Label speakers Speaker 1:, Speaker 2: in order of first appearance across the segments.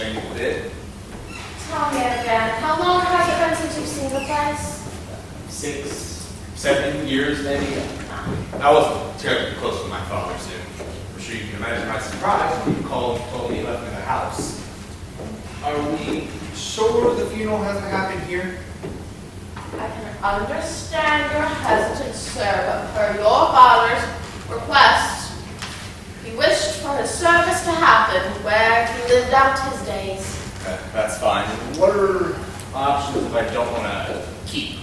Speaker 1: change a bit.
Speaker 2: Tell me again, how long has it been since you've seen the place?
Speaker 1: 6, 7 years maybe. I wasn't terribly close with my father soon. I'm sure you can imagine my surprise when he called and told me he left me the house. Are we sure the funeral hasn't happened here?
Speaker 2: I can understand your hesitance, sir, but per your father's request, he wished for his service to happen where he lived out his days.
Speaker 1: That's fine. What are options if I don't want to keep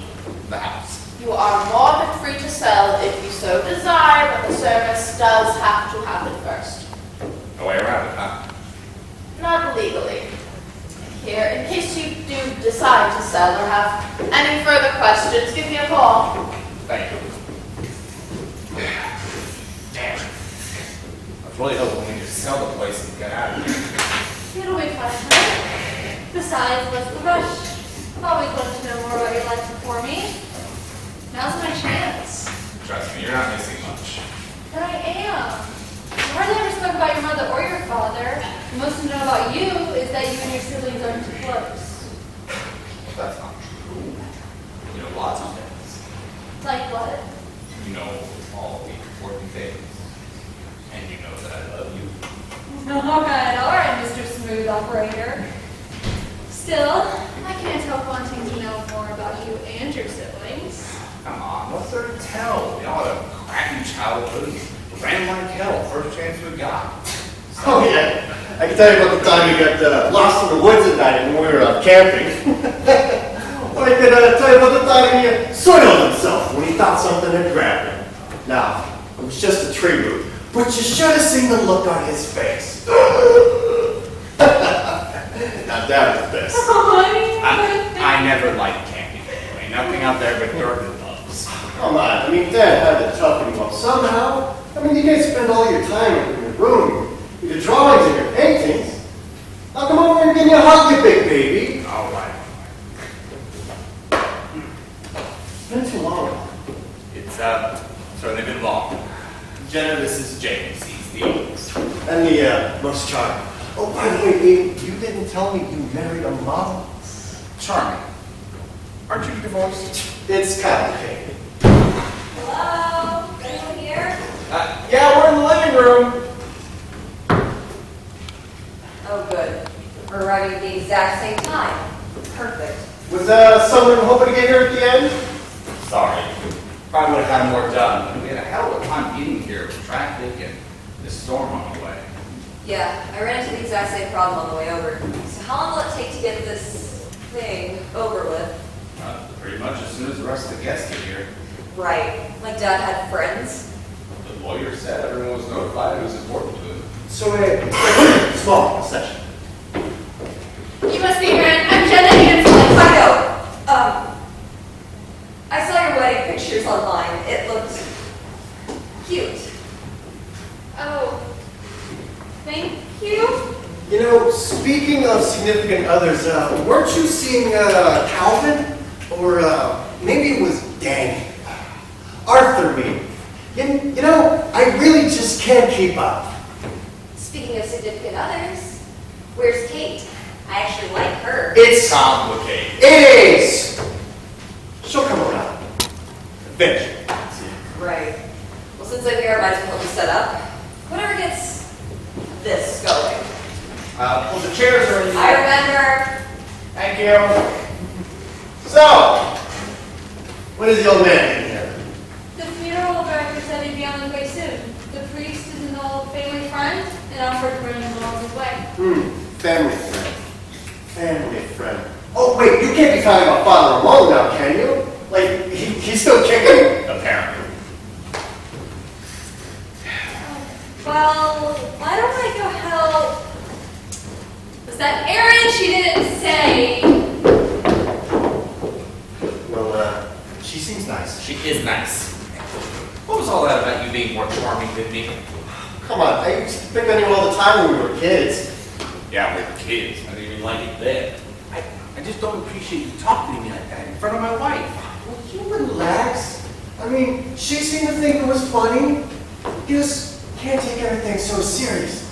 Speaker 1: the house?
Speaker 2: You are more than free to sell if you so desire, but the service does have to happen first.
Speaker 1: No way around it, huh?
Speaker 2: Not legally. Here, in case you do decide to sell or have any further questions, give me a call.
Speaker 1: Thank you. Damn. I was really hoping we could sell the place and get out of here.
Speaker 3: It'll be fine, right? Besides, what's the rush? Always wanted to know more about your life before me. Now's my chance.
Speaker 1: Trust me, you're not missing much.
Speaker 3: But I am. You hardly ever spoke about your mother or your father. The most to know about you is that you and your siblings aren't too close.
Speaker 1: That's not true. You know lots of things.
Speaker 3: Like what?
Speaker 1: You know all the important things. And you know that I love you.
Speaker 3: All right, Mr. Smooth Operator. Still, I can't help wanting to know more about you and your siblings.
Speaker 1: Come on, what's there to tell? We all had a crappy childhood. Ran like hell, first chance we got.
Speaker 4: Oh yeah, I can tell you about the time he got lost in the woods at night when we were camping. Or I can tell you about the time he soiled himself when he thought something had grabbed him. Now, it was just a tree root, but you should have seen the look on his face. Now that was best.
Speaker 1: I never liked camping anyway. Nothing out there but dirt and bugs.
Speaker 4: Come on, I mean, Dad had to toughen him up somehow. I mean, you guys spend all your time in your room, with your drawings and your paintings. I'll come over and give you a hug, you big baby.
Speaker 1: All right.
Speaker 4: It's been too long.
Speaker 1: It's certainly been long. Jenna, this is James. He's the oldest.
Speaker 4: And the most charming. Oh, by the way, babe, you didn't tell me you married a model.
Speaker 1: Charming. Aren't you divorced?
Speaker 4: It's complicated.
Speaker 3: Hello? Anyone here?
Speaker 1: Yeah, we're in the living room.
Speaker 5: Oh, good. We're arriving at the exact same time. Perfect.
Speaker 4: Was someone hoping to get here at the end?
Speaker 1: Sorry. Probably would have had more done, but we had a hell of a time getting here with traffic and the storm on the way.
Speaker 5: Yeah, I ran into the exact same problem on the way over. So how long will it take to get this thing over with?
Speaker 1: Pretty much as soon as the rest of the guests get here.
Speaker 5: Right. Like Dad had friends.
Speaker 1: The lawyer said everyone was notified it was important to him.
Speaker 4: So a small session.
Speaker 3: You must be Grant. I'm Jenna Hanson.
Speaker 5: I know. I saw your wedding pictures online. It looked cute.
Speaker 3: Oh, thank you.
Speaker 4: You know, speaking of significant others, weren't you seeing Calvin? Or maybe it was Danny. Arthur, maybe. You know, I really just can't keep up.
Speaker 5: Speaking of significant others, where's Kate? I actually like her.
Speaker 4: It's
Speaker 1: Complicated.
Speaker 4: It is! She'll come around. Eventually.
Speaker 5: Right. Well, since I'm here, I might as well help you set up. Whatever gets this going.
Speaker 1: Well, the chairs are in the...
Speaker 5: I remember.
Speaker 1: Thank you.
Speaker 4: So, when is the old man in here?
Speaker 3: The funeral director said he'd be on his way soon. The priest is an old family friend and offered to bring him along his way.
Speaker 4: Family friend. Family friend. Oh, wait, you can't be talking about Father Ramon now, can you? Like, he's still kicking?
Speaker 1: Apparently.
Speaker 3: Well, why don't I go help? Was that Erin? She didn't say.
Speaker 4: Well, she seems nice.
Speaker 1: She is nice. What was all that about you being more charming than me?
Speaker 4: Come on, I used to pick on you all the time when we were kids.
Speaker 1: Yeah, we were kids. I didn't even like it then. I just don't appreciate you talking to me like that in front of my wife.
Speaker 4: Will you relax? I mean, she seemed to think it was funny. You just can't take everything so serious.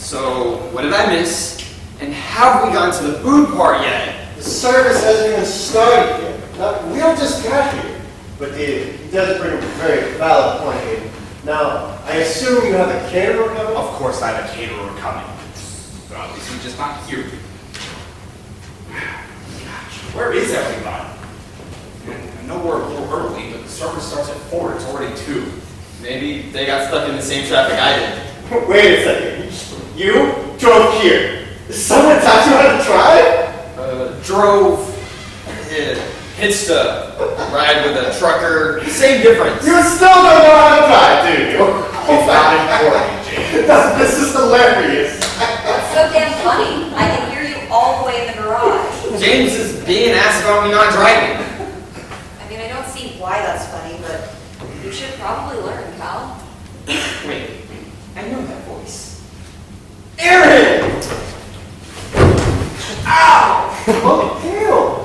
Speaker 6: So, what did I miss? And have we gotten to the food part yet?
Speaker 4: The service hasn't even started yet. Now, we all just got here. But he does bring a very valid point here. Now, I assume you have a caterer coming?
Speaker 1: Of course I have a caterer coming. But obviously just not here. Gosh, where is everybody? I know we're a little early, but the service starts at 4. It's already 2.
Speaker 6: Maybe they got stuck in the same traffic I did.
Speaker 4: Wait a second. You drove here. Someone taught you how to drive?
Speaker 6: Drove, hitched a ride with a trucker. Same difference.
Speaker 4: You still don't know how to drive, do you?
Speaker 1: It's not important, James.
Speaker 4: This is hilarious.
Speaker 5: What's so damn funny? I can hear you all the way in the garage.
Speaker 6: James is being an ass about me not driving.
Speaker 5: I mean, I don't see why that's funny, but you should probably learn, pal.
Speaker 6: Wait, I know that voice. Aaron! Ow!
Speaker 4: Oh, ew.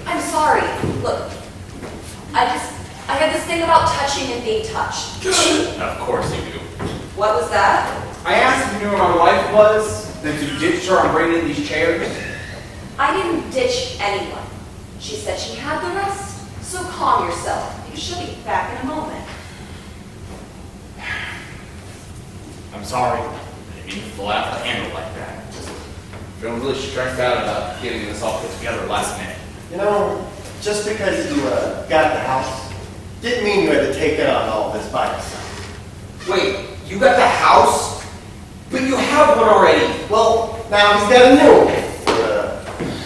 Speaker 5: I'm sorry. Look, I have this thing about touching and being touched.
Speaker 1: Of course you do.
Speaker 5: What was that?
Speaker 1: I asked if you knew where my wife was, then to ditch her on bringing in these chairs.
Speaker 5: I didn't ditch anyone. She said she had the rest. So calm yourself, because she'll be back in a moment.
Speaker 1: I'm sorry. I didn't mean to pull out the handle like that. Just feeling really stressed out about getting this all put together last minute.
Speaker 4: You know, just because you got the house didn't mean you had to take on all this by yourself.
Speaker 6: Wait, you got the house? But you have one already.
Speaker 4: Well, now he's got a new one.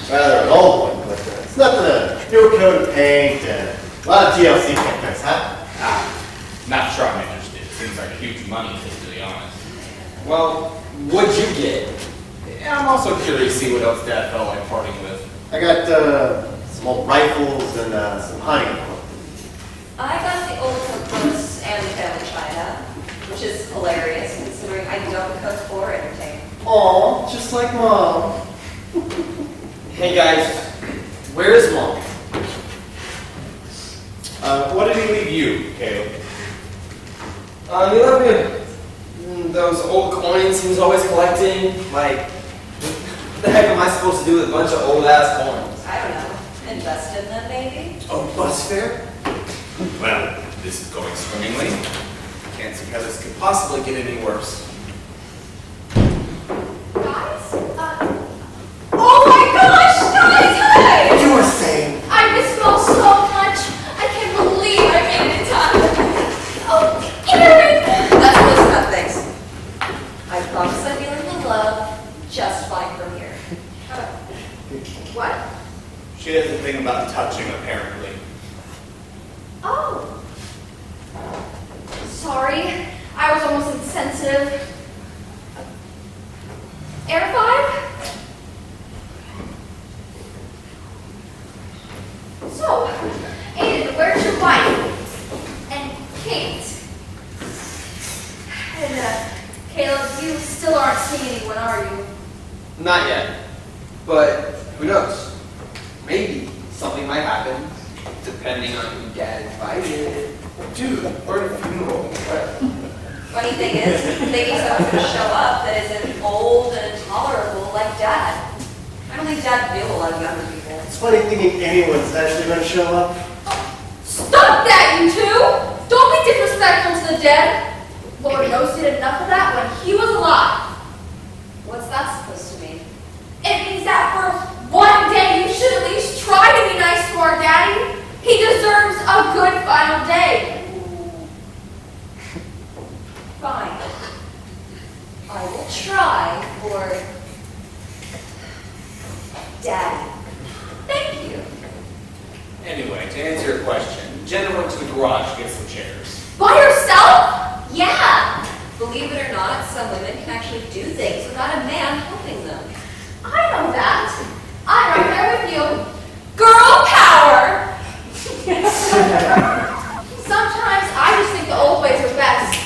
Speaker 4: Rather an old one, but it's nothing a new coat of paint and a lot of TLC cameras, huh?
Speaker 1: Not sure I'm interested. It seems like huge money, to be honest.
Speaker 6: Well, what'd you get?
Speaker 1: Yeah, I'm also curious to see what else Dad felt like parting with.
Speaker 4: I got some old rifles and some hunting.
Speaker 5: I got the old cookbooks and the family china, which is hilarious considering I don't cook or entertain.
Speaker 4: Aw, just like Mom.
Speaker 6: Hey guys, where's Mom?
Speaker 1: What did he leave you, Caleb?
Speaker 6: He left me those old coins he was always collecting. Like, what the heck am I supposed to do with a bunch of old ass coins?
Speaker 5: I don't know. Invest in them, maybe?
Speaker 1: Oh, bus fare? Well, this is going swimmingly. Can't see how this could possibly get any worse.
Speaker 2: Guys? Oh my gosh! Guys, hi!
Speaker 4: You were saying?
Speaker 2: I miss you all so much. I can't believe I made it in time. Oh, Aaron!
Speaker 5: That's close enough, thanks. I promise I'm feeling the love just fine from here.
Speaker 2: What?
Speaker 1: She has a thing about touching, apparently.
Speaker 2: Oh. Sorry. I was almost insensitive. Air 5? So, Aiden, where's your wife? And Kate? And, Caleb, you still aren't seeing anyone, are you?
Speaker 6: Not yet. But who knows? Maybe something might happen, depending on who Dad invited.
Speaker 1: Dude, we're at a funeral.
Speaker 5: Funny thing is, maybe someone's going to show up that isn't old and intolerable like Dad. I don't think Dad knew a lot of younger people.
Speaker 4: It's funny thinking anyone's actually going to show up.
Speaker 2: Stop that, you two! Don't be disrespectful to the dead. Lord knows he did enough of that when he was alive.
Speaker 5: What's that supposed to mean?
Speaker 2: It means that for one day you should at least try to be nice to our daddy. He deserves a good final day.
Speaker 5: Fine. I will try for Daddy.
Speaker 2: Thank you.
Speaker 1: Anyway, to answer your question, Jenna went to the garage to get some chairs.
Speaker 2: By yourself? Yeah.
Speaker 5: Believe it or not, some women can actually do things without a man helping them.
Speaker 2: I know that. I'm right there with you. Girl power! Sometimes I just think the old ways are best.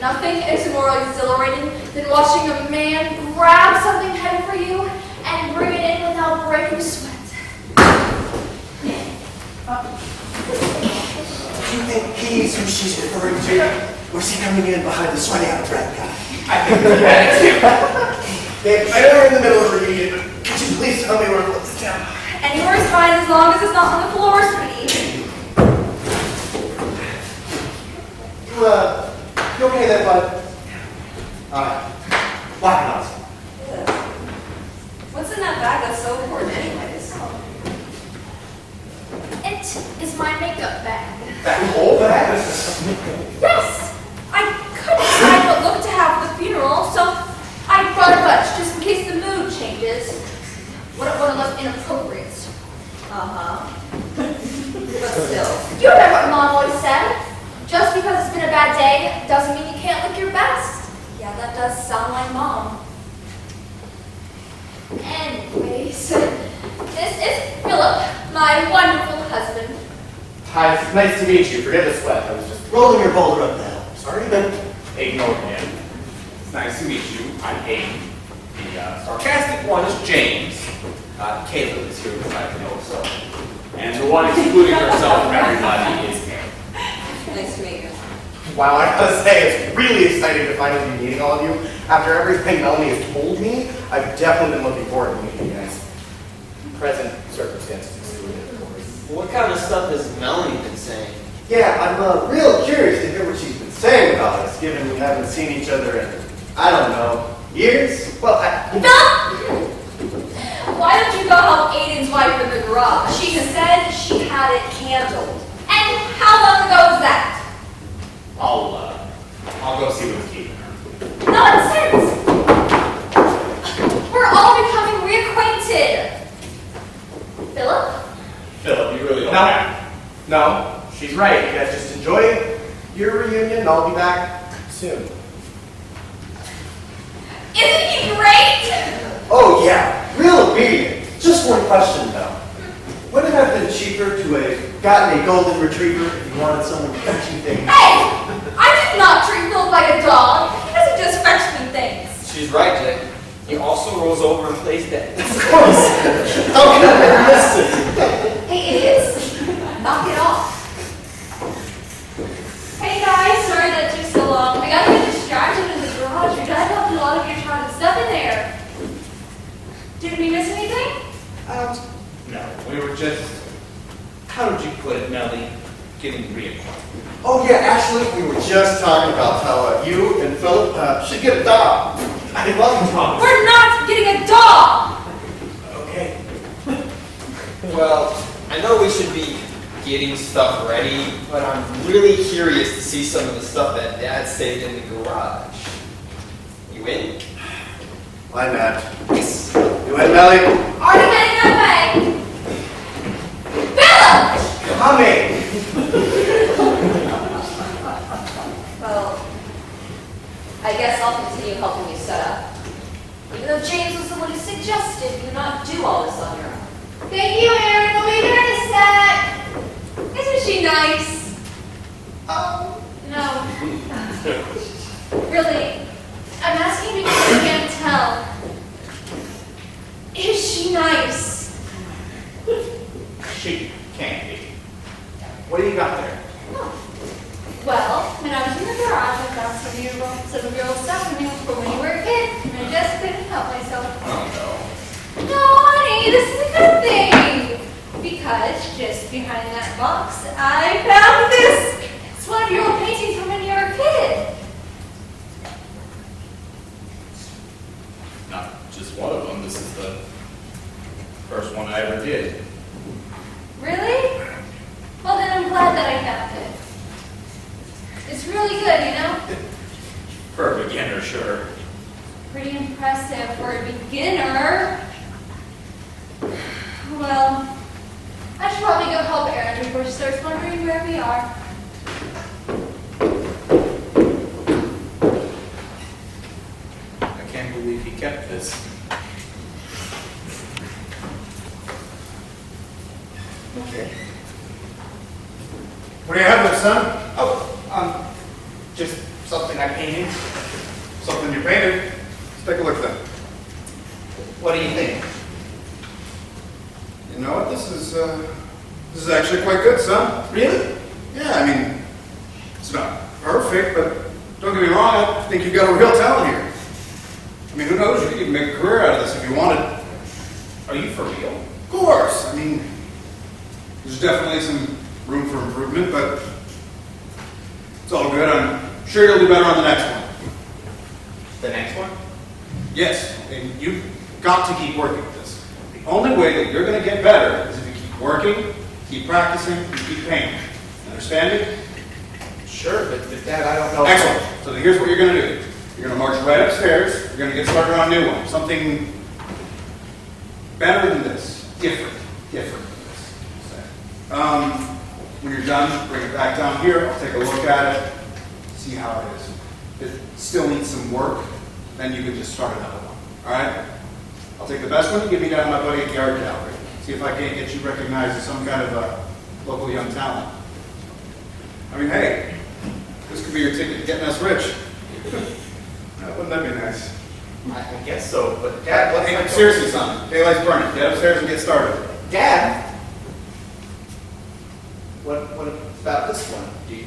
Speaker 2: Nothing is more exhilarating than watching a man grab something heavy for you and bring it in without breaking a sweat.
Speaker 4: Do you think he's who she's referring to? Or is he coming in behind the sweaty out of breath guy?
Speaker 1: I think we had it too.
Speaker 4: Babe, I know we're in the middle of a reunion, but could you please tell me where to put this down?
Speaker 5: Anywhere's fine as long as it's not on the floor, sweetie.
Speaker 4: You okay there, bud? Why not?
Speaker 5: What's in that bag that's so important anyways?
Speaker 3: It is my makeup bag.
Speaker 4: That whole bag?
Speaker 3: Yes! I couldn't decide what look to have for the funeral, so I brought a bunch just in case the mood changes. Wouldn't want to look inappropriate.
Speaker 5: But still.
Speaker 3: You remember what Mom always said? Just because it's been a bad day doesn't mean you can't look your best.
Speaker 5: Yeah, that does sound like Mom.
Speaker 3: Anyways, this is Philip, my wonderful husband.
Speaker 4: Hi, it's nice to meet you. Forgive the sweat. I was just rolling your boulder up the hill. Sorry.
Speaker 1: Ignore him. It's nice to meet you. I'm Aiden. The sarcastic one is James. Caleb is here with I know so. And the one excluding herself from everybody is Mary.
Speaker 5: Nice to meet you.
Speaker 4: Wow, I gotta say, it's really exciting to finally be meeting all of you. After everything Melanie has told me, I've definitely been looking forward to meeting you guys. Present circumstances excluded, of course.
Speaker 6: What kind of stuff has Melanie been saying?
Speaker 4: Yeah, I'm real curious to hear what she's been saying about us, given we haven't seen each other in, I don't know, years? Well,
Speaker 3: Philip! Why don't you go help Aiden's wife in the garage?
Speaker 5: She said she had it handled.
Speaker 3: And how long ago was that?
Speaker 1: I'll go see what's keeping her.
Speaker 3: Nonsense! We're all becoming reacquainted. Philip?
Speaker 1: Philip, you really don't
Speaker 4: No.
Speaker 1: have.
Speaker 4: no, she's right. You guys just enjoy your reunion, and I'll be back soon.
Speaker 3: Isn't he great?
Speaker 4: Oh yeah, real obedient. Just one question though. Would it have been cheaper to have gotten a golden retriever if you wanted someone to fetch you things?
Speaker 3: Hey! I did not treat Philip like a dog. He doesn't just fetch me things.
Speaker 6: She's right, Jay. He also rolls over and plays dead.
Speaker 4: Of course. How can I miss it?
Speaker 3: Hey, idiots. Knock it off. Hey guys, sorry that took so long. I got a bit distracted in the garage. Your dad left a lot of your childhood stuff in there. Did we miss anything?
Speaker 1: No, we were just, how did you put it, Melly, getting reacquainted.
Speaker 4: Oh yeah, actually, we were just talking about how you and Philip should get a dog. I love dogs.
Speaker 3: We're not getting a dog!
Speaker 4: Okay.
Speaker 6: Well, I know we should be getting stuff ready, but I'm really curious to see some of the stuff that Dad saved in the garage. You in?
Speaker 4: Why not? Yes. You in, Melly?
Speaker 3: Already getting that way. Philip!
Speaker 4: Coming.
Speaker 5: Well, I guess I'll continue helping you set up. Even though James was the one who suggested you not do all this on your own.
Speaker 3: Thank you, Erin. We'll be there in a sec. Isn't she nice? Oh, no. Really, I'm asking because I can't tell. Is she nice?
Speaker 1: She can't be. What do you got there?
Speaker 3: Well, when I was in the garage, I found some of your old stuff from when you were a kid, and I just couldn't help myself.
Speaker 1: Oh
Speaker 3: No, honey, this is a good thing. Because just behind that box, I found this. It's one of your old paintings from when you were a kid.
Speaker 1: no. Not just one of them. This is the first one I ever did.
Speaker 3: Really? Well, then I'm glad that I found it. It's really good, you know?
Speaker 1: For a beginner, sure.
Speaker 3: Pretty impressive for a beginner. Well, I should probably go help Erin before she starts wondering where we are.
Speaker 1: I can't believe he kept this.
Speaker 4: Okay. What do you have there, son?
Speaker 1: Oh, just something I painted.
Speaker 4: Something you painted. Let's take a look then.
Speaker 1: What do you think?
Speaker 7: You know what? This is actually quite good, son.
Speaker 1: Really?
Speaker 7: Yeah, I mean, it's not perfect, but don't get me wrong. I think you've got a real talent here. I mean, who knows? You could make a career out of this if you wanted.
Speaker 1: Are you for real?
Speaker 7: Of course. I mean, there's definitely some room for improvement, but it's all good. I'm sure you'll do better on the next one.
Speaker 1: The next one?
Speaker 7: Yes, and you've got to keep working at this. The only way that you're going to get better is if you keep working, keep practicing, and keep painting. Understand it?
Speaker 1: Sure, but Dad, I don't know.
Speaker 7: Excellent. So here's what you're going to do. You're going to march right upstairs. You're going to get started on a new one. Something better than this. Different than this. When you're done, bring it back down here. I'll take a look at it, see how it is. If it still needs some work, then you can just start another one. All right? I'll take the best one and give me down to my buddy at the art gallery. See if I can't get you recognized as some kind of a local young talent. I mean, hey, this could be your ticket to getting us rich. Wouldn't that be nice?
Speaker 1: I guess so, but Dad, what's
Speaker 7: Hey, seriously, son. Daylight's burning. Get upstairs and get started.
Speaker 1: Dad? What about this one? Do you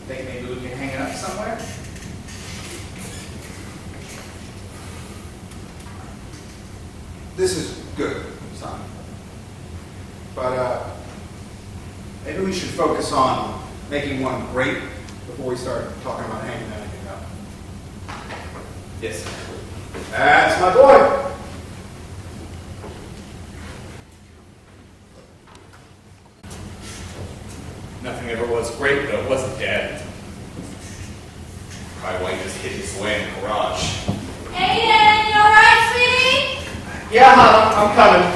Speaker 1: think maybe we can hang it up somewhere?
Speaker 7: This is good, son. But maybe we should focus on making one great before we start talking about hanging anything up.
Speaker 1: Yes.
Speaker 7: That's my boy.
Speaker 1: Nothing ever was great though, was it, Dad? Probably why you just hid this away in the garage.
Speaker 3: Aiden, you alright, sweetie?
Speaker 1: Yeah, Mom, I'm coming.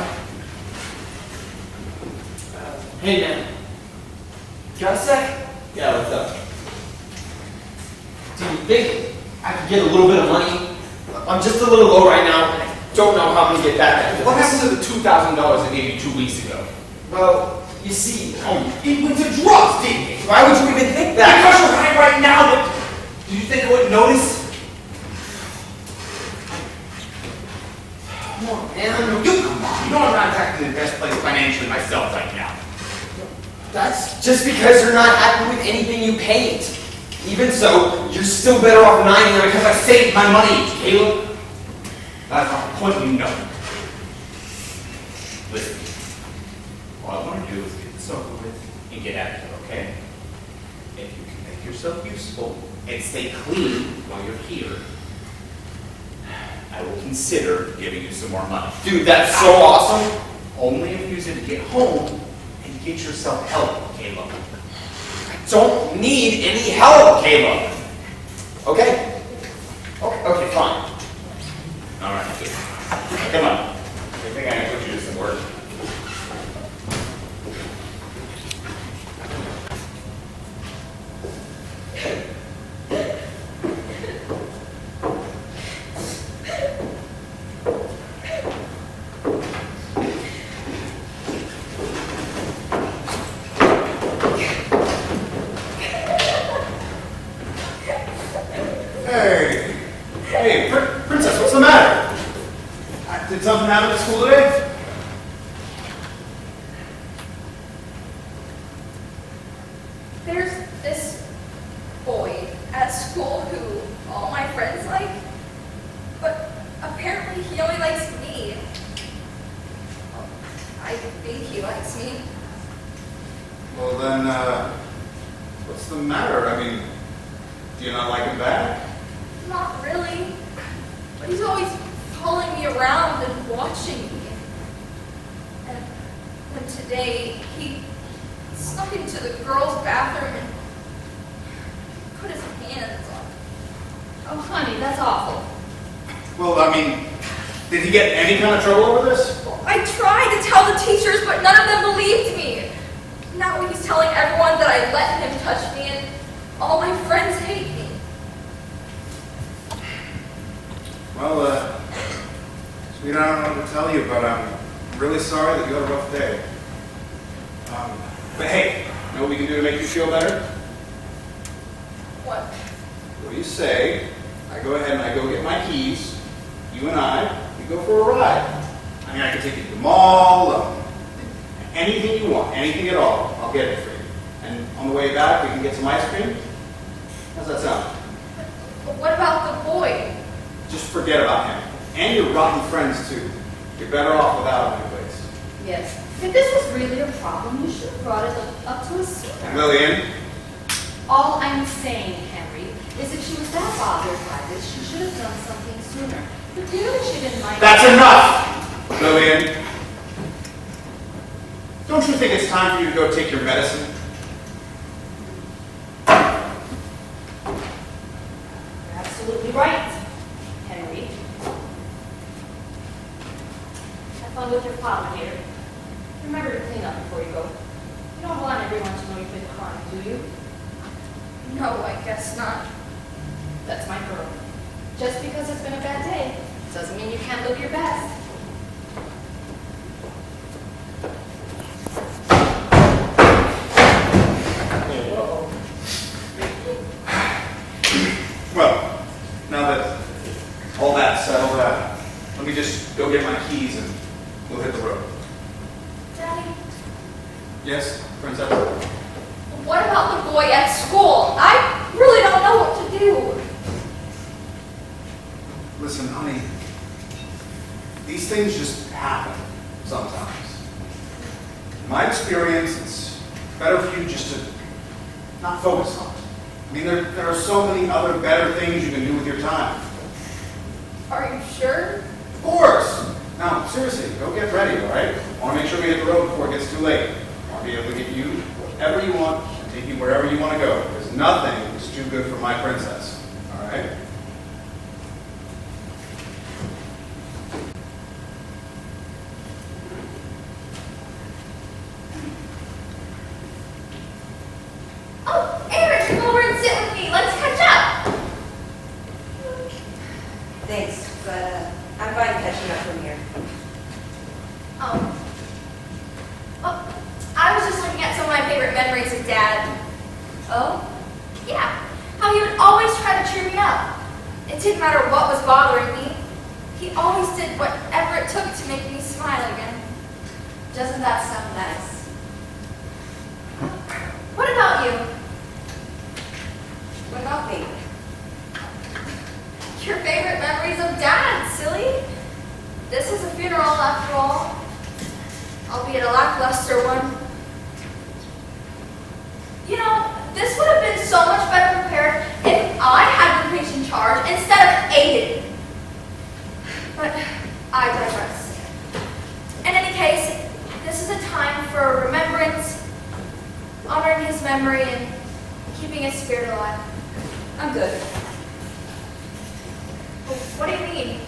Speaker 8: Hey, man. Got a sec?
Speaker 1: Yeah, what's up?
Speaker 8: Do you think I could get a little bit of money? I'm just a little low right now, and I don't know how I'm gonna get back after
Speaker 1: What
Speaker 8: this.
Speaker 1: happened to the $2,000 I gave you 2 weeks ago?
Speaker 8: Well, you see,
Speaker 1: It went to drugs, didn't it?
Speaker 8: why would you even think that?
Speaker 1: Because you're high right now, but do you think I wouldn't notice?
Speaker 8: Come on, man.
Speaker 1: You come on. You know I'm not exactly in the best place financially myself right now.
Speaker 8: That's just because you're not happy with anything you paint. Even so, you're still better off than I am
Speaker 1: Because I saved my money, Caleb. That's the point you know. Listen, all I want to do is get this over with and get out of here, okay? If you can make yourself useful and stay clean while you're here, I will consider giving you some more money.
Speaker 8: Dude, that's so awesome.
Speaker 1: Only if you use it to get home and get yourself help, Caleb.
Speaker 8: I don't need any help, Caleb. Okay? Okay, fine.
Speaker 1: All right, good. Come on. I think I can put you to some work.
Speaker 7: Hey, Princess, what's the matter? Did something happen at school today?
Speaker 3: There's this boy at school who all my friends like, but apparently he only likes me. I think he likes me.
Speaker 7: Well then, what's the matter? I mean, do you not like him back?
Speaker 3: Not really, but he's always following me around and watching me. And when today he snuck into the girls' bathroom and put his hands on.
Speaker 5: Oh, honey, that's awful.
Speaker 7: Well, I mean, did he get any kind of trouble over this?
Speaker 3: I tried to tell the teachers, but none of them believed me. Now he's telling everyone that I let him touch me, and all my friends hate me.
Speaker 7: Well, sweetie, I don't know what to tell you, but I'm really sorry that you had a rough day. But hey, you know what we can do to make you feel better?
Speaker 3: What?
Speaker 7: What do you say? I go ahead and I go get my keys. You and we go for a ride. I mean, I can take you to the mall, anything you want, anything at all. I'll get it for you. And on the way back, we can get some ice cream. How's that sound?
Speaker 3: But what about the boy?
Speaker 7: just forget about him. And your rotten friends, too. You're better off without him anyways.
Speaker 5: Yes. If this was really a problem, you should have brought it up to us sooner.
Speaker 7: Lillian,
Speaker 5: All I'm saying, Henry, is if she was that bothered by this, she should have done something sooner. But clearly she didn't mind.
Speaker 7: that's enough! Lillian, don't you think it's time for you to go take your medicine?
Speaker 5: You're absolutely right, Henry. Have fun with your pollinator. Remember to clean up before you go. You don't want everyone to know you've been crying, do you?
Speaker 3: No, I guess not.
Speaker 5: That's my girl. Just because it's been a bad day doesn't mean you can't look your best.
Speaker 7: Well, now that all that's settled out, let me just go get my keys and we'll hit the road.
Speaker 3: Daddy,
Speaker 7: Yes, Princess?
Speaker 3: what about the boy at school? I really don't know what to do.
Speaker 7: Listen, honey, these things just happen sometimes. In my experience, it's better for you just to not focus on it. I mean, there are so many other better things you can do with your time.
Speaker 3: Are you sure?
Speaker 7: Of course! Now, seriously, go get ready, all right? I want to make sure we hit the road before it gets too late. I want to be able to get you whatever you want and take you wherever you want to go, because nothing is too good for my princess, all right?
Speaker 3: Oh, Eric, come over and sit with me. Let's catch up.
Speaker 9: Thanks, but I'm fine catching up from here.
Speaker 3: Oh, I was just looking at some of my favorite memories of Dad.
Speaker 9: Oh?
Speaker 3: Yeah, how he would always try to cheer me up. It didn't matter what was bothering me. He always did whatever it took to make me smile again.
Speaker 9: Doesn't that sound nice?
Speaker 3: What about you?
Speaker 9: What about me?
Speaker 3: Your favorite memories of Dad, silly. This is a funeral after all, albeit a lackluster one. You know, this would have been so much better prepared if I had been placed in charge instead of Aiden. But I digress. In any case, this is a time for remembrance, honoring his memory, and keeping his spirit alive.
Speaker 9: I'm good.
Speaker 3: What do you mean?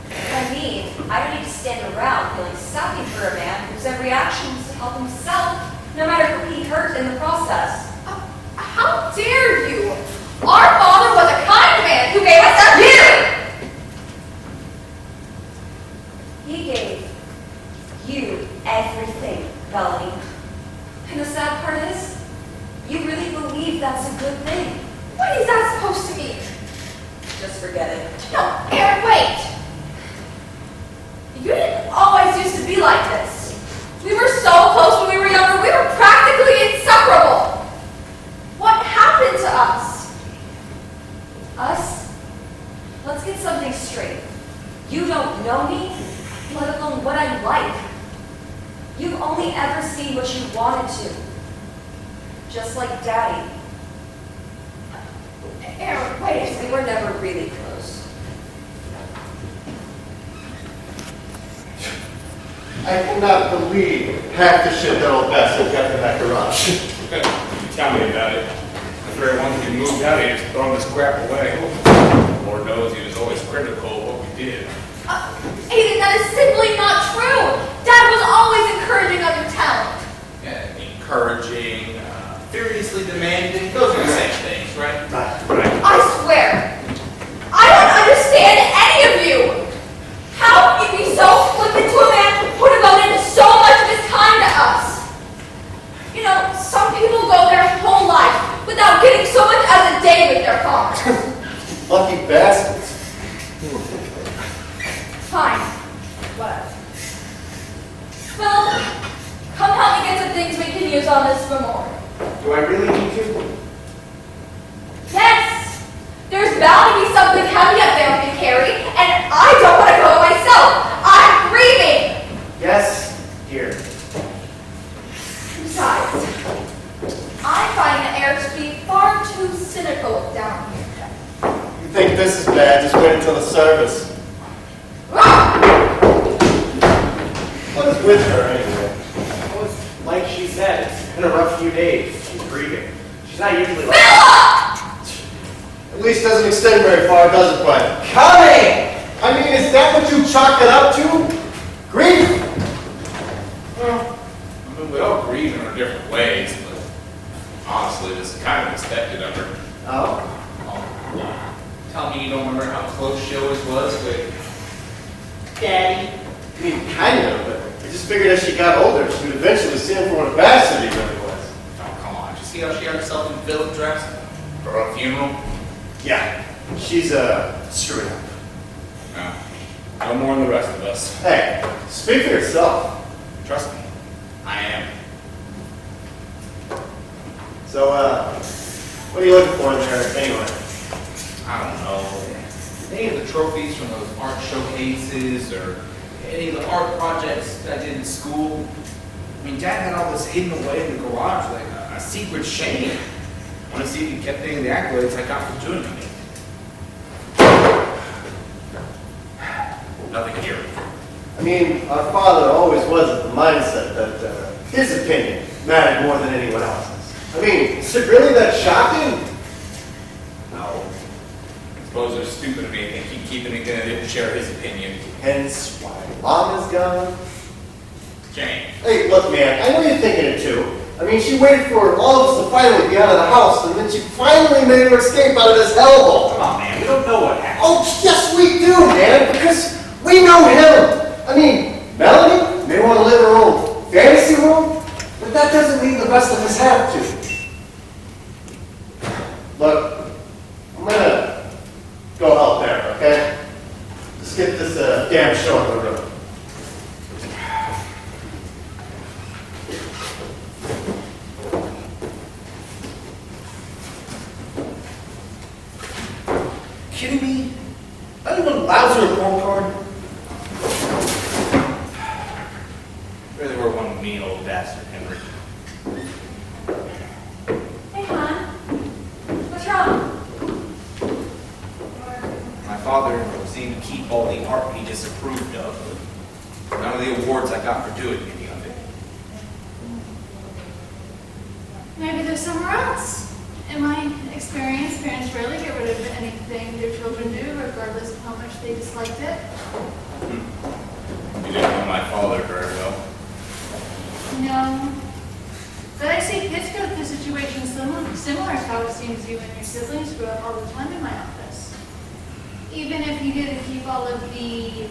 Speaker 9: I mean, I don't need to stand around feeling sorry for a man whose every action was to help himself, no matter who he hurt in the process.
Speaker 3: How dare you? Our father was a kind man who gave us our year!
Speaker 9: He gave you everything, Melanie. And the sad part is, you really believe that's a good thing.
Speaker 3: What is that supposed to mean?
Speaker 9: Just forget it.
Speaker 3: No, Aaron, wait! You didn't always used to be like this. We were so close when we were younger, we were practically inseparable. What happened to us?
Speaker 9: Us? Let's get something straight. You don't know me, let alone what I'm like. You've only ever seen what you wanted to. Just like Daddy.
Speaker 3: Aaron, wait a
Speaker 9: We
Speaker 3: second.
Speaker 9: were never really close.
Speaker 4: I cannot believe half the shit that old bastard kept in that garage.
Speaker 1: Tell me about it. After once we moved out, he just thrown this crap away. Lord knows he was always critical of what we did.
Speaker 3: Aiden, that is simply not true. Dad was always encouraging of your talent.
Speaker 1: Yeah, encouraging, furiously demanding, those are the same things, right? Right.
Speaker 3: I swear, I don't understand any of you. How can you be so flippant to a man who devoted so much of his time to us? You know, some people go their whole life without getting so much as a day with their father.
Speaker 4: Lucky bastards.
Speaker 3: Fine, whatever. Well, come help me get some things we can use on this memorial.
Speaker 4: Do I really need to?
Speaker 3: Yes! There's bound to be something heavy up there we can carry, and cynical down here.
Speaker 4: You think this is bad? Just wait until the service. What is with her anyway?
Speaker 10: Well, it's like she said, it's been a rough few days. She's grieving. She's not usually like
Speaker 4: At least doesn't extend very far, does it, Wyatt?
Speaker 8: Coming!
Speaker 4: I mean, is that what you chalk it up to? Grief?
Speaker 1: Well, I mean, we all grieve in our different ways, but honestly, this is kind of expected of her.
Speaker 4: Oh.
Speaker 1: Tell me you don't remember how close she always was with
Speaker 4: Daddy. I mean, kind of, but I just figured as she got older, she would eventually see him for what a bastard he really was.
Speaker 1: Oh, come on. Did you see how she got herself in village dress for a funeral?
Speaker 4: Yeah, she's screwed up.
Speaker 1: No more than the rest of us.
Speaker 4: Hey, speak for yourself.
Speaker 1: Trust me, I am.
Speaker 4: So, what are you looking for in there anyway?
Speaker 1: I don't know. Any of the trophies from those art showcases or any of the art projects I did in school. I mean, Dad had all this hidden away in the garage like a secret shame. I want to see if he kept any of the accolades I got for doing it. Nothing here.
Speaker 4: I mean, our father always was of the mindset that his opinion mattered more than anyone else's. I mean, is it really that shocking?
Speaker 1: No. I suppose they're stupid of me and keep keeping it and share his opinion.
Speaker 4: Hence why Mom is gone.
Speaker 1: Jane.
Speaker 4: Hey, look, man, I know you're thinking it too. I mean, she waited for all of us to finally be out of the house, and then she finally made her escape out of this hellhole.
Speaker 1: Come on, man. We don't know what happened.
Speaker 4: Oh, yes, we do, man, because we know him. I mean, Melanie may want to live in her own fantasy world, but that doesn't mean the rest of us have to. Look, I'm gonna go help there, okay? Let's get this damn show on the road.
Speaker 1: Kidding me? Anyone lousy report card? Really were one mean old bastard, Henry.
Speaker 3: Hey, hon. What's wrong?
Speaker 1: My father seemed to keep all the art he disapproved of, but none of the awards I got for doing any of it.
Speaker 11: Maybe they're somewhere else. In my experience, parents rarely get rid of anything their children do, regardless of how much they disliked it.
Speaker 1: You didn't know my father very well.
Speaker 11: No. But I see kids go through situations similar to how it seems you and your siblings grew up all the time in my office. Even if you didn't keep all of the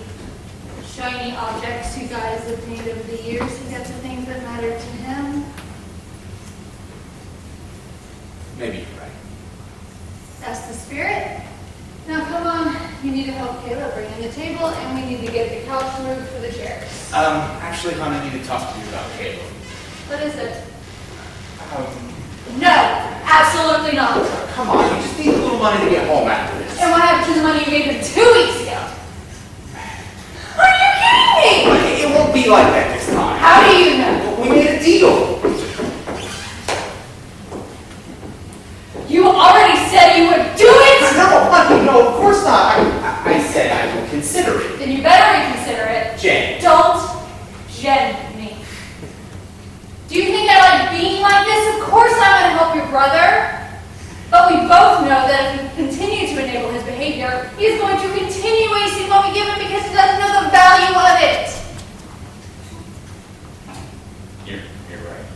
Speaker 11: shiny objects you guys obtained over the years, he got the things that mattered to him.
Speaker 1: Maybe you're right.
Speaker 11: That's the spirit. Now come on, you need to help Kayla bring in the table, and we need to get the couch moved for the chairs.
Speaker 1: Actually, hon, I need to talk to you about Caleb.
Speaker 11: What is it?
Speaker 3: No, absolutely not.
Speaker 1: Come on, you just need a little money to get home after this.
Speaker 3: And what happened to the money you gave him 2 weeks ago? Are you kidding me?
Speaker 1: It won't be like that this time.
Speaker 3: How do you know?
Speaker 1: We made a deal.
Speaker 3: You already said you would do it!
Speaker 1: No, honey, no, of course not. I said I would consider it.
Speaker 3: Then you better reconsider it.
Speaker 1: Jane.
Speaker 3: Don't Jen me. Do you think I like being like this? Of course I want to help your brother. But we both know that if we continue to enable his behavior, he is going to continue wasting what we give him because he doesn't know the value of it.
Speaker 1: You're right.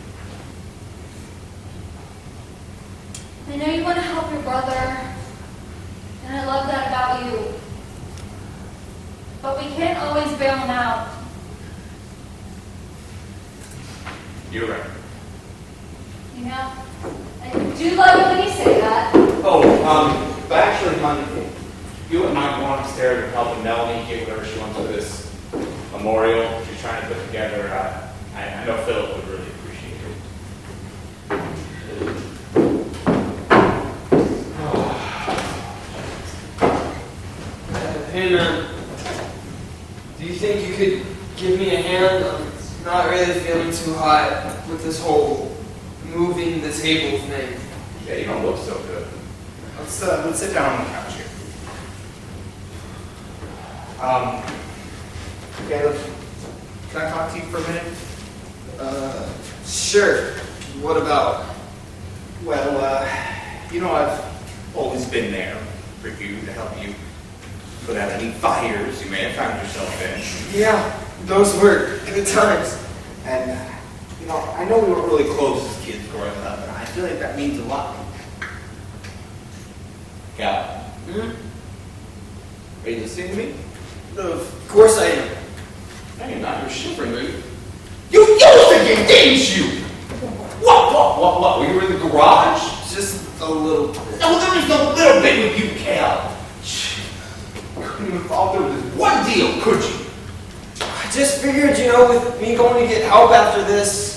Speaker 3: I know you want to help your brother, and I love that about you. But we can't always bail him out.
Speaker 1: You're right.
Speaker 3: You know, I do love it when you say that.
Speaker 1: Oh, but actually, hon, you wouldn't mind going upstairs and helping Melanie get whatever she wants for this memorial she's trying to put together. I know Philip would really appreciate it.
Speaker 8: Hey man, do you think you could give me a hand? I'm not really feeling too hot with this whole moving the table thing.
Speaker 1: Yeah, you don't look so good. Let's sit down on the couch here. Caleb, can I talk to you for a minute?
Speaker 8: Sure. What about?
Speaker 1: Well, I've always been there for you to help you put out any fires you may have found yourself in.
Speaker 8: Yeah, those were good times.
Speaker 1: And, I know we weren't really close as kids growing up, but I feel like that means a lot. Cal, are you listening to me?
Speaker 8: Of course I am.
Speaker 1: No, you're not. You're shivering, dude. You used to get, didn't you? What? We were in the garage?
Speaker 8: Just a little.
Speaker 1: No, there was no little bit with you, Cal. You couldn't even fall through this one deal, could you?
Speaker 8: I just figured, with me going to get help after this,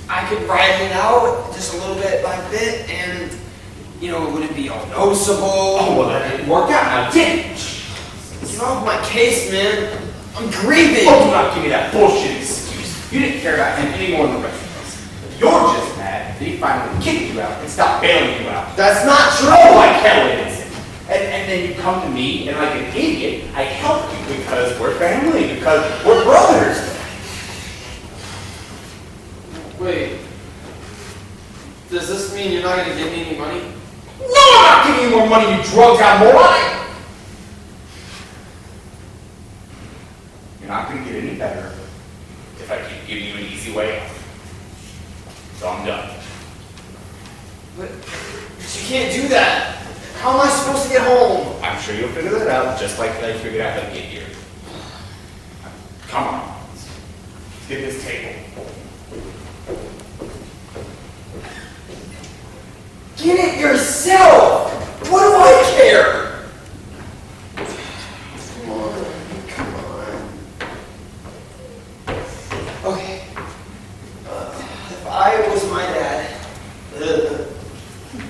Speaker 8: I could ride it out just a little bit by bit, and, it wouldn't be all noticeable.
Speaker 1: Oh, well, that didn't work out, now did it?
Speaker 8: Get off my case, man. I'm grieving.
Speaker 1: Oh, do not give me that bullshit excuse. You didn't care about him any more than the rest of us. You're just mad that he finally kicked you out and stopped bailing you out.
Speaker 8: That's not true.
Speaker 1: Oh, I hell it isn't. And then you come to me, and like an idiot, I help you because we're family, because we're brothers.
Speaker 8: Wait. Does this mean you're not going to give me any money?
Speaker 1: No, I'm not giving you more money, you drug-out moron! You're not going to get any better if I keep giving you an easy way out. So I'm done.
Speaker 8: But you can't do that. How am I supposed to get home?
Speaker 1: I'm sure you'll figure that out, just like I figured out how to get here. Come on. Let's get this table.
Speaker 8: Get it yourself! What do I care? Come on. Okay. If I was my dad,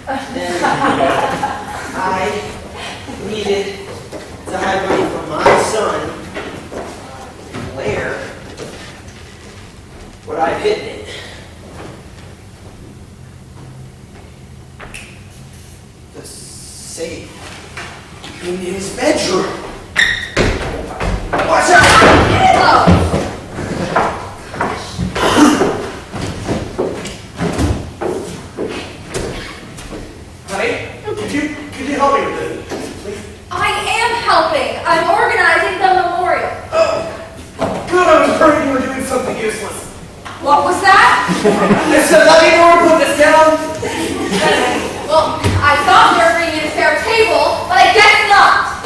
Speaker 8: and I needed to hide money from my son, where would I have hidden it? The safe in his bedroom. Watch out!
Speaker 1: Honey, could you help me with this, please?
Speaker 3: I am helping. I'm organizing the memorial.
Speaker 1: Good, I was afraid you were doing something useless.
Speaker 3: What was that?
Speaker 8: Is somebody going to put this down?
Speaker 3: Well, I thought they were bringing a fair table, but I guess not.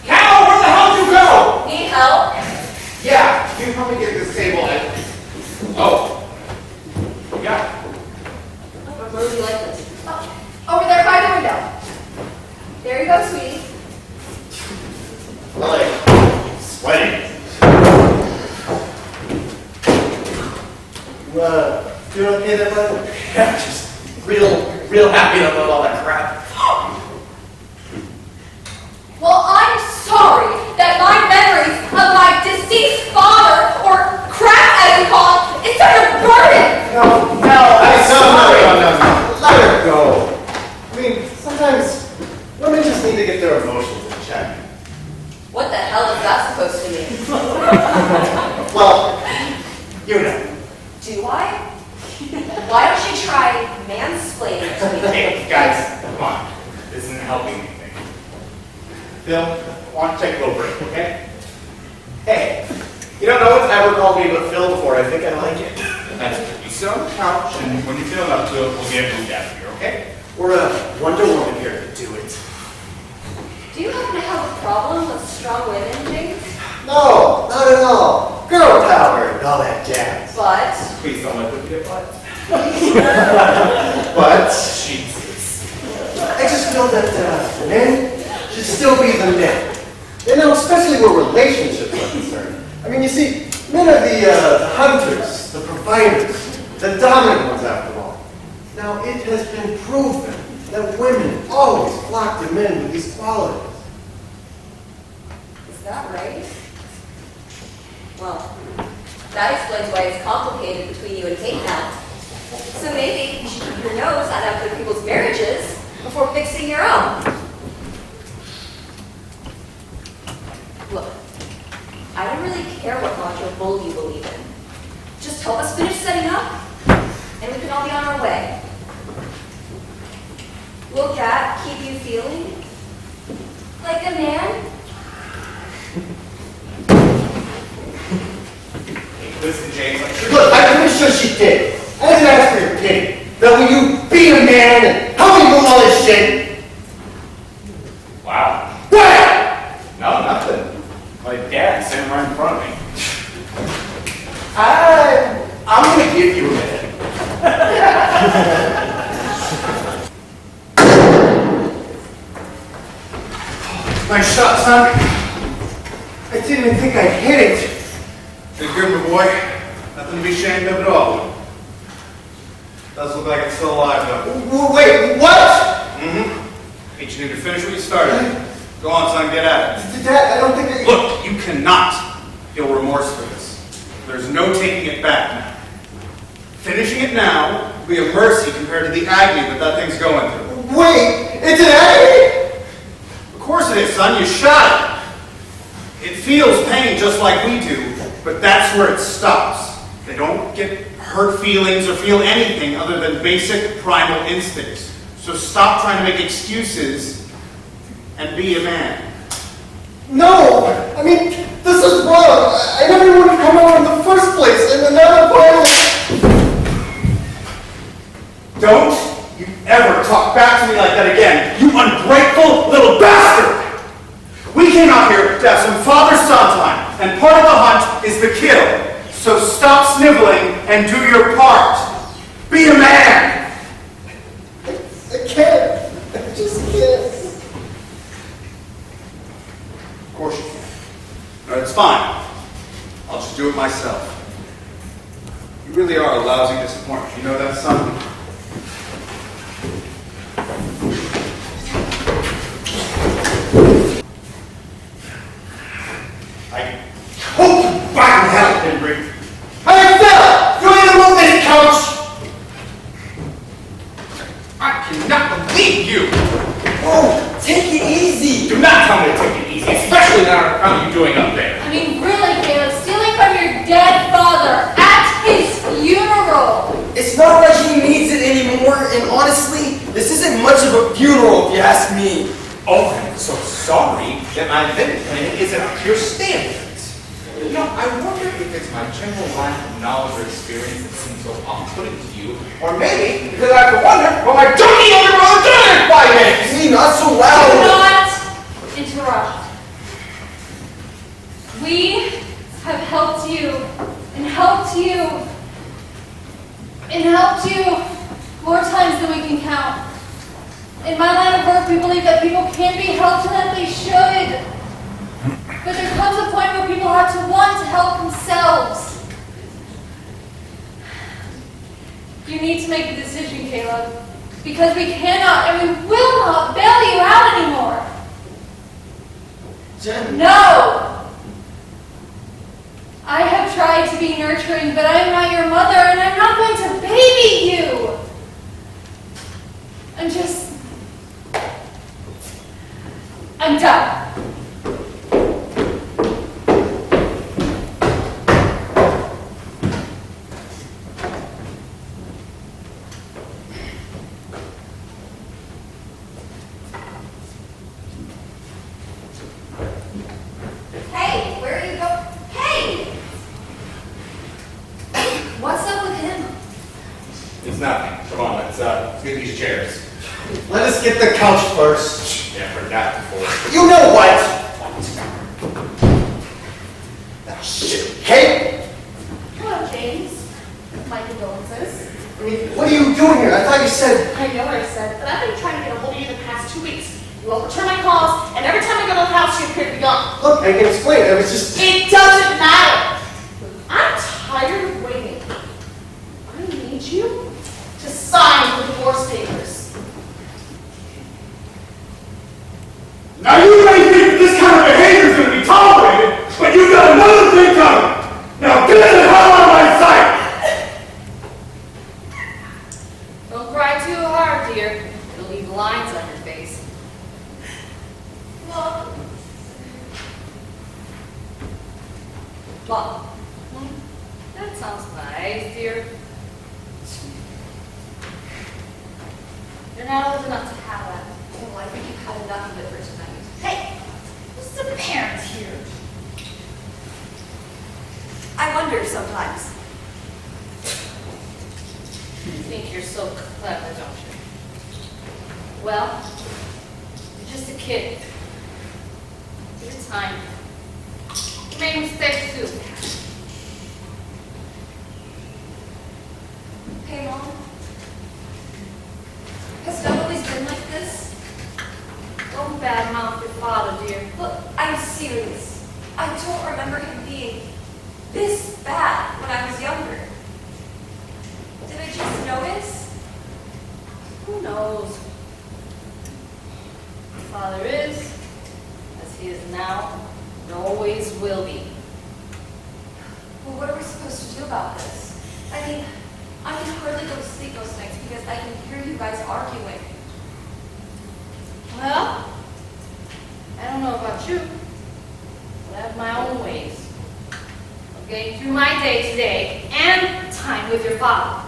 Speaker 1: Cal, where the hell did you go?
Speaker 3: Need help?
Speaker 1: Yeah, you help me get this table in. Oh. You got it.
Speaker 5: Where would you like this?
Speaker 3: Over there by the window. There you go, sweetie.
Speaker 4: Sweating. You doing okay there, bud?
Speaker 1: Yeah, just real happy to load all that crap.
Speaker 3: Well, I'm sorry that my memories of my deceased father, or crap as you call it, is such a burden.
Speaker 4: No. Let her go. I mean, sometimes women just need to get their emotions in check.
Speaker 5: What the hell is that supposed to mean?
Speaker 4: Well, you know.
Speaker 5: Do I? Why don't you try mansplaining to me?
Speaker 1: Hey, guys, come on. This isn't helping anything. Phil, why don't you take a little break, okay?
Speaker 10: Hey, no one's ever called me but Phil before. I think I like it.
Speaker 1: That's good. You sit on the couch, and when you feel up to it, we'll get moved out of here, okay?
Speaker 10: We're Wonder Woman here to do it.
Speaker 5: Do you happen to have a problem with strong women, James?
Speaker 4: No, not at all. Girl power and all that jazz.
Speaker 5: But
Speaker 1: Please don't let them get butt.
Speaker 4: But
Speaker 1: Jesus.
Speaker 4: I just feel that men should still be the men. Especially where relationships are concerned. I mean, you see, men are the hunters, the providers, the dominant ones after all. Now, it has been proven that women always flock to men with these qualities.
Speaker 5: is that right? Well, that explains why it's complicated between you and Kate now. So maybe you should keep your nose on other people's marriages before
Speaker 9: before fixing your own. Look, I don't really care what logic or bull you believe in. Just help us finish setting up, and we can all be on our way. Will that keep you feeling like a man?
Speaker 7: Listen, James,
Speaker 4: Look, I'm pretty sure she did. I didn't ask for your pity. Now will you be a man and help me move all this shit?
Speaker 1: Wow.
Speaker 4: What?
Speaker 1: No, nothing. My dad's sitting right in front of me.
Speaker 4: I'm gonna give you a minute. Nice shot, son. I didn't even think I'd hit it.
Speaker 7: Good, my boy. Nothing to be ashamed of at all. Does look like it's still alive, though.
Speaker 4: Wait, what?
Speaker 7: Mm-hmm. Ain't you need to finish what you started. Go on, son, get at it.
Speaker 4: Dad, I don't think I...
Speaker 7: Look, you cannot feel remorse for this. There's no taking it back now. Finishing it now will be a mercy compared to the agony that thing's going through.
Speaker 4: Wait, it's an agony?
Speaker 7: Of course it is, son. You shot it. It feels pain just like we do, but that's where it stops. They don't get hurt feelings or feel anything other than basic primal instincts. So stop trying to make excuses and be a man.
Speaker 4: No! I mean, this is wrong. I never wanted to come out in the first place, and now I'm finally...
Speaker 7: Don't you ever talk back to me like that again, you ungrateful little bastard! We came out here to have some father-son time, and part of the hunt is the kill. So stop sniveling and do your part. Be a man!
Speaker 4: I can't. I just can't.
Speaker 7: Of course you can. No, it's fine. I'll just do it myself. You really are a lousy disappointment. You know that, son?
Speaker 4: I hope you fucking hell, Henry. I fell! You ain't gonna move this couch!
Speaker 1: I cannot believe you!
Speaker 8: Oh, take it easy.
Speaker 1: Do not tell me to take it easy, especially not how you doing up there.
Speaker 11: I mean, really, Caleb, stealing from your dead father at his funeral.
Speaker 8: It's not like he needs it anymore, and honestly, this isn't much of a funeral if you ask me.
Speaker 1: Oh, I'm so sorry that my living plan isn't up to your standards. You know, I wonder if it's my general lack of knowledge or experience that seems so off-putting to you, or maybe because I have to wonder what my junkie older brother did in 5 minutes.
Speaker 8: Hey, not so
Speaker 11: Do
Speaker 8: loud.
Speaker 11: not interrupt. We have helped you and helped you and helped you more times than we can count. In my line of work, we believe that people can be helped and that they should. But there comes a point where people have to want to help themselves. You need to make a decision, Caleb. Because we cannot and we will not bail you out anymore.
Speaker 8: Jen.
Speaker 11: No! I have tried to be nurturing, but I'm not your mother, and I'm not going to baby you! I'm done.
Speaker 9: Hey, where are you going? Hey! What's up with him?
Speaker 1: It's nothing. Come on, let's get these chairs.
Speaker 4: Let us get the couch first.
Speaker 1: Yeah, I've heard that before.
Speaker 4: You know what? Ah, shit, Kate!
Speaker 2: Hello, James. My condolences.
Speaker 4: I mean, what are you doing here? I thought you said...
Speaker 2: I know what I said, but I've been trying to get a hold of you the past 2 weeks. You won't return my calls, and every time I go to the house, you appear to be gone.
Speaker 4: Look, I can explain. I was just...
Speaker 2: It doesn't matter. I'm tired of waiting. I need you to sign the divorce papers.
Speaker 7: Now you may think that this kind of behavior is going to be tolerated, but you've got another thing coming. Now get the hell out of my sight!
Speaker 2: Don't cry too hard, dear. It'll be
Speaker 3: lines on your face.
Speaker 2: Well,
Speaker 9: Mom,
Speaker 3: That sounds nice, dear. You're not old enough to have that.
Speaker 9: oh, I think you've had enough of it for tonight.
Speaker 11: Hey, who's the parent here?
Speaker 9: I wonder sometimes.
Speaker 3: You think you're so clever, don't you? Well, you're just a kid. Give it time. You make mistakes too.
Speaker 9: Hey, Mom. Has it always been like this?
Speaker 3: Don't badmouth your father, dear.
Speaker 9: Look, I'm serious. I don't remember him being this bad when I was younger. Did I just notice?
Speaker 3: Who knows? Your father is, as he is now, and always will be.
Speaker 9: Well, what are we supposed to do about this? I mean, I can hardly go to sleep most nights because I can hear you guys arguing.
Speaker 3: Well, I don't know about you, but I have my own ways of getting through my day to day and time with your father.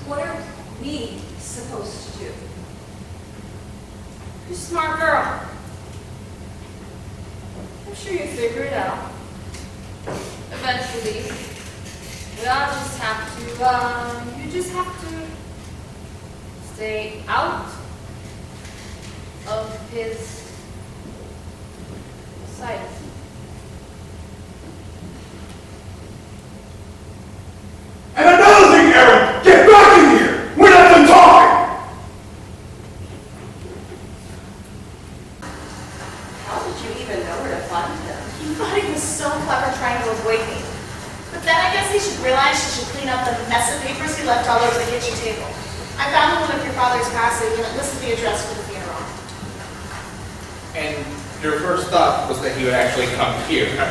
Speaker 9: What are we supposed to do?
Speaker 3: You're a smart girl. I'm sure you'll figure it out. Eventually. But I'll just have to, you just have to stay out of his sight.
Speaker 7: And another thing, Aaron, get back in here! We're not done talking!
Speaker 5: How did you even know where to find him?
Speaker 2: he thought he was so clever trying to avoid me. But then I guess he should realize she should clean up the mess of papers he left all over the kitchen table. I found one of your father's passes and it listed the address for the funeral.
Speaker 1: And your first thought was that he would actually come here. I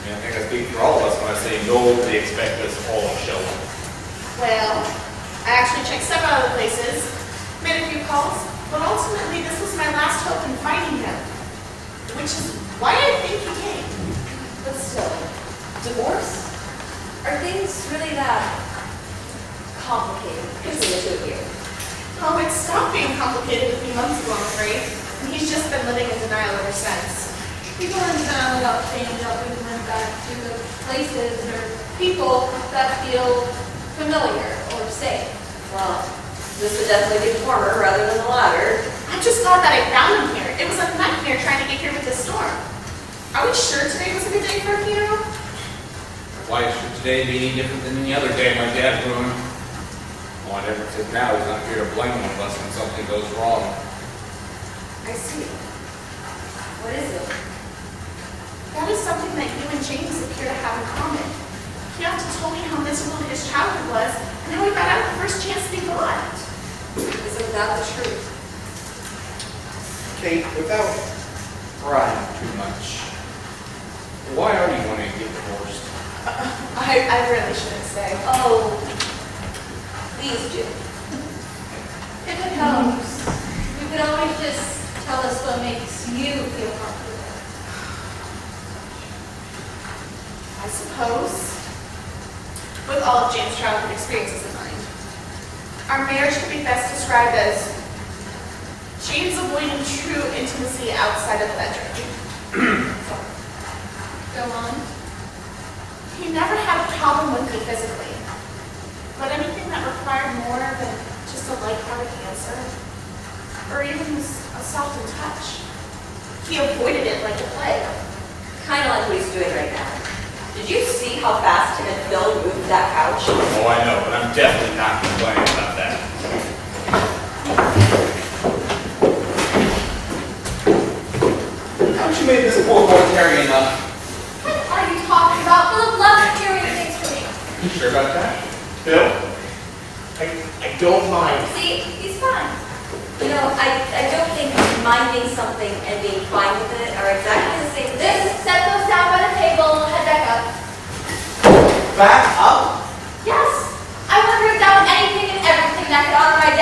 Speaker 1: mean, I think I speak for all of us when I say nobody expect us all to show up.
Speaker 2: Well, I actually checked several other places, made a few calls, but ultimately this was my last hope in finding him. Which is why I think he came.
Speaker 9: But still, divorce? Are things really that complicated between the two of you?
Speaker 2: Oh, it stopped being complicated a few months ago, I'm afraid. And he's just been living in denial ever since.
Speaker 11: People in town got changed up and went back to the places or people that feel familiar or safe.
Speaker 9: Well, this would definitely be the former rather than the latter.
Speaker 2: I'm just glad that I found him here. It was a nightmare trying to get here with this storm. Are we sure today was a good day for a funeral?
Speaker 1: Why should today be any different than any other day my dad ruined? All I ever said now, he's not here to blame one of us when something goes wrong.
Speaker 9: I see. What is it?
Speaker 2: That is something that you and James appear to have in common. He often told me how miserable his childhood was and how he got out the first chance that he got.
Speaker 9: Isn't that the truth?
Speaker 1: Kate, without prying too much, why are you wanting to get divorced?
Speaker 2: I really shouldn't say.
Speaker 9: Oh, please do.
Speaker 11: If it helps, you could always just tell us what makes you feel comfortable.
Speaker 2: I suppose, with all of James' childhood experiences in mind, our marriage could be best described as James avoiding true intimacy outside of the bedroom.
Speaker 11: Go on.
Speaker 2: He never had a problem with me physically, but anything that required more than just a light-hearted answer, or even a softened touch, he avoided it like the plague.
Speaker 9: Kind of like what he's doing right now. Did you see how fast him and Phil moved that couch?
Speaker 1: Oh, I know, but I'm definitely not complaining about that. Haven't you made this authoritarian enough?
Speaker 11: What are you talking about? Philip loves hearing things from me.
Speaker 1: You sure about that?
Speaker 10: Phil, I don't mind.
Speaker 9: See, he's fine. You know, I don't think minding something and being fine with it are exactly the same thing.
Speaker 11: Just set those down by the table, head back up.
Speaker 10: Back up?
Speaker 11: Yes, I would have written down anything and everything that could authorize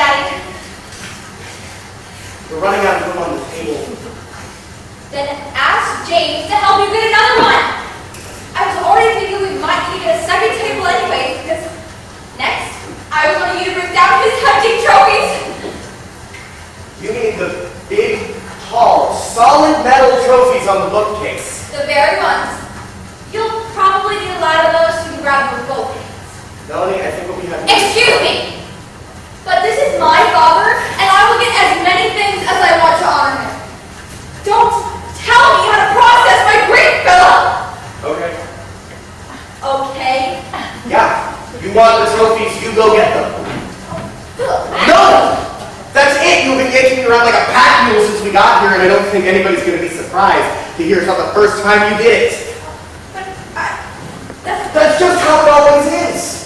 Speaker 3: I was wanting you to bring down his hunting trophies.
Speaker 10: You mean the big, tall, solid metal trophies on the bookcase?
Speaker 3: The very ones. You'll probably need a lot of those so you can grab them with both hands.
Speaker 10: Melanie, I think what we have...
Speaker 3: Excuse me! But this is my father, and I will get as many things as I want to honor him. Don't tell me how to process my grief, Philip!
Speaker 10: Okay.
Speaker 3: Okay?
Speaker 10: Yeah. You want the trophies, you go get them.
Speaker 3: Philip,
Speaker 10: No! That's it! You've been yanking me around like a pack mule since we got here, and I don't think anybody's going to be surprised to hear it's not the first time you did it.
Speaker 3: but
Speaker 10: That's just how it always is.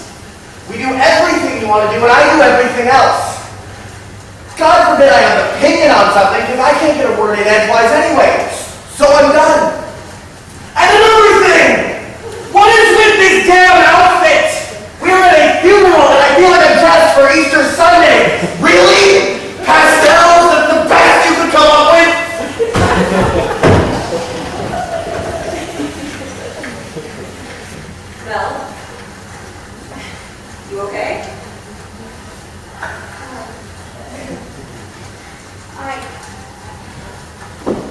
Speaker 10: We do everything you want to do, and I do everything else. God forbid I have an opinion on something, because I can't get a word in edgewise anyway. So I'm done. And another thing! What is with this damn outfit? We're at a funeral, and I feel like I'm dressed for Easter Sunday. Really? Pastels? That's the best you could come up with?
Speaker 5: Mel? You okay?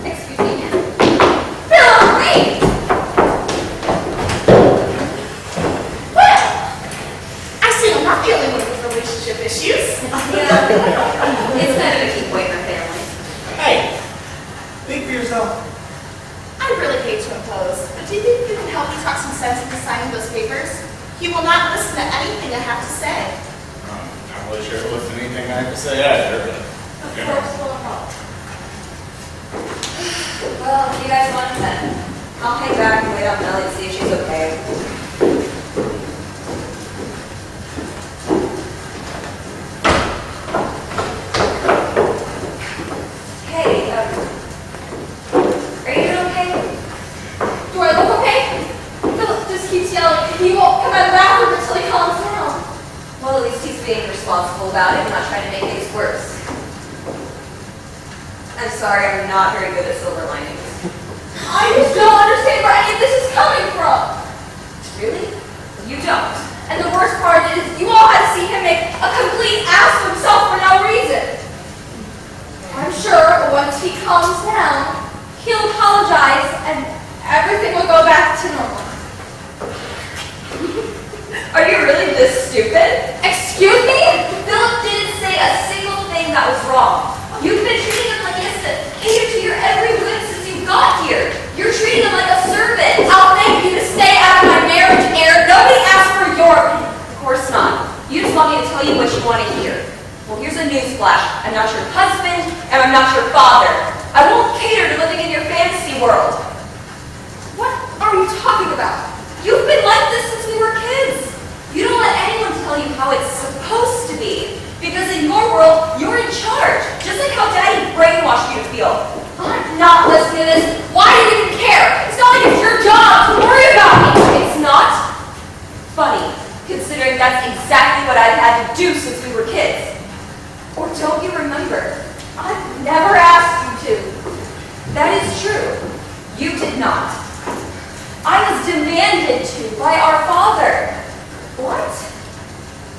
Speaker 3: excuse me. Philip, wait! Well, I see I'm not the only one with relationship issues.
Speaker 5: Yeah. It's kind of a key point in our family.
Speaker 1: Hey, think for yourself.
Speaker 2: I really hate to impose, but do you think you can help me talk some sense into signing those papers? He will not listen to anything I have to say.
Speaker 1: Not really sure what's anything I have to say either.
Speaker 2: Of course, we'll help.
Speaker 5: Well, if you guys want to then, I'll hang back and wait on Melly to see if she's okay. Hey, are you doing okay?
Speaker 3: Do I look okay? Philip just keeps yelling, and he won't come out of the bathroom until he calms down.
Speaker 5: Well, at least he's being responsible about it and not trying to make things worse. I'm sorry, I'm not very good at silver linings.
Speaker 3: I just don't understand where any of this is coming from.
Speaker 5: Really? You don't.
Speaker 3: And the worst part is, you all had to see him make a complete ass of himself for no reason. I'm sure once he calms down, he'll apologize and everything will go back to normal.
Speaker 5: Are you really this stupid?
Speaker 3: Excuse me?
Speaker 5: Philip didn't say a single thing that was wrong. You've been treating him like he has to cater to your every whim since you got here. You're treating him like a servant.
Speaker 3: I'll beg you to stay out of my marriage, Aaron. Nobody asked for your opinion.
Speaker 5: Of course not. You just want me to tell you what you want to hear. Well, here's a newsflash. I'm not your husband, and I'm not your father. I won't cater to living in your fantasy world.
Speaker 3: What are you talking about?
Speaker 5: You've been like this since we were kids. You don't let anyone tell you how it's supposed to be. Because in your world, you're in charge. Just like how Daddy brainwashed you to feel.
Speaker 3: I'm not listening to this. Why do you even care? It's not like it's your job to worry about me.
Speaker 5: It's not funny, considering that's exactly what I've had to do since we were kids. Or don't you remember?
Speaker 3: I've never asked you to.
Speaker 5: That is true. You did not. I was demanded to by our father. What?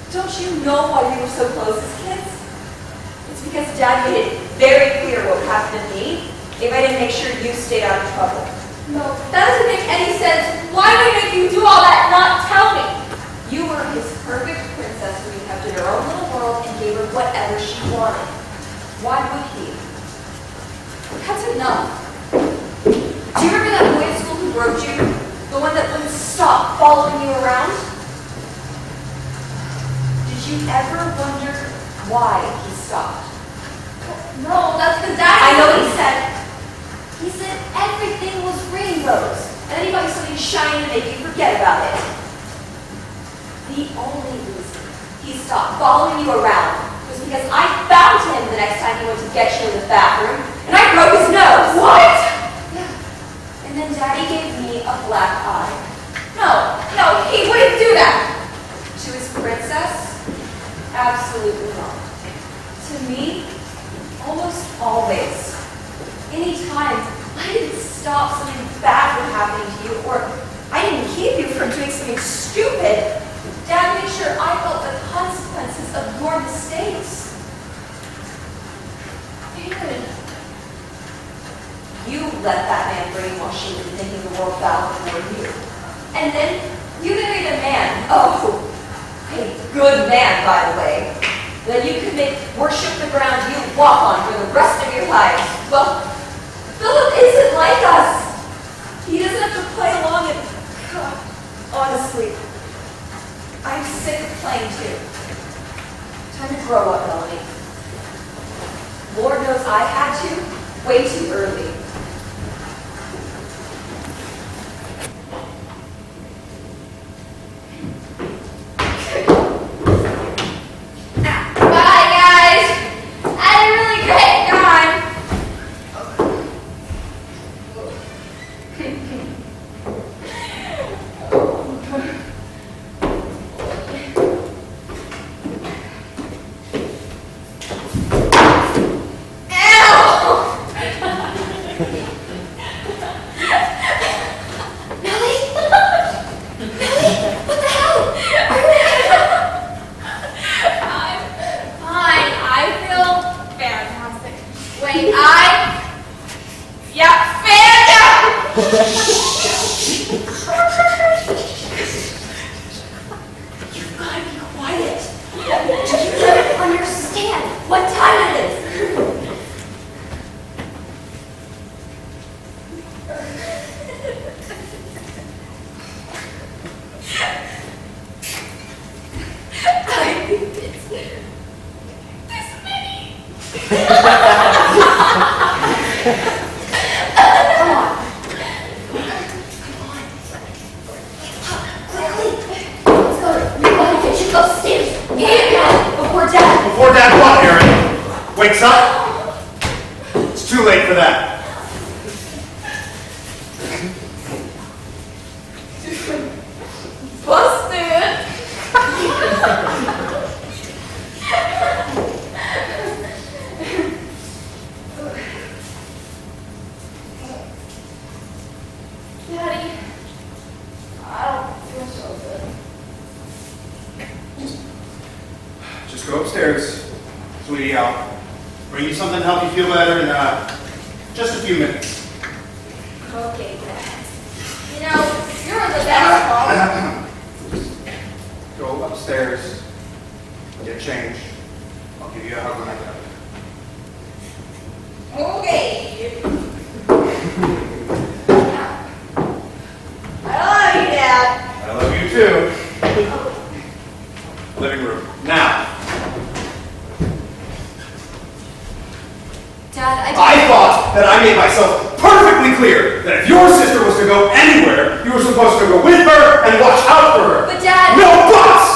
Speaker 5: Don't you know why we were so close as kids? It's because Dad made it very clear what would happen to me if I didn't make sure you stayed out of trouble.
Speaker 3: No, that doesn't make any sense. Why would I make you do all that and not tell me?
Speaker 5: You were his perfect princess who he kept in her own little world and gave her whatever she wanted. Why would he?
Speaker 3: That's enough.
Speaker 5: Do you remember that boy at school who wrote you? The one that wouldn't stop following you around? Did you ever wonder why he stopped?
Speaker 3: No, that's because Dad.
Speaker 5: I know what he said. He said everything was rainbows, and then he got you something shiny to make you forget about it. The only reason he stopped following you around was because I found him the next time he went to get you in the bathroom, and I broke his nose.
Speaker 3: What?
Speaker 5: Yeah. And then Daddy gave me a black eye.
Speaker 3: No, he wouldn't do that.
Speaker 5: To his princess? Absolutely not. To me, almost always. Anytime I didn't stop something bad from happening to you, or I didn't keep you from doing something stupid, Dad made sure I felt the consequences of your mistakes.
Speaker 2: David,
Speaker 5: You let that man brainwash you into thinking the world bowed before you. And then you married a man, oh, a good man, by the way, that you could make worship the ground you walk on for the rest of your lives. Well, Philip isn't like us. He doesn't have to play along and, honestly, I'm sick of playing too. Time to grow up, Melanie. Lord knows I had to way too early.
Speaker 3: Bye, guys. Had a really great time. I'm fine. I feel fantastic. Wait,
Speaker 5: You've got to be quiet. Do you not understand what time it is?
Speaker 3: I think it's this many.
Speaker 5: Come on. Quickly. Let's go. You should go upstairs. Yeah. Before Dad.
Speaker 4: Before Dad what, Aaron? Wakes up? It's too late for that.
Speaker 3: Busted. Daddy, I don't feel so good.
Speaker 7: Just go upstairs, sweetie. I'll bring you something to help you feel better in just a few minutes.
Speaker 3: Okay, Dad. You know, you're the best.
Speaker 7: Go upstairs, get changed. I'll give you a hug when I get up.
Speaker 3: Okay. I love you, Dad.
Speaker 7: I love you too. Living room. Now,
Speaker 5: Dad,
Speaker 7: I thought that I made myself perfectly clear that if your sister was to go anywhere, you were supposed to go with her and watch out for her.
Speaker 5: But Dad...
Speaker 7: No buts!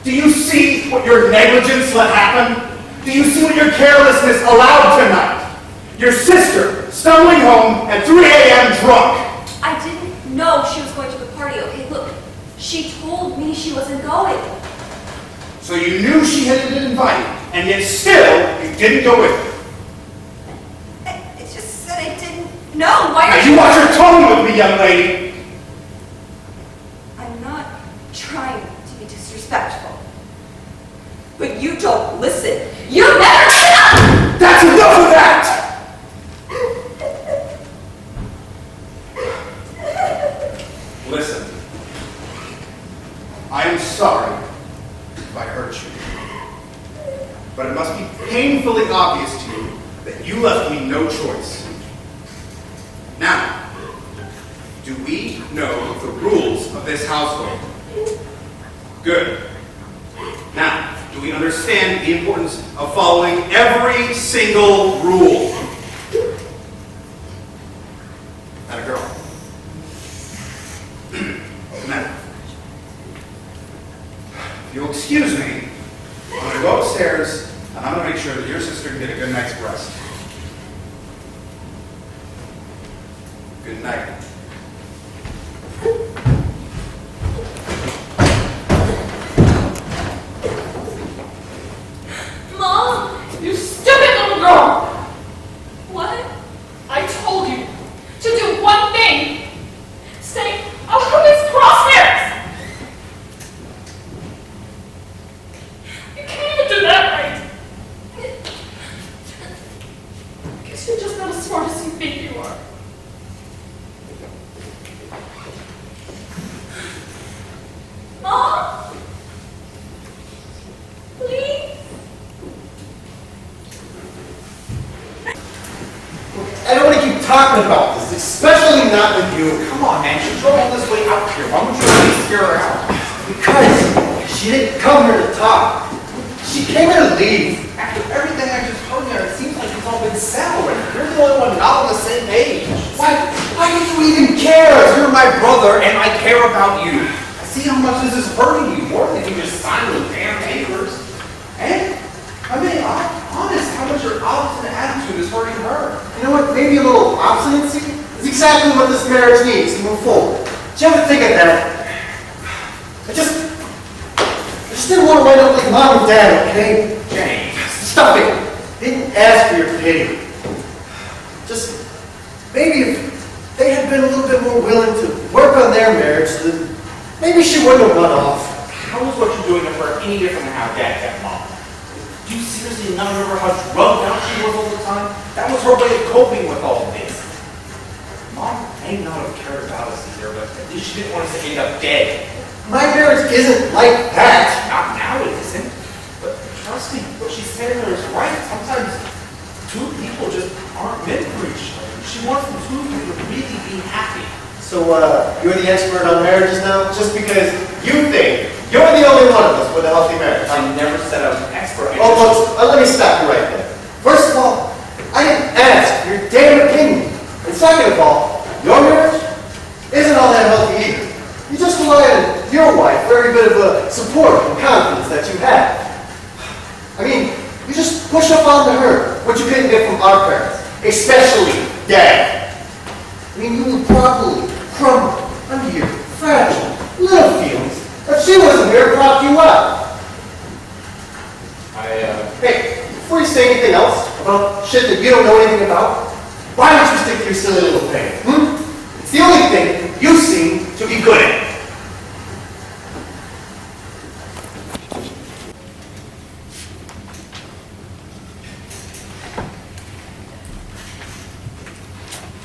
Speaker 7: Do you see what your negligence let happen? Do you see what your carelessness allowed tonight? Your sister stumbling home at 3 a.m. drunk.
Speaker 5: I didn't know she was going to the party, okay? Look, she told me she wasn't going.
Speaker 7: So you knew she had been invited, and yet still you didn't go with her.
Speaker 5: I just said I didn't know. Why
Speaker 7: Now
Speaker 5: are
Speaker 7: you watch your tone with me, young lady.
Speaker 5: I'm not trying to be disrespectful. But you don't listen. You never listen!
Speaker 7: That's enough of that! Listen, I am sorry if I hurt you, but it must be painfully obvious to you that you left me no choice. Now, do we know the rules of this household? Good. Now, do we understand the importance of following every single rule? Not a girl. Now, if you'll excuse me, I'm going to go upstairs and I'm going to make sure that your sister can get a good night's rest. Good night.
Speaker 2: Mom, you stupid little girl!
Speaker 3: What?
Speaker 2: I told you to do one thing. Stay out of his crosshairs!
Speaker 10: talking about this, especially not with you.
Speaker 1: Come on, man. She drove all this way out here. Why don't you at least hear her out?
Speaker 10: Because she didn't come here to talk. She came here to leave.
Speaker 1: After everything I just heard there, it seems like it's all been settled. You're the only one not on the same page.
Speaker 10: Why do you even care?
Speaker 1: You're my brother, and I care about you. I see how much this is hurting you, more than you just signed those damn papers. And, I mean, I'm honest, how much your obstinate attitude is hurting her.
Speaker 10: You know what? Maybe a little obstinacy is exactly what this marriage needs to move forward. Did you ever think of that? I just didn't want to wind up like mom and dad, okay?
Speaker 1: James.
Speaker 10: Stop it. Didn't ask for your pity. Just maybe if they had been a little bit more willing to work on their marriage, then maybe she wouldn't have run off.
Speaker 1: How is what you're doing to her any different than how Dad kept Mom? Do you seriously not remember how drugged out she was all the time? That was her way of coping with all of this. Mom may not have cared about us either, but at least she didn't want us to end up dead.
Speaker 10: My marriage isn't like that.
Speaker 1: Not now it isn't. But trust me, what she's saying there is right. Sometimes two people just aren't meant for each other. She wants the two of you to really be happy.
Speaker 10: So, you're the expert on marriages now? Just because you think you're the only one of us with a healthy marriage?
Speaker 1: I never said I was an expert.
Speaker 10: Let me stop you right there. First of all, I didn't ask your damn opinion. And second of all, your marriage isn't all that healthy either. You just rely on your wife for every bit of support and confidence that you have. I mean, you just push up onto her what you couldn't get from our parents, especially Dad. I mean, you would probably crumble under your fragile little feelings if she wasn't here to prop you up. Hey, before you say anything else about shit that you don't know anything about, why don't you stick to your silly little thing? It's the only thing you seem to be good at.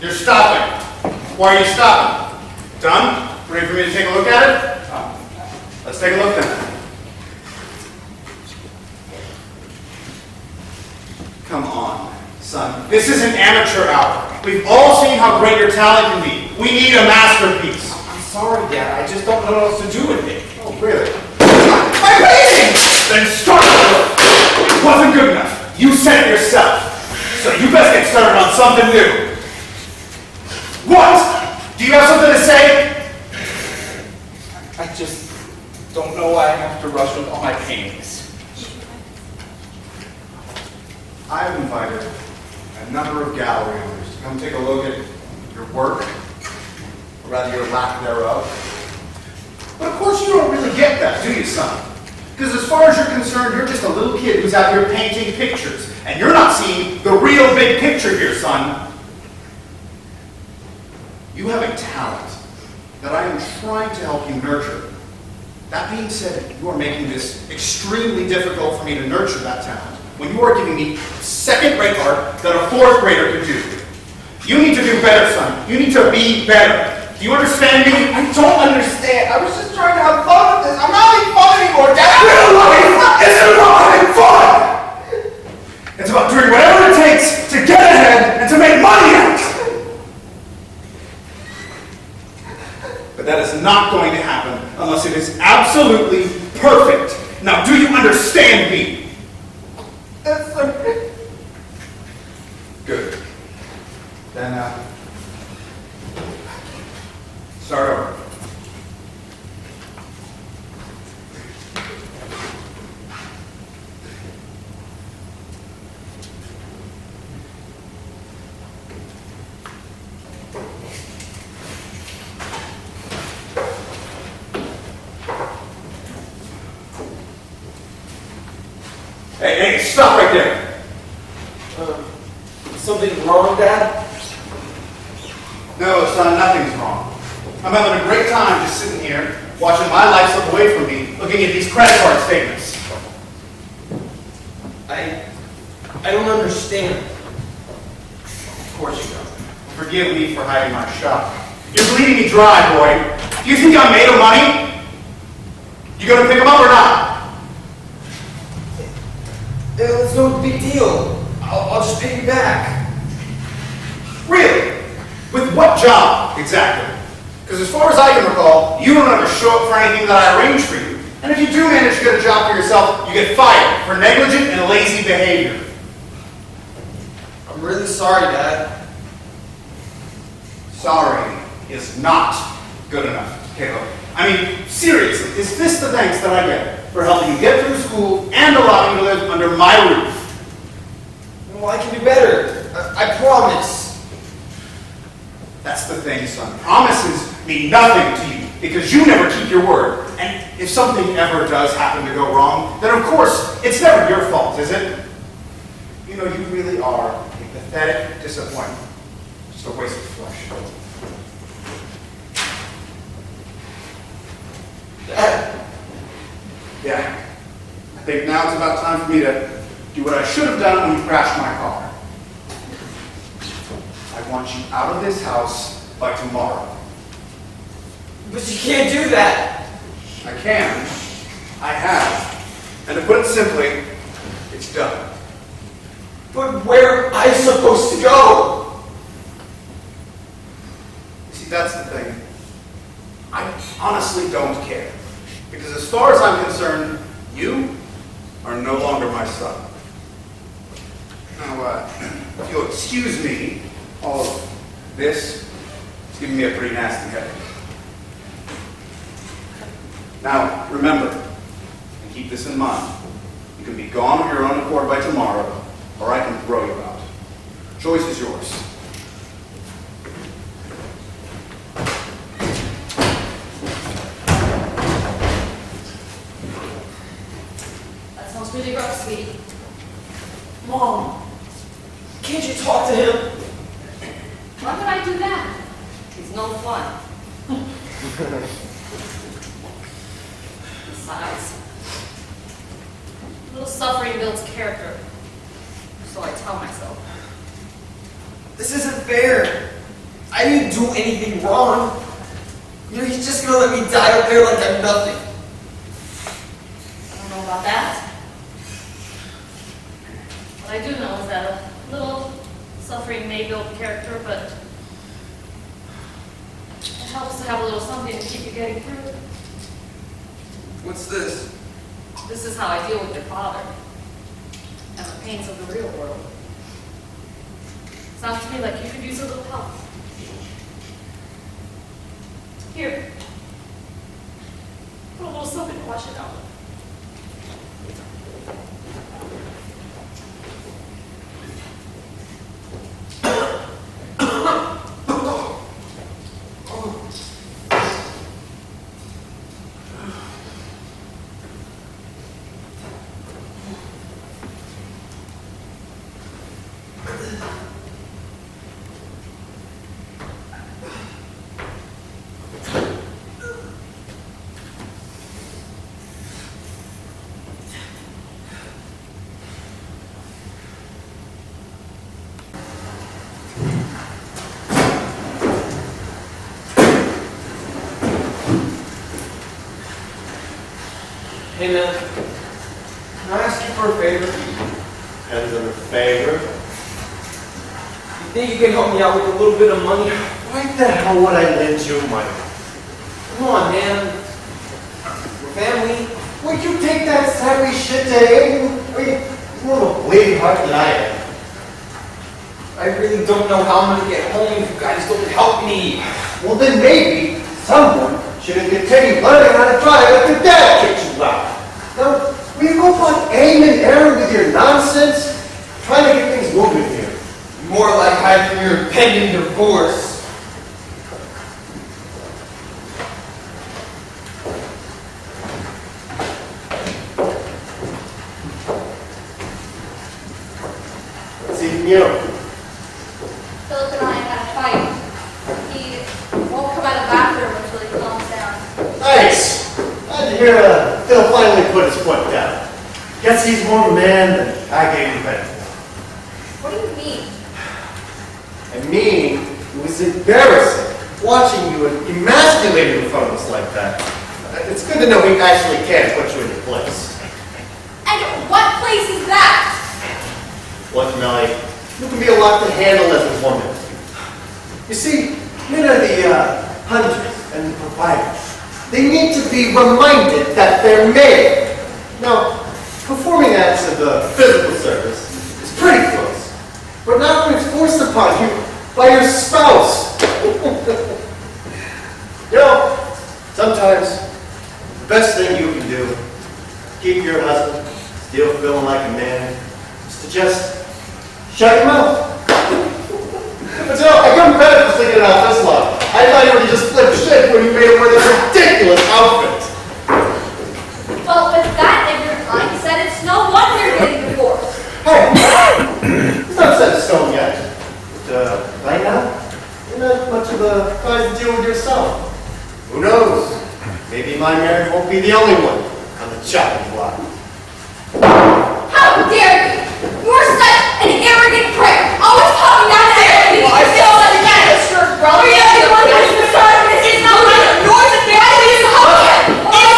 Speaker 7: You're stopping. Why are you stopping? Done? Ready for me to take a look at it? Let's take a look then. Come on, son. This is an amateur hour. We've all seen how great your talent can be. We need a masterpiece.
Speaker 1: I'm sorry, Dad. I just don't know what else to do with it.
Speaker 7: Oh, really? My painting! Then start over. It wasn't good enough. You said it yourself. So you best get started on something new. What? Do you have something to say?
Speaker 1: I just don't know why I have to rush with all my paintings.
Speaker 7: I've invited a number of gallery owners to come take a look at your work, or rather your lack thereof. But of course you don't really get that, do you, son? Because as far as you're concerned, you're just a little kid who's out here painting pictures, and you're not seeing the real big picture here, son. You have a talent that I am trying to help you nurture. That being said, you are making this extremely difficult for me to nurture that talent when you are giving me second-rate art that a fourth grader could do. You need to do better, son. You need to be better. Do you understand me?
Speaker 1: I don't understand. I was just trying to have fun with this. I'm not having fun anymore, Dad.
Speaker 7: Real life isn't about having fun. It's about doing whatever it takes to get ahead and to make money out. But that is not going to happen unless it is absolutely perfect. Now, do you understand me?
Speaker 1: That's so
Speaker 7: Good. Then, start over. Hey, stop right there.
Speaker 1: something wrong, Dad?
Speaker 7: No, son, nothing's wrong. I'm having a great time just sitting here, watching my life slip away from me, looking at these credit card statements.
Speaker 1: I don't understand.
Speaker 7: Of course you don't. Forgive me for hiding my shop. You're bleeding me dry, boy. Do you think I'm made of money? You gonna pick them up or not?
Speaker 1: It's no big deal. I'll just pay you back.
Speaker 7: Really? what job, exactly? Because as far as I can recall, you don't ever show up for anything that I arrange for you. And if you do manage to get a job for yourself, you get fired for negligent and lazy behavior.
Speaker 8: I'm really sorry, Dad.
Speaker 7: Sorry is not good enough, Caleb. I mean, seriously, is this the thanks that I get for helping you get through school and allowing you to live under my roof?
Speaker 8: Well, I can do better. I promise.
Speaker 7: That's the thing, son. Promises mean nothing to you because you never keep your word. And if something ever does happen to go wrong, then of course, it's never your fault, is it? You know, you really are a pathetic disappointment. Just a waste of flesh.
Speaker 8: Dad.
Speaker 7: Yeah. I think now it's about time for me to do what I should have done when you crashed my car. I want you out of this house by tomorrow.
Speaker 8: But you can't do that.
Speaker 7: I can. I have. And to put it simply, it's done.
Speaker 8: But where am I supposed to go?
Speaker 7: You see, that's the thing. I honestly don't care. Because as far as I'm concerned, you are no longer my son. Now, if you'll excuse me, all of this is giving me a pretty nasty headache. Now, remember, and keep this in mind, you can be gone of your own accord by tomorrow, or I can throw you out. Choice is yours.
Speaker 2: That sounds really rough, sweetie.
Speaker 8: Mom, can't you talk to him?
Speaker 2: Why would I do that?
Speaker 5: He's no fun.
Speaker 3: Besides, a little suffering builds character. So I tell myself.
Speaker 8: This isn't fair. I didn't do anything wrong. You know, he's just gonna let me die up there like I'm nothing.
Speaker 3: I don't know about that. What I do know is that a little suffering may build character, but it helps to have a little something to keep you getting through.
Speaker 8: What's this?
Speaker 3: This is how I deal with your father and the pains of the real world. Sounds to me like you could use a little help. Here. Put a little something to wash it out with.
Speaker 8: Hey man, can I ask you for a favor?
Speaker 4: Depends on the favor.
Speaker 8: You think you can help me out with a little bit of money?
Speaker 4: Why the hell would I lend you money?
Speaker 8: Come on, man. We're family.
Speaker 4: Would you take that savvy shit to him? Are you more of a bleeding heart than I am?
Speaker 8: I really don't know how I'm gonna get home if you guys don't help me.
Speaker 4: Well, then maybe someone should have continued learning how to drive after Dad kicked you out. Now, will you go on aim and error with your nonsense? Trying to get things moving here.
Speaker 8: More like hiding from your pending divorce.
Speaker 4: What's eating you?
Speaker 3: Philip and I had a fight. He won't come out of the bathroom until he calms down.
Speaker 4: Nice. Glad to hear Phil finally put his foot down. Guess he's more of a man than I gave him credit for.
Speaker 3: What do you mean?
Speaker 4: I mean, it was embarrassing watching you emasculated in front of us like that. It's good to know he actually can put you in your place.
Speaker 3: And what place is that?
Speaker 4: Look, Melly, you can be a lot to handle as a woman. You see, Men are the hunters and the providers. They need to be reminded that they're male. Now, performing acts of physical service is pretty close, but not when it's forced upon you by your spouse. You know, sometimes the best thing you can do to keep your husband still feeling like a man is to just shut your mouth. But you know, I couldn't benefit thinking about this long. I thought you would just flip shit when you made him wear this ridiculous outfit.
Speaker 5: Well, with that ignorant mindset, it's no wonder you're getting divorced.
Speaker 4: Hey, it's not set in stone yet. But right now, you're not much of a guy to deal with yourself. Who knows? Maybe my marriage won't be the only one on the chopping block.
Speaker 5: How dare you! You're such an arrogant prick! Always talking down to everybody!
Speaker 2: Well, I feel like that is your brother.
Speaker 5: You're the only one who's concerned with this. It's not like yours and theirs. It's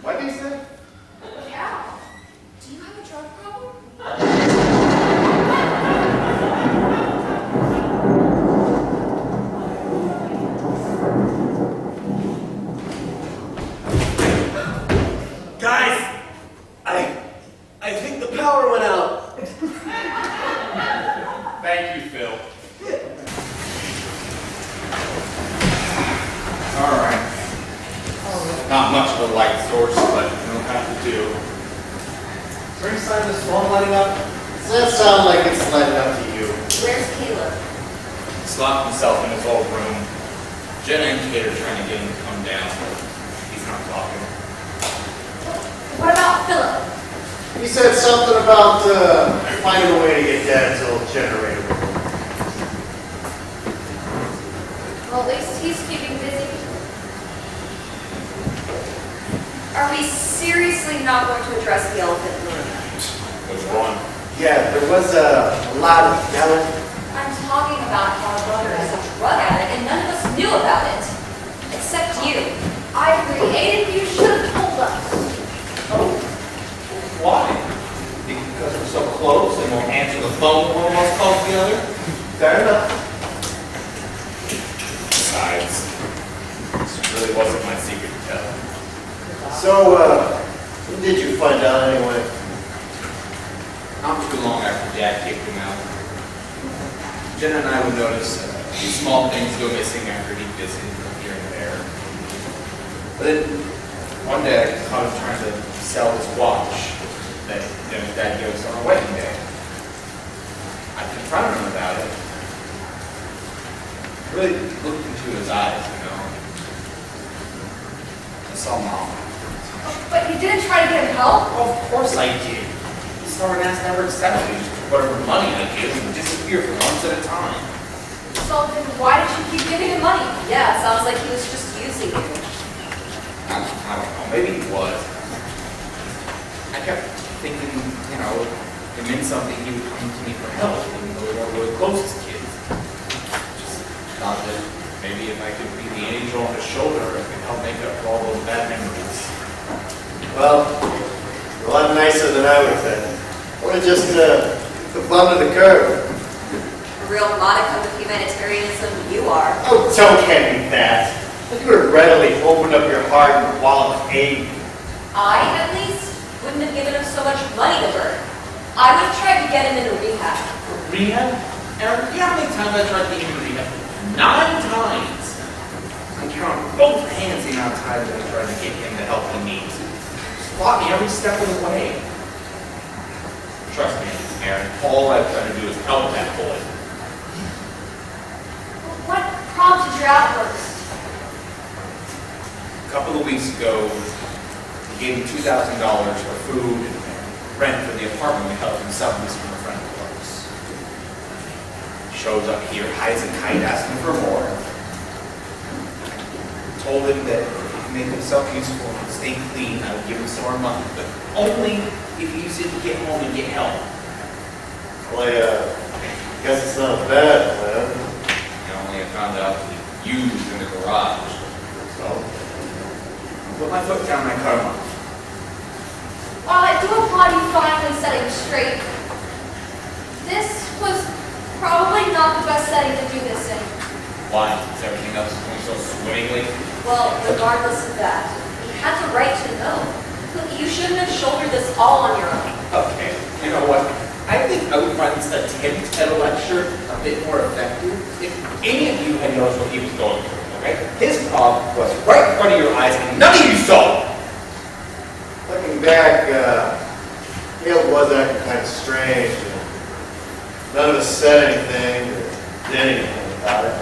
Speaker 4: What did he say?
Speaker 2: Yeah. Do you have a drug problem?
Speaker 10: Guys, I think the power went out.
Speaker 1: Thank you, Phil. All right. Not much of a light source, but it'll have to do.
Speaker 4: Is there any sign of this phone lighting up? Does that sound like it's lighting up to you?
Speaker 5: Where's Caleb?
Speaker 1: He's locked himself in his old room. Jenna and Kate are trying to get him to come down. He's not talking.
Speaker 5: What about Philip?
Speaker 4: He said something about finding a way to get Dad's old generator.
Speaker 3: Well, at least he's keeping busy. Are we seriously not going to address the elephant in the room?
Speaker 1: What's wrong?
Speaker 4: Yeah, there was a lot of yelling.
Speaker 5: I'm talking about how our brother is a drug addict and none of us knew about it. Except you.
Speaker 2: I created you should have told us.
Speaker 1: Oh, why? Because we're so close and we'll answer the phone when one of us calls the other?
Speaker 4: Fair enough.
Speaker 1: Besides, this really wasn't my secret to tell.
Speaker 4: So, when did you find out anyway?
Speaker 1: Not too long after Dad kicked him out. Jenna and I would notice small things go missing after he'd visit here and there. But then one day I caught him trying to sell his watch that his dad gave us on our wedding day. I confronted him about it. Really looked into his eyes, you know. I saw Mom.
Speaker 3: But you didn't try to get him help?
Speaker 1: Well, of course I did. He started asking never accept me. Whatever money I give, he would disappear for months at a time.
Speaker 3: So then why did you keep giving him money?
Speaker 5: Yeah, it sounds like he was just using you.
Speaker 1: I don't know, maybe he was. I kept thinking, you know, it meant something he would come to me for help, even though we weren't really close as kids. Just thought that maybe if I could be the angel on his shoulder, it could help make up for all those bad memories.
Speaker 4: Well, you're a lot nicer than I would have been. I would have just the bum of the curve.
Speaker 5: A real modicum of humanitarianism you are.
Speaker 4: Oh, don't hand me that. You would have readily opened up your heart and wallet of aid.
Speaker 5: I, at least, wouldn't have given him so much money to burn. I would have tried to get him into rehab.
Speaker 1: Rehab? Aaron, you know how many times I tried to get him to rehab? 9 times! I count on both hands the amount of times I tried to get him the help he needs. Just fought me every step of the way. Trust me, Aaron, all I've tried to do is help that boy.
Speaker 3: What prompted your outburst?
Speaker 1: A couple of weeks ago, he gave me $2,000 for food and rent for the apartment we helped him sublease from a friend of ours. Shows up here, hides a kite, asking for more.
Speaker 12: told him that if he could make himself useful and stay clean, I would give him some more money, but only if he used it to get home and get help.
Speaker 4: Well, guess it's not bad, man.
Speaker 1: I only found out that you was in the garage.
Speaker 4: So,
Speaker 12: Put my foot down, I cut him off.
Speaker 3: While I do applaud you finally setting straight, this was probably not the best setting to do this in.
Speaker 1: Why? Is everything else going so swimmingly?
Speaker 5: Well, regardless of that, you had the right to know. Look, you shouldn't have shouldered this all on your own.
Speaker 12: Okay, you know what? I think Outfront's attempt at a lecture a bit more effective if any of you had noticed what he was going through, okay? His problem was right in front of your eyes and none of you saw it.
Speaker 4: looking back, Caleb was acting kind of strange. None of us said anything or did anything about it.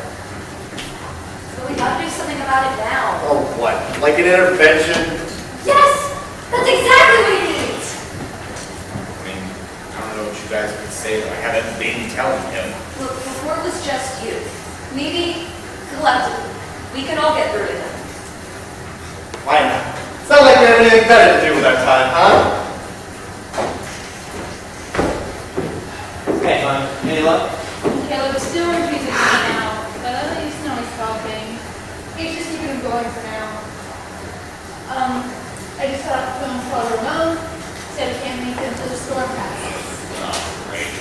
Speaker 5: So we gotta do something about it now.
Speaker 4: Oh, what? Like an intervention?
Speaker 5: Yes! That's exactly what he needs!
Speaker 1: I mean, I don't know what you guys would say, but I haven't been telling him.
Speaker 5: Look, before it was just you. Maybe collectively, we can all get through to him.
Speaker 4: Why not? It's not like we have anything better to do with our time, huh?
Speaker 6: Hey, any luck?
Speaker 11: Caleb is still refusing to eat now, but at least now he's talking. He's just keeping him going for now. I just got off the phone with Father Ramon, said he can't make it until the storm passes.
Speaker 1: Oh, great.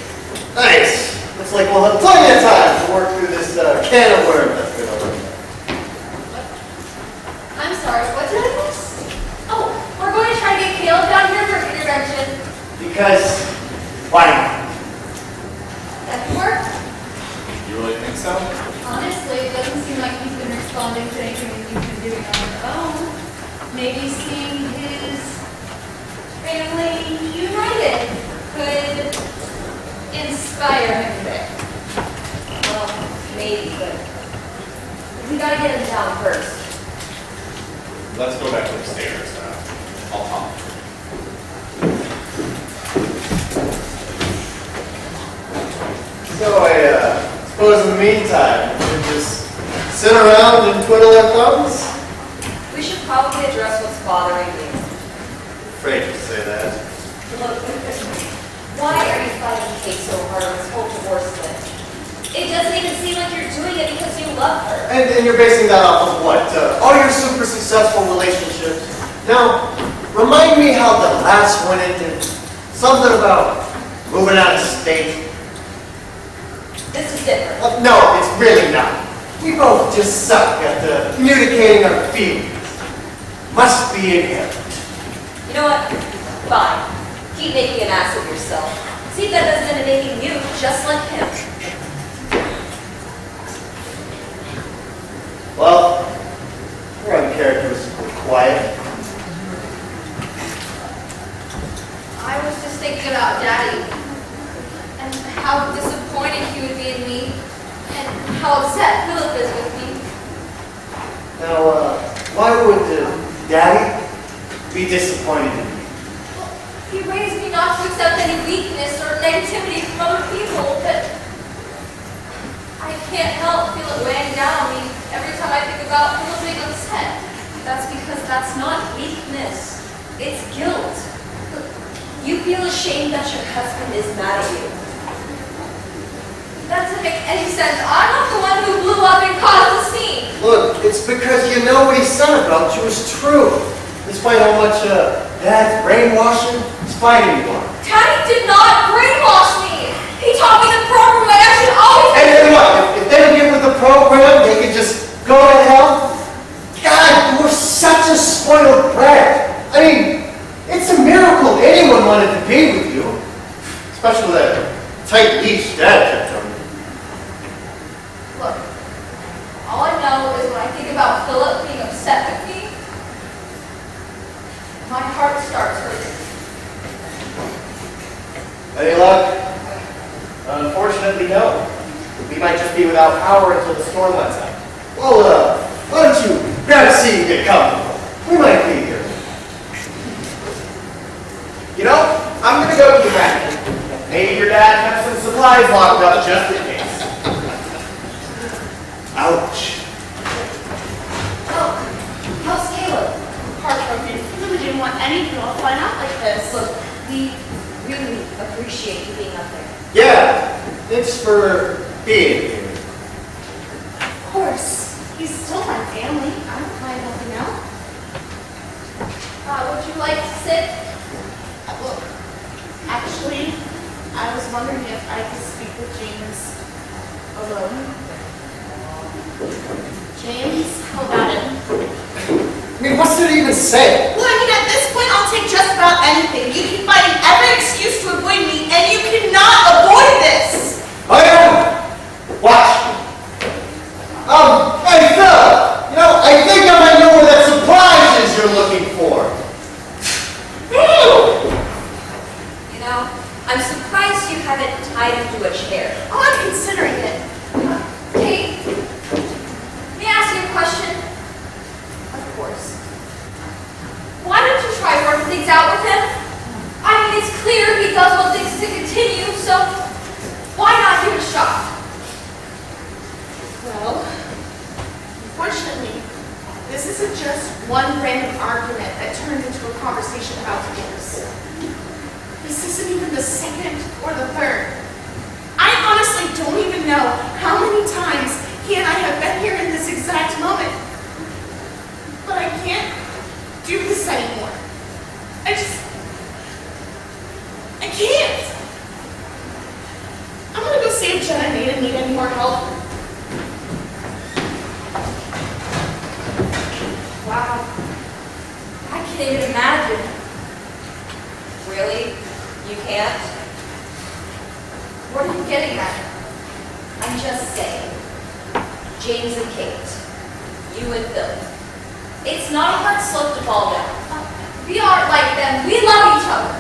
Speaker 4: Nice. Looks like we'll have plenty of time to work through this can of worms that's been opened.
Speaker 3: I'm sorry, what did I miss? Oh, we're going to try to get Caleb down here for an intervention.
Speaker 4: Because, why not?
Speaker 3: That could work.
Speaker 1: You really think so?
Speaker 11: Honestly, it doesn't seem like he's been responding to anything that you've been doing on your own. Maybe seeing his family united could inspire him a bit.
Speaker 5: Well, maybe, but we gotta get him down first.
Speaker 1: Let's go back upstairs. I'll talk.
Speaker 4: So I suppose in the meantime, we should just sit around and twiddle our thumbs?
Speaker 5: We should probably address what's bothering me.
Speaker 4: Afraid to say that.
Speaker 5: Look, why are you fighting Kate so hard on this whole divorce thing? It doesn't even seem like you're doing it because you love her.
Speaker 4: And you're basing that off of what? All your super successful relationships? Now, remind me how the last one ended. Something about moving out of state.
Speaker 5: This is different.
Speaker 4: No, it's really not. We both just suck at communicating our feelings. Must be inherent.
Speaker 5: You know what? Fine. Keep making an ass of yourself. See if that doesn't end up making you just like him.
Speaker 4: Well, you're uncharacteristically quiet.
Speaker 3: I was just thinking about Daddy and how disappointed he would be in me and how upset Philip is with me.
Speaker 4: Now, why would Daddy be disappointed in you?
Speaker 3: He raised me not to accept any weakness or negativity from other people, but I can't help feel it weighing down on me every time I think about Philip being upset.
Speaker 5: That's because that's not weakness. It's guilt. Look, you feel ashamed that your husband is mad at you.
Speaker 3: That doesn't make any sense. I'm not the one who blew up and caused the scene.
Speaker 4: Look, it's because you know what he said about you is true. Despite how much Dad's brainwashing is fighting you on.
Speaker 3: Daddy did not brainwash me. He taught me the proper way. I should always.
Speaker 4: And then what? If they don't get with the program, they can just go to hell? God, you were such a spoiled brat. I mean, it's a miracle anyone wanted to be with you. Especially that tight leash Dad kept on you.
Speaker 3: Look, all I know is when I think about Philip being upset with me, my heart starts hurting.
Speaker 4: Any luck? Unfortunately, no. We might just be without power until the storm lets out. Well, why don't you grab a seat and get comfortable? We might be here.
Speaker 10: You know, I'm gonna go to the back. Maybe your dad has some supplies locked up just in case.
Speaker 4: Ouch.
Speaker 3: Oh,
Speaker 2: want any of you all to find out like this.
Speaker 9: Look, we really appreciate you being up there.
Speaker 4: Yeah, thanks for being here.
Speaker 2: Of course, he's still my family. I don't mind helping out.
Speaker 3: Would you like to sit?
Speaker 2: Look, actually, I was wondering if I could speak with James alone. James, how about it?
Speaker 10: I mean, what's there to even say?
Speaker 2: Well, I mean, at this point, I'll take just about anything. You can find every excuse to avoid me, and you cannot avoid this.
Speaker 10: Oh, yeah? Watch. Hey, Phil, you know, I think I might know where that surprise is you're looking for.
Speaker 9: You know, I'm surprised you haven't tied him to a chair.
Speaker 2: Oh, I'm considering it.
Speaker 3: Kate, may I ask you a question?
Speaker 2: Of course.
Speaker 3: Why don't you try working things out with him? I mean, it's clear he does want things to continue, so why not give it a shot?
Speaker 2: Well, unfortunately, this isn't just one random argument that turned into a conversation about divorce. This isn't even the second or the third. I honestly don't even know how many times he and I have been here in this exact moment. But I can't do this anymore. I can't. I'm gonna go see if Jen and Nada need any more help.
Speaker 9: Wow. I can't even imagine. Really? You can't? What are you getting at? I'm just saying. James and Kate. You and Phil. It's not a hard slope to fall down.
Speaker 3: We aren't like them. We love each other.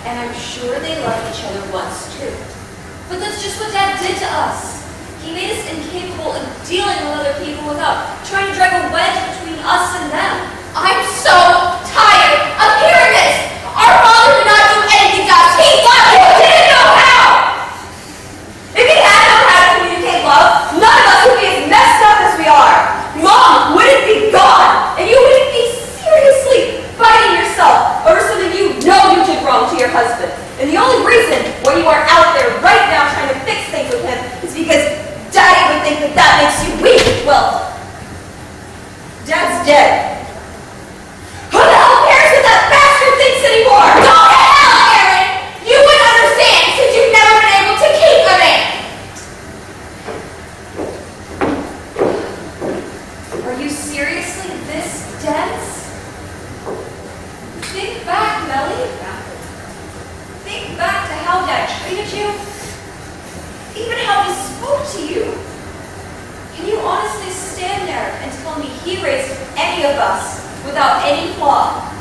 Speaker 9: And I'm sure they love each other once too. But that's just what Dad did to us. He made us incapable of dealing with other people without trying to drive a wedge between us and them.
Speaker 3: I'm so tired of hearing this. Our father did not do anything to us. He loved you. Didn't know how.
Speaker 9: If he had known how to communicate love, none of us would be as messed up as we are. Mom wouldn't be gone, and you wouldn't be seriously fighting yourself over something you know you did wrong to your husband. And the only reason why you are out there right now trying to fix things with him is because Daddy would think that that makes you weak. Well, Dad's dead. Who the hell cares what that bastard thinks anymore?
Speaker 3: Go to hell, Aaron. You wouldn't understand since you've never been able to keep a man.
Speaker 9: Are you seriously this dense? Think back, Melly. Think back to how Dad treated you. Even how he spoke to you. Can you honestly stand there and tell me he raised any of us without any flaw?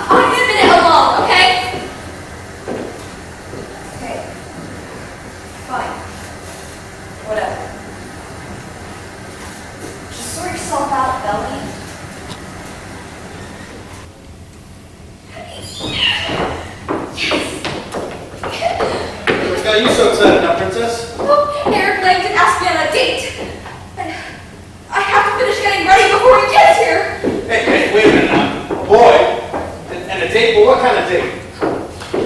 Speaker 3: I'm in a minute alone, okay?
Speaker 9: Okay. Fine. Whatever. Just sort yourself out, Melly.
Speaker 4: What's got you so excited now, Princess?
Speaker 3: Well, Eric Langdon asked me on a date. And I have to finish getting ready before he gets here.
Speaker 7: Hey, wait a minute now. A boy? And a date? Well, what kind of date?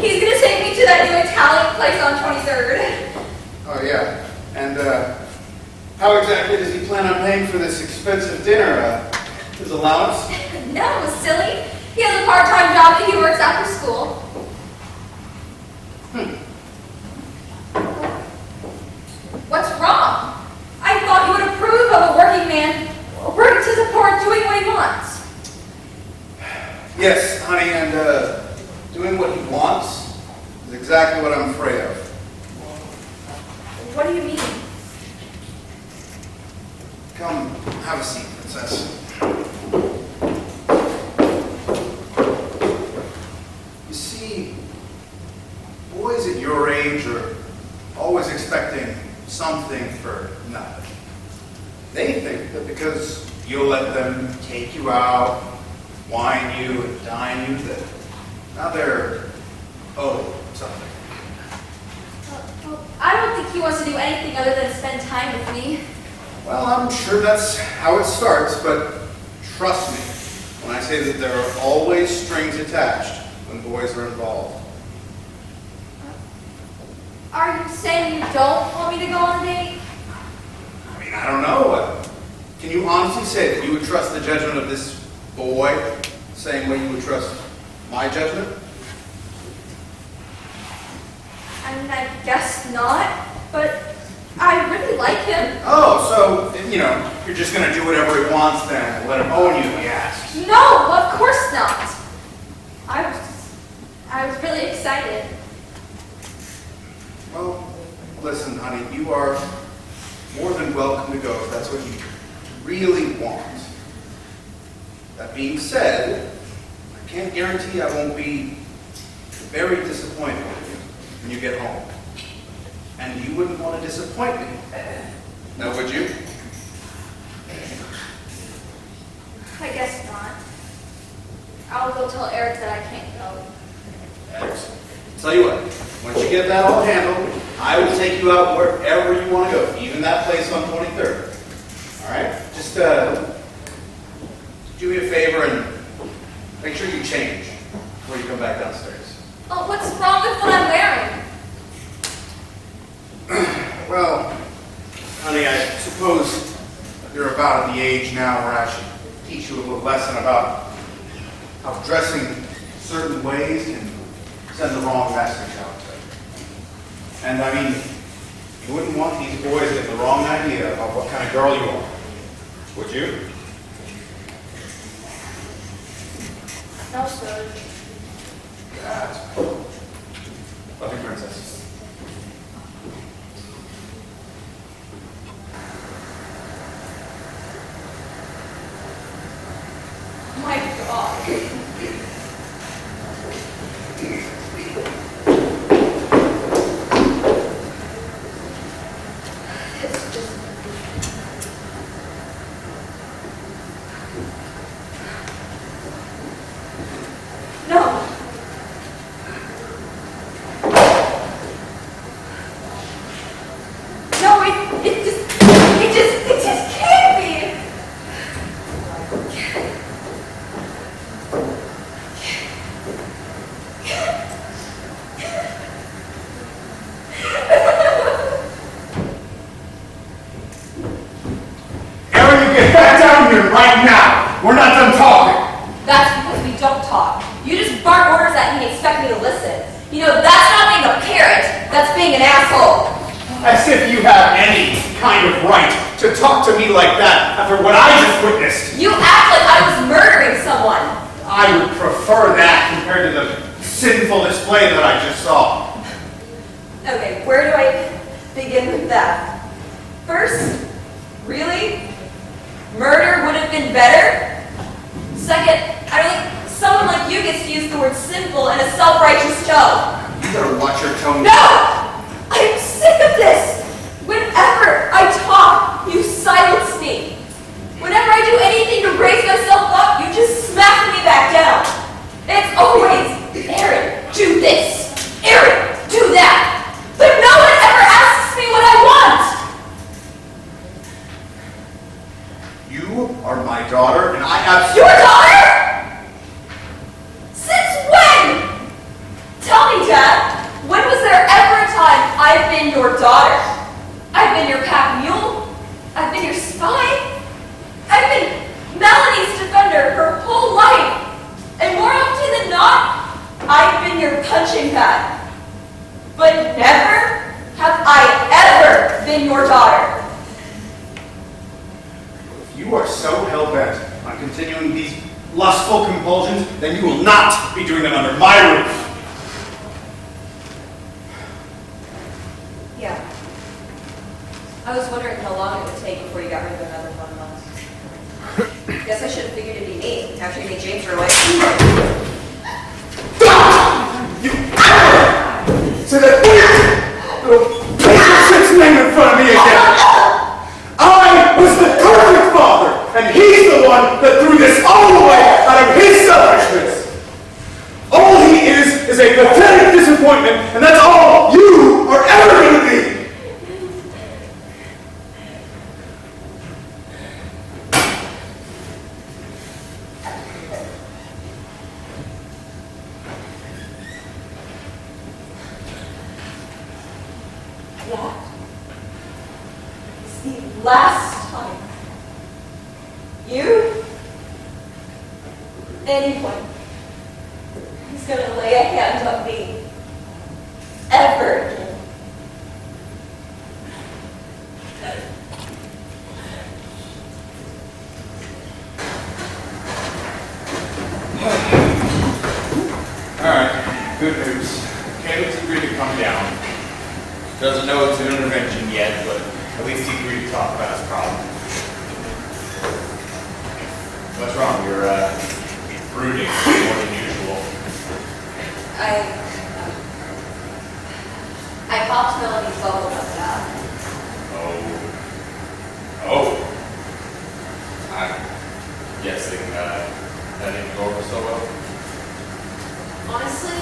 Speaker 3: He's gonna take me to that new Italian place on 23rd.
Speaker 7: Oh, yeah. And, how exactly does he plan on paying for this expensive dinner? His allowance?
Speaker 3: No, silly. He has a part-time job that he works after school. What's wrong? I thought you would approve of a working man working to support doing what he wants.
Speaker 7: Yes, honey, and, doing what he wants is exactly what I'm afraid of.
Speaker 3: What do you mean?
Speaker 7: Come, have a seat, Princess. You see, boys at your age are always expecting something for nothing. They think that because you'll let them take you out, wine you, and dine you, that now they're owed something.
Speaker 3: Well, I don't think he wants to do anything other than spend time with me.
Speaker 7: Well, I'm sure that's how it starts, but trust me when I say that there are always strings attached when boys are involved.
Speaker 3: Are you saying you don't want me to go on a date?
Speaker 7: I mean, I don't know. Can you honestly say that you would trust the judgment of this boy the same way you would trust my judgment?
Speaker 3: I mean, I guess not, but I really like him.
Speaker 7: Oh, so, you're just going to do whatever he wants then, let him own you if he asks.
Speaker 3: No, of course not. I was really excited.
Speaker 7: Well, listen, honey, you are more than welcome to go if that's what you really want. That being said, I can't guarantee I won't be very disappointed with you when you get home. And you wouldn't want to disappoint me. No, would you?
Speaker 3: I guess not. I'll go tell Eric that I can't go.
Speaker 7: Excellent. Tell you what, once you get that all handled, I will take you out wherever you want to go, even that place on 23rd. All right? Just do me a favor and make sure you change before you come back downstairs.
Speaker 3: Oh, what's wrong with what I'm wearing?
Speaker 7: Well, honey, I suppose you're about at the age now where I should teach you a little lesson about how dressing certain ways can send the wrong message out there. And I mean, you wouldn't want these boys to get the wrong idea about what kind of girl you are, would you?
Speaker 3: No, sir.
Speaker 7: That's cool. Love you, princess.
Speaker 3: My God. No. No, it just can't be.
Speaker 7: Aaron, you get back down here right now. We're not done talking.
Speaker 5: That's because we don't talk. You just bark orders at me and expect me to listen. You know, that's not being a parent. That's being an asshole.
Speaker 7: As if you have any kind of right to talk to me like that after what I just witnessed.
Speaker 5: You act like I was murdering someone.
Speaker 7: I would prefer that compared to the sinful display that I just saw.
Speaker 5: Okay, where do I begin with that? First, really? Murder would have been better? Second, I don't think someone like you gets to use the word sinful in a self-righteous tone.
Speaker 7: You better watch your tone.
Speaker 5: No! I'm sick of this! Whenever I talk, you silence me. Whenever I do anything to raise myself up, you just smack me back down. It's always, Aaron, do this. Aaron, do that. But no one ever asks me what I want.
Speaker 7: You are my daughter, and I have...
Speaker 5: Your daughter? Since when? Tell me, Dad, when was there ever a time I've been your daughter? I've been your pack mule. I've been your spy. I've been Melanie's defender her whole life. And more often than not, I've been your punching bag. But never have I ever been your daughter.
Speaker 7: If you are so hell-bent on continuing these lustful compulsions, then you will not be doing them under my roof.
Speaker 5: Yeah. I was wondering how long it would take before you got rid of another 1 month. Guess I should have figured it'd be me after you made James run away.
Speaker 7: So that little six name in front of me again. I was the perfect father, and he's the one that threw this all away out of his selfishness. All he is a pathetic disappointment, and that's all you are ever going to
Speaker 5: last time. You, anyone, who's going to lay a hand on me ever again.
Speaker 1: Alright, good news. Caleb's agreed to come down. Doesn't know it's an intervention yet, but at least he agreed to talk about his problem. What's wrong? You're, brooding more than usual.
Speaker 5: I popped Melody's bubble up that.
Speaker 1: Oh. I'm guessing, that didn't go over so well.
Speaker 5: Honestly,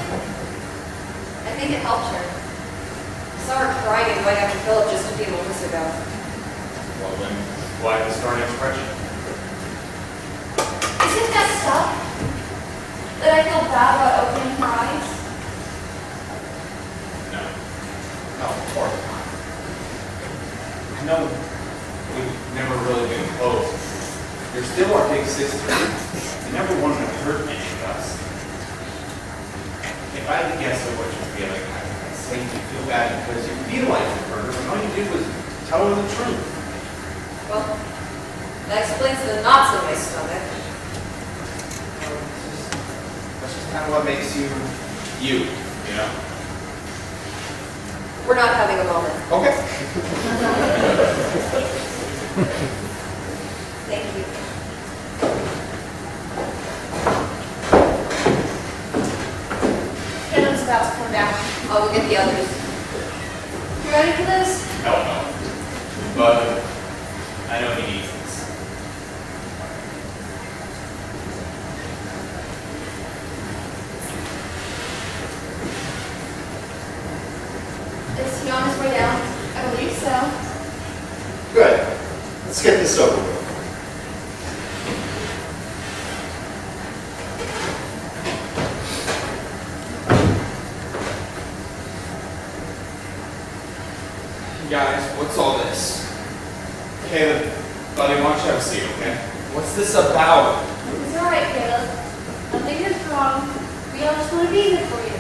Speaker 5: I think it helped her. I saw her crying and going after Philip just a few moments ago.
Speaker 1: Well then, why the starting expression?
Speaker 5: Is it messed up that I feel bad about opening her eyes?
Speaker 1: No. No, of course not. I know we've never really been close. You're still our big sister. You never wanted to hurt any of us. If I had to guess at what you're feeling, I'd say you feel bad because you feel like you hurt her, and all you did was tell her the truth.
Speaker 5: Well, that explains the knots in my stomach.
Speaker 1: That's just kind of what makes you, you know?
Speaker 5: We're not having a moment.
Speaker 1: Okay.
Speaker 5: Thank you.
Speaker 2: Caleb's about to come down.
Speaker 5: I'll go get the others. You ready for this?
Speaker 1: Hell no. But I know he needs this.
Speaker 2: Is he on his way down? I believe so.
Speaker 4: Good. Let's get this over with.
Speaker 1: Guys, what's all this? Caleb, buddy, why don't you have a seat, okay?
Speaker 6: What's this about?
Speaker 11: It's all right, Caleb. Nothing is wrong. We all just want to be here for you.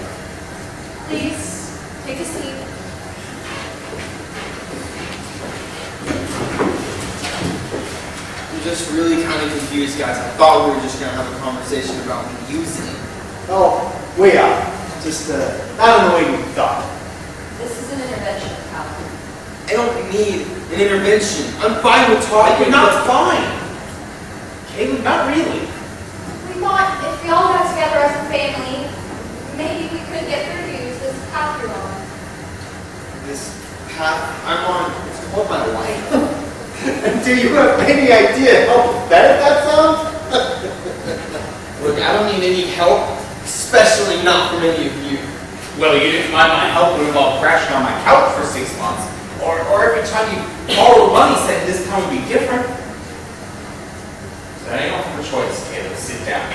Speaker 11: Please, take a seat.
Speaker 6: I'm just really kind of confused, guys. I thought we were just going to have a conversation about music.
Speaker 4: Oh, way out. Just, not in the way you thought.
Speaker 5: This is an intervention, Cal.
Speaker 6: I don't need an intervention. I'm fine with talking.
Speaker 12: You're not fine. Caleb, not really.
Speaker 3: We thought if we all got together as a family, maybe we could get through to use this path you're on.
Speaker 6: This path I'm on, it's called my life.
Speaker 4: And do you have any idea how pathetic that sounds?
Speaker 6: Look, I don't need any help, especially not from any of you.
Speaker 12: Well, you didn't mind my help when we were all crashing on my couch for 6 months. Or every time you borrowed money said this time would be different. So I don't have a choice, Caleb. Sit down.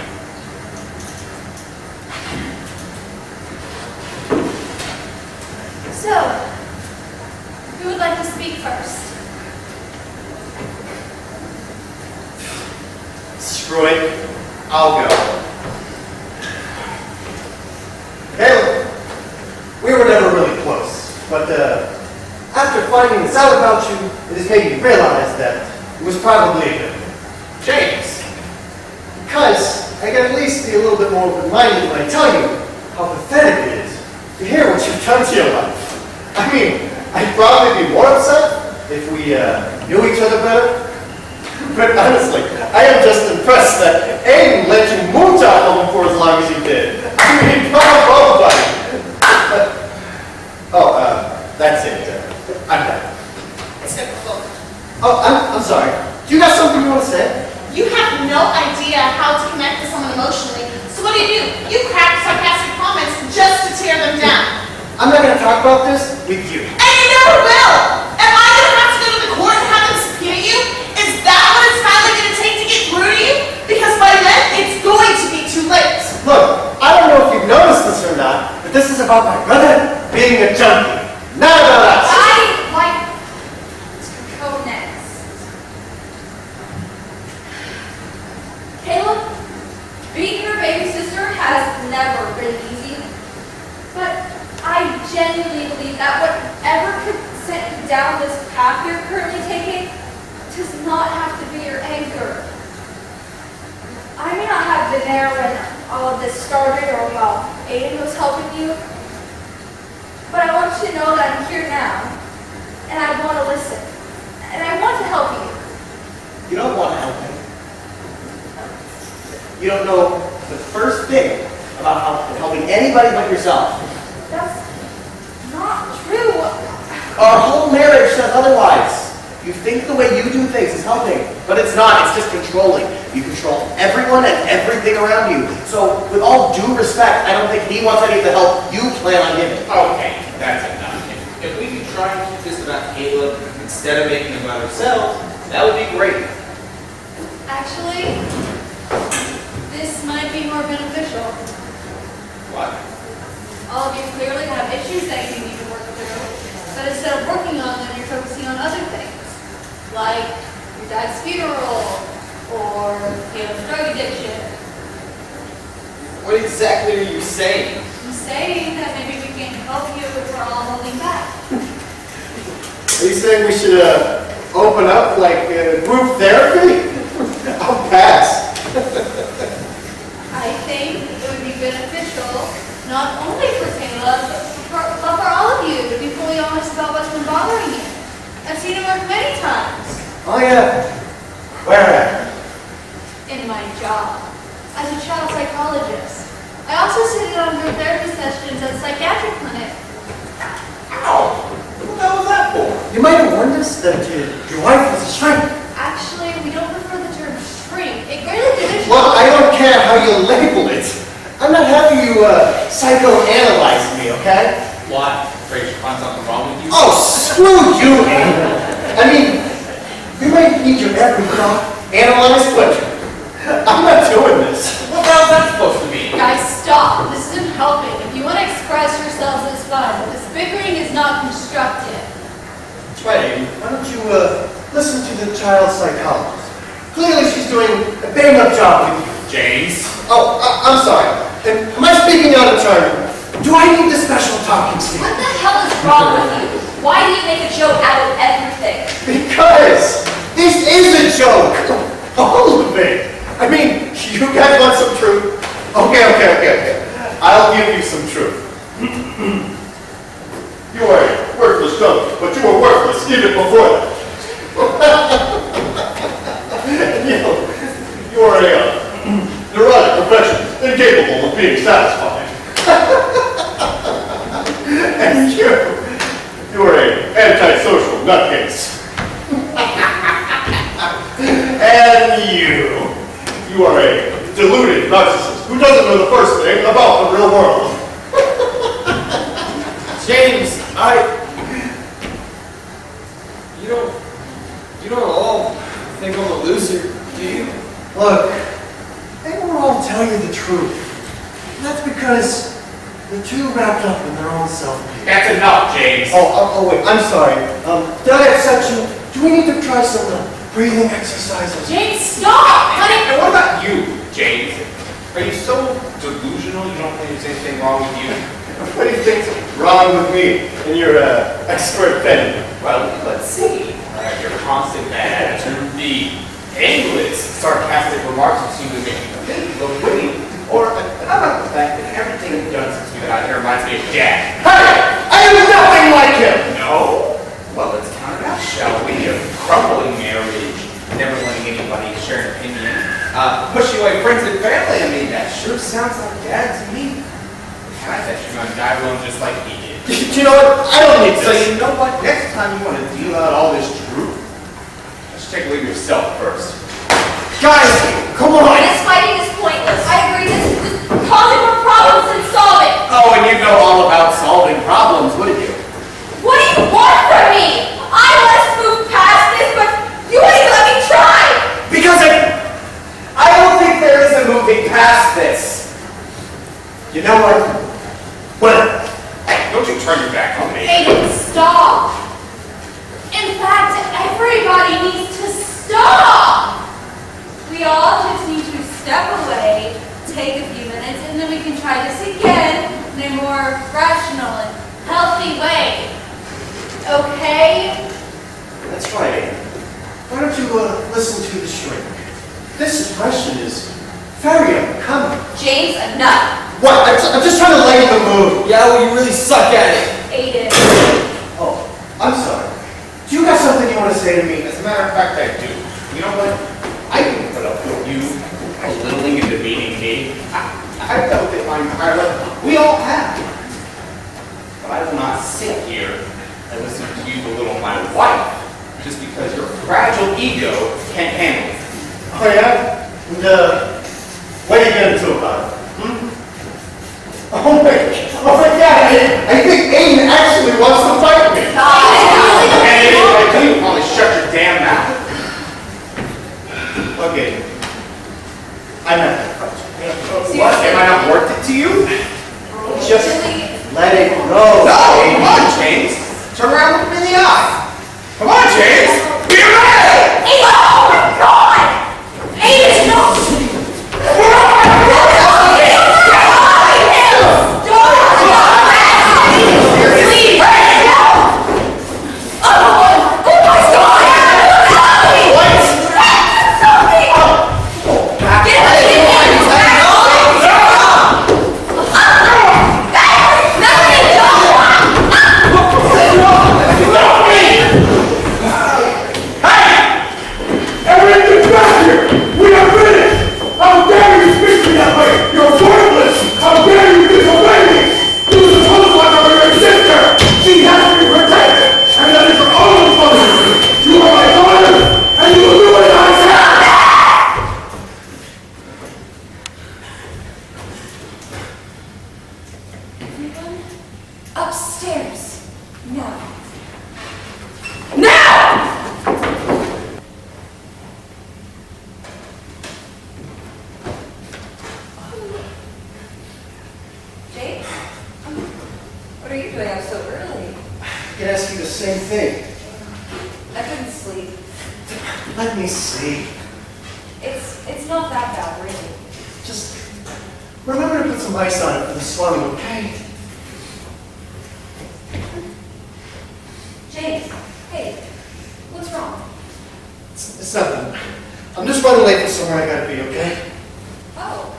Speaker 3: So, who would like to speak first?
Speaker 4: Screw it. I'll go. Caleb, we were never really close, but after finding this out about you, it has made me realize that it was probably a good thing.
Speaker 12: James.
Speaker 4: Because I can at least be a little bit more open-minded when I tell you how pathetic it is to hear what you've done to your life. I mean, I'd probably be more upset if we knew each other better. But honestly, I am just impressed that Aiden let you mooch out home for as long as you did. I mean, bravo, buddy. That's it. I'm done. Oh, I'm sorry. Do you got something you want to say?
Speaker 2: You have no idea how to connect with someone emotionally. So what do? You crack sarcastic comments just to tear them down.
Speaker 4: I'm not going to talk about this with you.
Speaker 2: And you never will! Am I going to have to go to the court and have them subpoena you? Is that what it's finally going to take to get through to you? Because by then, it's going to be too late.
Speaker 4: Look, I don't know if you've noticed this or not, but this is about my brother being a junkie. Not about us.
Speaker 3: I like to go next. down this path you're currently taking does not have to be your anchor. I may not have been there when all of this started or while Aiden was helping you, but I want you to know that I'm here now, and I want to listen, and I want to help you.
Speaker 10: You don't want to help him. You don't know the first thing about helping anybody but yourself.
Speaker 3: That's not true.
Speaker 10: Our whole marriage says otherwise. You think the way you do things is helping, but it's not. It's just controlling. You control everyone and everything around you. So, with all due respect, I don't think he wants any of the help you plan on giving.
Speaker 1: Okay, that's enough. If we could try and keep this about Caleb instead of making it about ourselves, that would be great.
Speaker 11: Actually, this might be more beneficial.
Speaker 1: What?
Speaker 11: All of you clearly have issues that you need to work through, but instead of working on them, you're focusing on other things, like your dad's funeral, or Caleb's drug addiction.
Speaker 6: What exactly are you saying?
Speaker 11: I'm saying that maybe we can help you if we're all holding back.
Speaker 4: Are you saying we should open up like group therapy? I'll pass.
Speaker 11: I think it would be beneficial, not only for Caleb, but for all of you to be fully honest about what's been bothering you. I've seen it work many times
Speaker 4: Oh yeah. Where at?
Speaker 11: in my job as a child psychologist. I also sit in on group therapy sessions at a psychiatric clinic.
Speaker 1: Ow! What the hell was that for?
Speaker 4: You might have warned us that your wife was a shrink.
Speaker 11: Actually, we don't prefer the term shrink. It greatly diminishes.
Speaker 4: Well, I don't care how you label it. I'm not having you psychoanalyze me, okay?
Speaker 1: What? Afraid you find something wrong with you?
Speaker 4: Oh, screw you, Aiden. I mean, you might need your every thought analyzed, but I'm not doing this.
Speaker 1: What the hell is that supposed to mean?
Speaker 11: Guys, stop. This isn't helping. If you want to express yourselves, it's fine. But this bickering is not constructive.
Speaker 4: That's right, Aiden. Why don't you listen to the child psychologist? Clearly she's doing a bang-up job with you.
Speaker 1: James?
Speaker 4: Oh, I'm sorry. Am I speaking out of turn? Do I need the special talking to?
Speaker 5: What the hell is wrong with you? Why do you make a joke out of everything?
Speaker 4: Because this is a joke. All of it. I mean, you guys want some truth? Okay. I'll give you some truth. You are a worthless donkey, but you were worthless even before that. You are a neurotic perfectionist, incapable of being satisfied. And you are a antisocial nutcase. And you are a deluded narcissist who doesn't know the first thing about the real world.
Speaker 6: James, you don't all think I'm a loser, do you?
Speaker 4: Look, they won't all tell you the truth. And that's because they're too wrapped up in their own self-pity.
Speaker 1: That's enough, James.
Speaker 4: Oh, wait, I'm sorry. Did I upset you? Do we need to try some breathing exercises?
Speaker 11: James, stop! Honey!
Speaker 1: And what about you, James? Are you so delusional you don't think there's anything wrong with you?
Speaker 4: What do you think's wrong with me and your expert opinion?
Speaker 1: Well, let's see. Your constant bad attitude, the endless sarcastic remarks that seem to make you think you look witty, or how about the fact that everything you've done since we got here reminds me of Dad?
Speaker 4: Hey! I am nothing like him!
Speaker 1: No? Well, let's count it out, shall we? A crumbling marriage, never letting anybody share an opinion, pushing away friends and family. I mean, that sure sounds like Dad to me. I bet you're gonna die alone just like he did.
Speaker 4: You know what? I don't need
Speaker 1: So
Speaker 4: this.
Speaker 1: you know what? Next time you want to deal out all this truth, let's take a look at yourself first.
Speaker 4: Guys, come on!
Speaker 5: This fighting is pointless. I agree. This is just causing more problems than solving.
Speaker 10: Oh, and you know all about solving problems, wouldn't you?
Speaker 5: What do you want from me? I want us to move past this, but you won't even let me try.
Speaker 10: Because I don't think there is a moving past this. You know what? Well,
Speaker 1: Hey, don't you turn your back on me.
Speaker 11: Aiden, stop! In fact, everybody needs to stop!
Speaker 3: We all just need to step away, take a few minutes, and then we can try this again in a more rational and healthy way.
Speaker 2: Okay?
Speaker 4: That's right, Aiden. Why don't you listen to the shrink? This impression is very uncommon.
Speaker 5: James, enough.
Speaker 4: What? I'm just trying to lighten the mood.
Speaker 8: Yeah, well, you really suck at it.
Speaker 5: Aiden.
Speaker 4: Oh, I'm sorry. Do you got something you want to say to me?
Speaker 12: As a matter of fact, I do. You know what? I can put up with you belittling and demeaning me. I've dealt with it my entire life. We all have. But I will not sit here and listen to you belittle my wife just because your fragile ego can't handle it.
Speaker 4: Oh, yeah? And, what are you going to do about it? Oh my God, I think Aiden actually wants to fight me.
Speaker 12: And if you do, probably shut your damn mouth.
Speaker 4: Okay. I'm not going to fight you.
Speaker 12: What? Am I not worth it to you?
Speaker 4: Just let it go.
Speaker 12: No, come on, James. Turn around and look me in the eye. Come on, James. Be ready.
Speaker 5: Oh my God! Aiden, no! Upstairs. Now. Now! James? What are you doing up so early?
Speaker 4: I can ask you the same thing.
Speaker 5: I couldn't sleep.
Speaker 4: Let me see.
Speaker 5: It's not that bad, really.
Speaker 4: Just remember to put some ice on it for the swelling, okay?
Speaker 5: James, hey, what's wrong?
Speaker 4: It's nothing. I'm just running late for somewhere I gotta be, okay?
Speaker 5: Oh,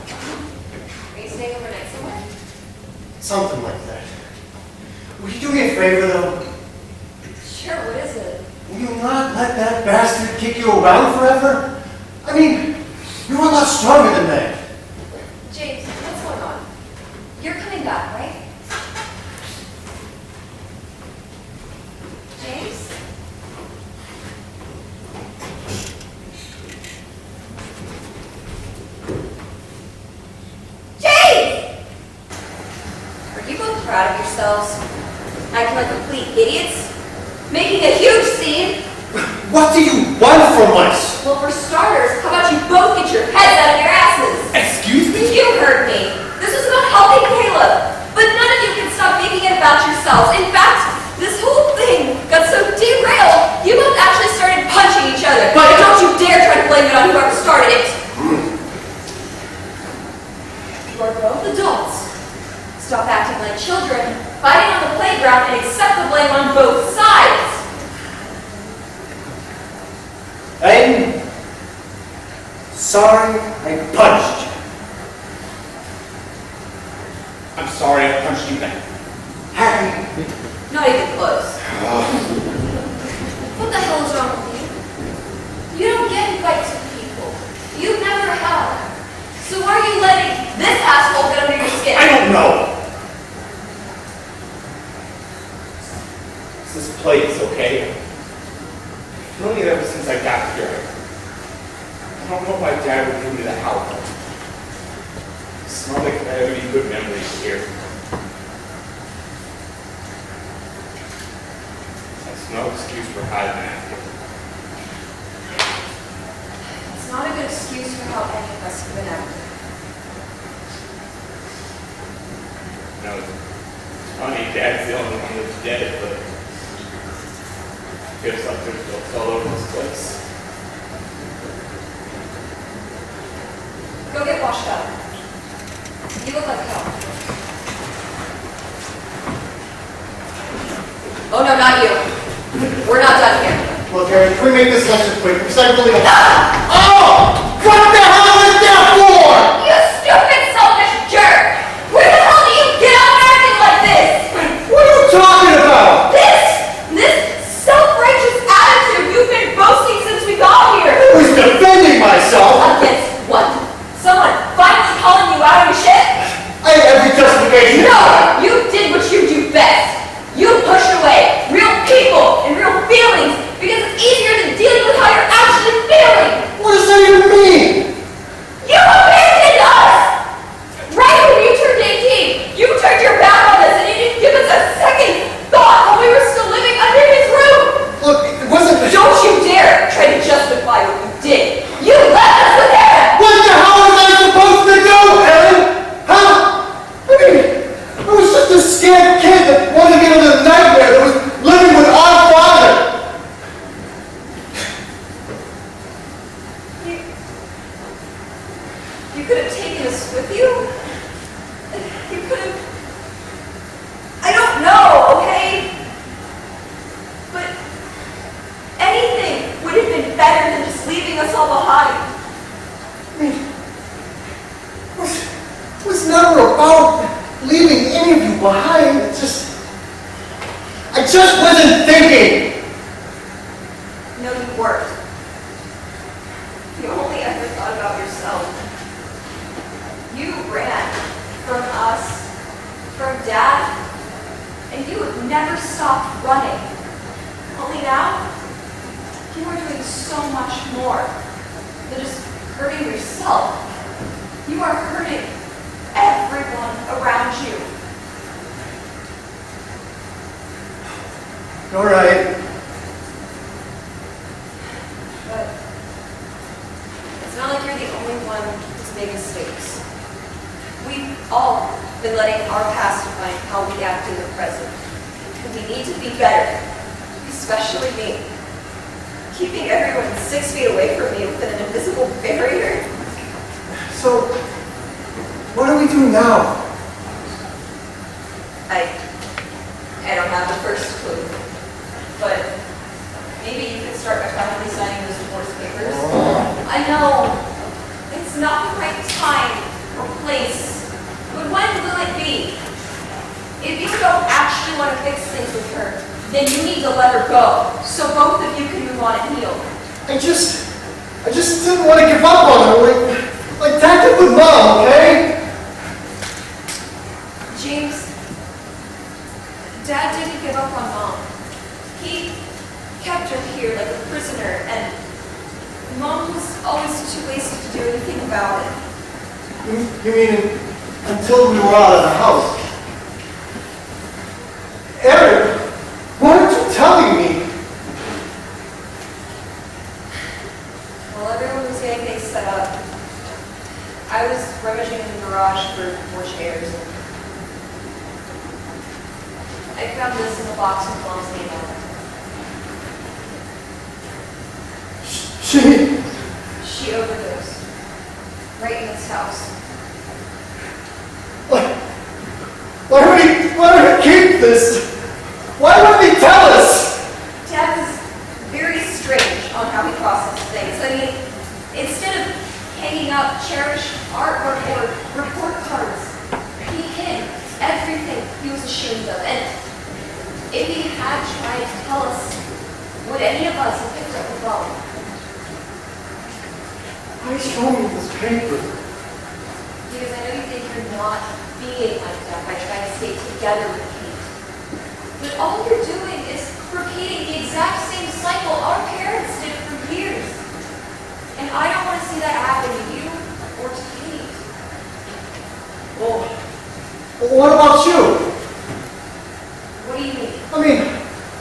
Speaker 5: are you staying overnight somewhere?
Speaker 4: Something like that. Will you do me a favor, though?
Speaker 5: Sure, what is it?
Speaker 4: Will you not let that bastard kick you around forever? I mean, you're a lot stronger than that.
Speaker 5: James, what's going on? You're coming back, right? James? James! Are you both proud of yourselves? Acting like complete idiots? Making a huge scene?
Speaker 4: What do you want from us?
Speaker 5: Well, for starters, how about you both get your heads out of your asses?
Speaker 12: Excuse me?
Speaker 5: You heard me. This was about helping Caleb. But none of you can stop making it about yourselves. In fact, this whole thing got so derailed, you both actually started punching each other. But don't you dare try to blame it on whoever started it. You are both adults. Stop acting like children, fighting on the playground, and accept the blame on both sides.
Speaker 4: Aiden, sorry I punched you.
Speaker 12: I'm sorry I punched you back.
Speaker 4: Harry.
Speaker 5: Not even close. What the hell is wrong with you? You don't get invited to people. You never have. So why are you letting this asshole get under your skin?
Speaker 12: I don't know. This place, okay? I've known it ever since I got here. I don't know if my dad would give me the house. It's not like I have any good memories here. That's no excuse for hiding that.
Speaker 5: It's not a good excuse for how any of us have been acting.
Speaker 12: No, it's funny, Dad's the only one that's dead, but I guess I've been built all over this place.
Speaker 5: Go get washed up. You look like hell. Oh no, not you. We're not done here.
Speaker 4: Look, Aaron, can we make this lecture quick? Because I really... Oh! What the hell is that for?
Speaker 5: You stupid, selfish jerk! Where the hell do you get on acting like this?
Speaker 4: What are you talking about?
Speaker 5: This self-righteous attitude you've been boasting since we got here.
Speaker 4: I was defending myself.
Speaker 5: Against what? Someone finally calling you out on your shit?
Speaker 4: I had every justification.
Speaker 5: No! You did what you do best. You pushed away real people and real feelings because it's easier than dealing with how you're actually feeling.
Speaker 4: What does that even mean?
Speaker 5: You abandoned us! Right when you turned 18, you turned your back on us and you didn't give us a second thought while we were still living under his roof!
Speaker 4: Look, it wasn't...
Speaker 5: Don't you dare try to justify what you did! You left us with him!
Speaker 4: What the hell was I supposed to do, Ellen? Huh? I mean, I was just a scared kid that wanted to get into the nightmare that was living with our father.
Speaker 5: You could have taken us with you? You could have... I don't know, okay? But anything would have been better than just leaving us all behind.
Speaker 4: I mean, it was never about leaving any of you behind. I just wasn't thinking.
Speaker 5: No, you weren't. You only ever thought about yourself. You ran from us, from Dad, and you have never stopped running. Only now, you are doing so much more than just hurting yourself. You are hurting everyone around you.
Speaker 4: All right.
Speaker 5: But it's not like you're the only one who's made mistakes. We've all been letting our past define how we act in the present. And we need to be better, especially me. Keeping everyone 6 feet away from me with an invisible barrier.
Speaker 4: So, what do we do now?
Speaker 5: I don't have the first clue. But maybe you could start by finally signing those divorce papers. I know. It's not the right time or place. But when will it be? If you don't actually want to fix things with her, then you need to let her go, so both of you can move on and heal.
Speaker 4: I just didn't want to give up on her, like Dad did with Mom, okay?
Speaker 5: James, Dad didn't give up on Mom. He kept her here like a prisoner, and Mom was always too wasted to do anything about it.
Speaker 4: You mean until we were out of the house? Aaron, why aren't you telling me?
Speaker 5: While everyone was getting things set up, I was rummaging in the garage for more chairs. I found this in the box with Mom's name on it. She overdosed. Right in this house.
Speaker 4: Why do we keep this? Why wouldn't he tell us?
Speaker 5: Dad was very strange on how he processed things. I mean, instead of hanging up cherished artwork or report cards, he hid everything he was ashamed of. And if he had tried to tell us, would any of us have picked up the phone?
Speaker 4: Why show me this paper?
Speaker 5: Because I know you think you're not being like that by trying to stay together with Kate. But all you're doing is repeating the exact same cycle our parents did for years. And I don't want to see that happen to you or to Kate.
Speaker 4: Well, what about you?
Speaker 5: What do you mean?
Speaker 4: I mean,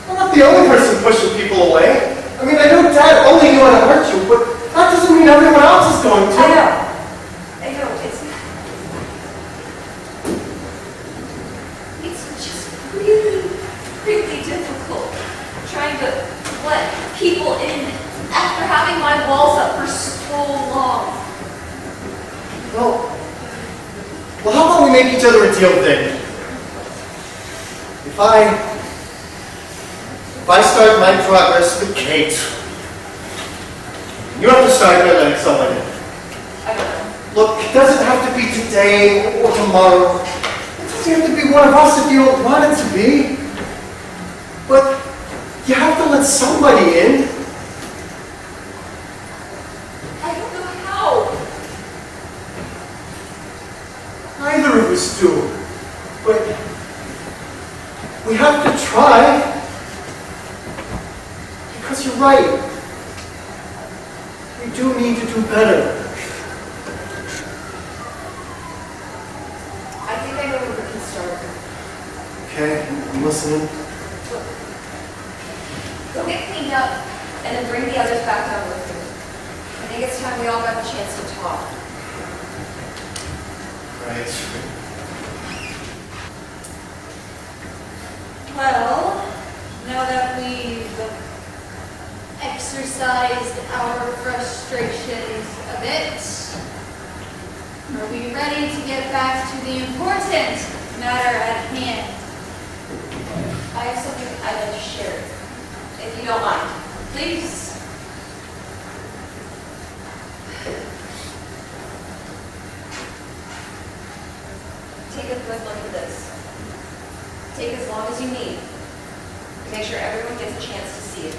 Speaker 4: I'm not the only person pushing people away. I mean, I know Dad only knew how to hurt you, but that doesn't mean everyone else is going to.
Speaker 5: I know. It's just really, really difficult trying to let people in after having my walls up for so long.
Speaker 4: Well, how about we make each other a deal then? If I start my progress with Kate, you have to start by letting someone in.
Speaker 5: I don't know.
Speaker 4: Look, it doesn't have to be today or tomorrow. It doesn't have to be one of us if you don't want it to be. But you have to let somebody in.
Speaker 5: I don't know how.
Speaker 4: Neither of us do. But we have to try. Because you're right. We do need to do better.
Speaker 5: I think I know where we can start.
Speaker 4: Okay, I'm listening.
Speaker 5: Go get cleaned up and then bring the others back down with you. I think it's time we all got the chance to talk.
Speaker 4: Right.
Speaker 11: Well, now that we've exercised our frustrations a bit, are we ready to get back to the important matter at hand?
Speaker 5: I have something I'd like to share, if you don't mind.
Speaker 11: Please.
Speaker 5: Take a good look at this. Take as long as you need. Make sure everyone gets a chance to see it.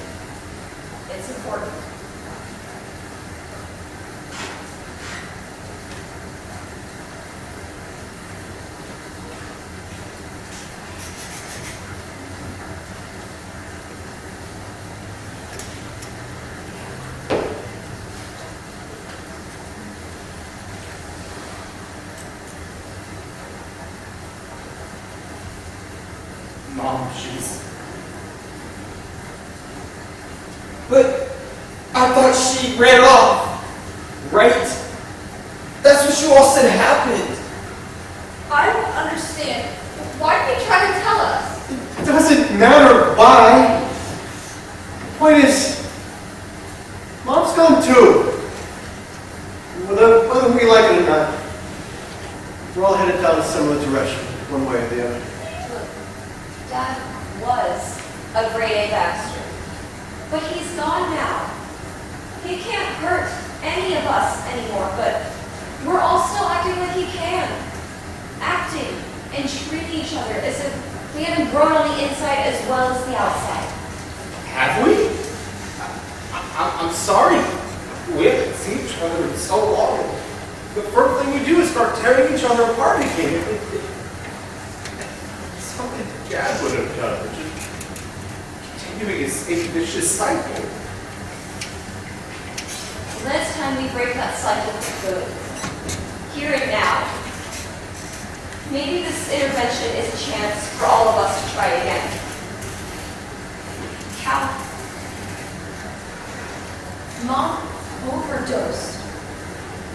Speaker 5: It's important.
Speaker 8: Mom, she's... But I thought she ran off, right? That's what you all said happened.
Speaker 3: I don't understand. Why did you try to tell us?
Speaker 4: It doesn't matter why. The point is, Mom's gone too. Whether we like it or not, we're all headed down a similar direction, one way or the other.
Speaker 5: Look, Dad was a grade A bastard. But he's gone now. He can't hurt any of us anymore, but we're all still acting like he can. Acting and treating each other as if we haven't grown on the inside as well as the outside.
Speaker 12: Have we? I'm sorry. We haven't seen each other in so long. The first thing we do is start tearing each other apart again. Something Dad would have done, which is continuing a vicious cycle.
Speaker 5: Well, it's time we break that cycle for good. Here and now. Maybe this intervention is a chance for all of us to try again. Cal, Mom overdosed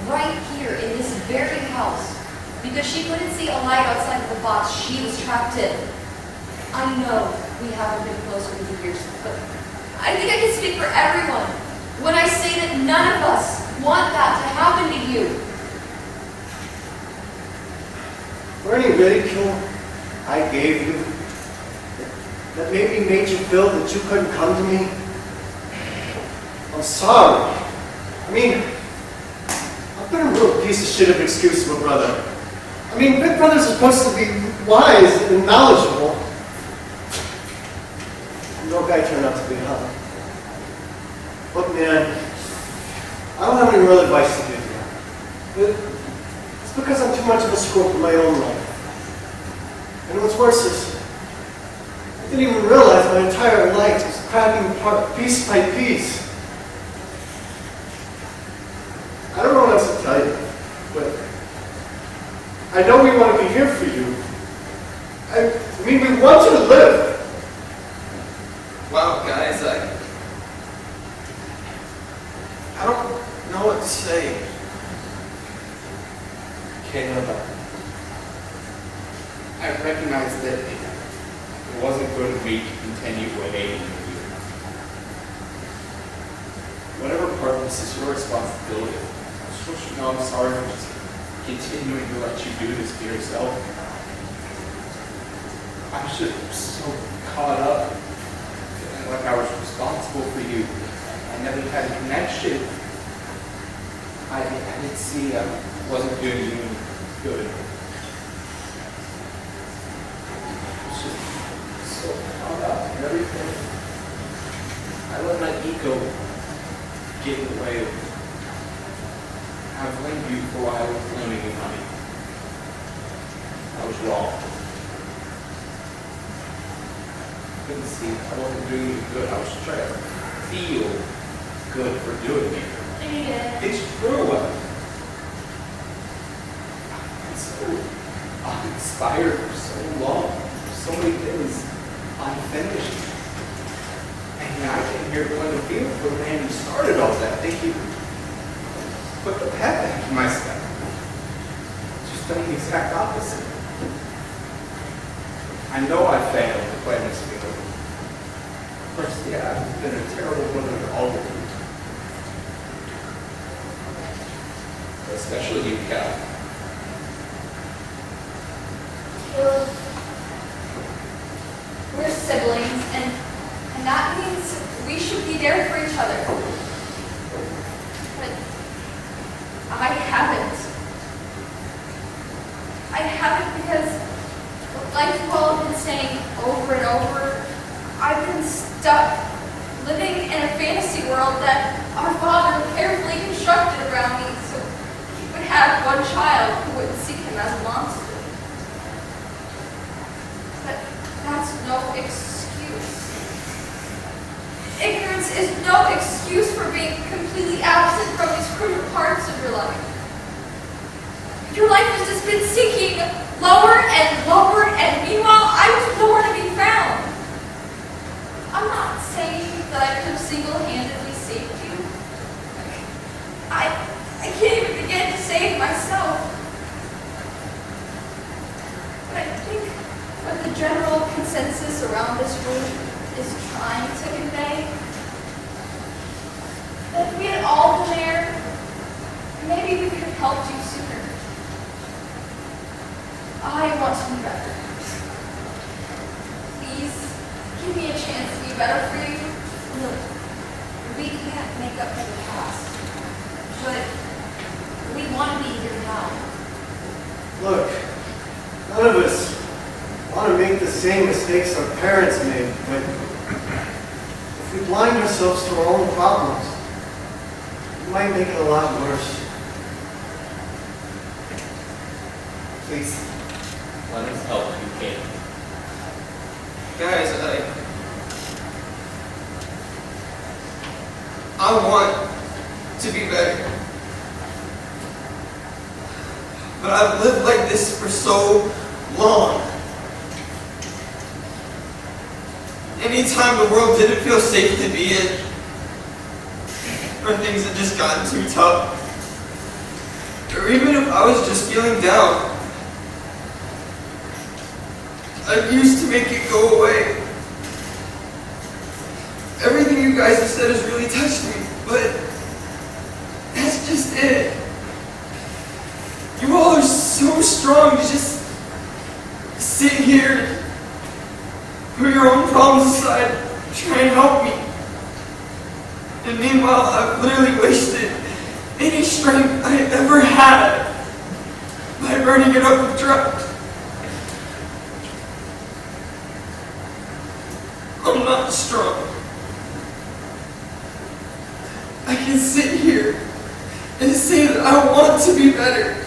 Speaker 5: right here in this very house because she couldn't see a light outside of the box she was trapped in. I know we haven't been close over the years, but I think I can speak for everyone when I say that none of us want that to happen to you.
Speaker 4: For any ridicule I gave you, that maybe made you feel that you couldn't come to me, I'm sorry. I mean, I've been a real piece of shit of excuse for a brother. I mean, big brothers are supposed to be wise and knowledgeable. No guy turned out to be, huh? Look, man, I don't have any real advice to give you. It's because I'm too much of a screw up in my own life. And what's worse is, I didn't even realize my entire life was cracking apart piece by piece. I don't know what else to tell you, but I know we want to be here for you. I mean, we want you to live.
Speaker 8: Wow, guys, I don't know what to say.
Speaker 12: Caleb, I recognize that it wasn't good of me to continue waiting with you. Whatever part of this is your responsibility, I just want you to know I'm sorry for just continuing to let you do this to yourself. I was just so caught up in like I was responsible for you. I never had a connection. I didn't see I wasn't doing you any good. I was just so caught up in everything. I let my ego get in the way of I blamed you for why I was blaming you, honey. I was wrong. I couldn't see I wasn't doing you good. I was trying to feel good for doing it. It's true. It's so uninspired for so long. So many things unfinished. And now I came here to learn to feel for the man who started all that. Thinking put the pep back in my step. Just done the exact opposite. I know I failed to play this field. Of course, yeah, I've been a terrible brother to all of you. Especially you, Cal.
Speaker 3: Caleb, we're siblings, and that means we should be there for each other. But I haven't. I haven't because, like you all have been saying over and over, I've been stuck living in a fantasy world that our father carefully constructed around me so he would have one child who wouldn't see him as a monster. But that's no excuse. Ignorance is no excuse for being completely absent from these crucial parts of your life. Your life has just been sinking lower and lower, and meanwhile, I was nowhere to be found. I'm not saying that I could have single-handedly saved you. I can't even begin to save myself. But I think what the general consensus around this room is trying to convey, that if we had all been there, maybe we could have helped you sooner. I want to be better. Please, give me a chance to be better for you.
Speaker 9: Look, we can't make up for the past, but we want to be here now.
Speaker 4: Look, none of us want to make the same mistakes our parents made, but if we blind ourselves to our own problems, it might make it a lot worse.
Speaker 12: Please, let us help you can.
Speaker 8: Guys, I want to be better. But I've lived like this for so long. Anytime the world didn't feel safe to be in, or things had just gotten too tough, or even if I was just feeling down, I used to make it go away. Everything you guys have said has really touched me, but that's just it. You all are so strong to just sit here, put your own problems aside, try and help me. And meanwhile, I've literally wasted any strength I ever had by burning it up with drugs. I'm not strong. I can sit here and say that I want to be better.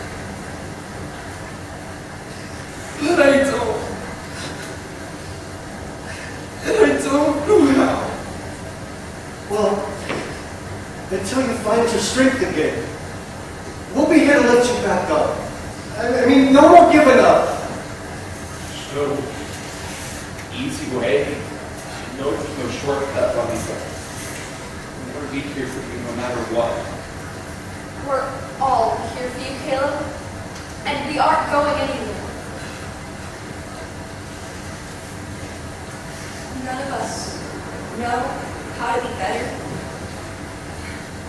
Speaker 8: But I don't. And I don't know how.
Speaker 4: Well, until you find your strength again, we'll be here to lift you back up. I mean, no more giving up.
Speaker 12: There's no easy way. No, there's no shortcut on these things. We're going to be here for you no matter what.
Speaker 3: We're all here for you, Caleb, and we aren't going anywhere. None of us know how to be better,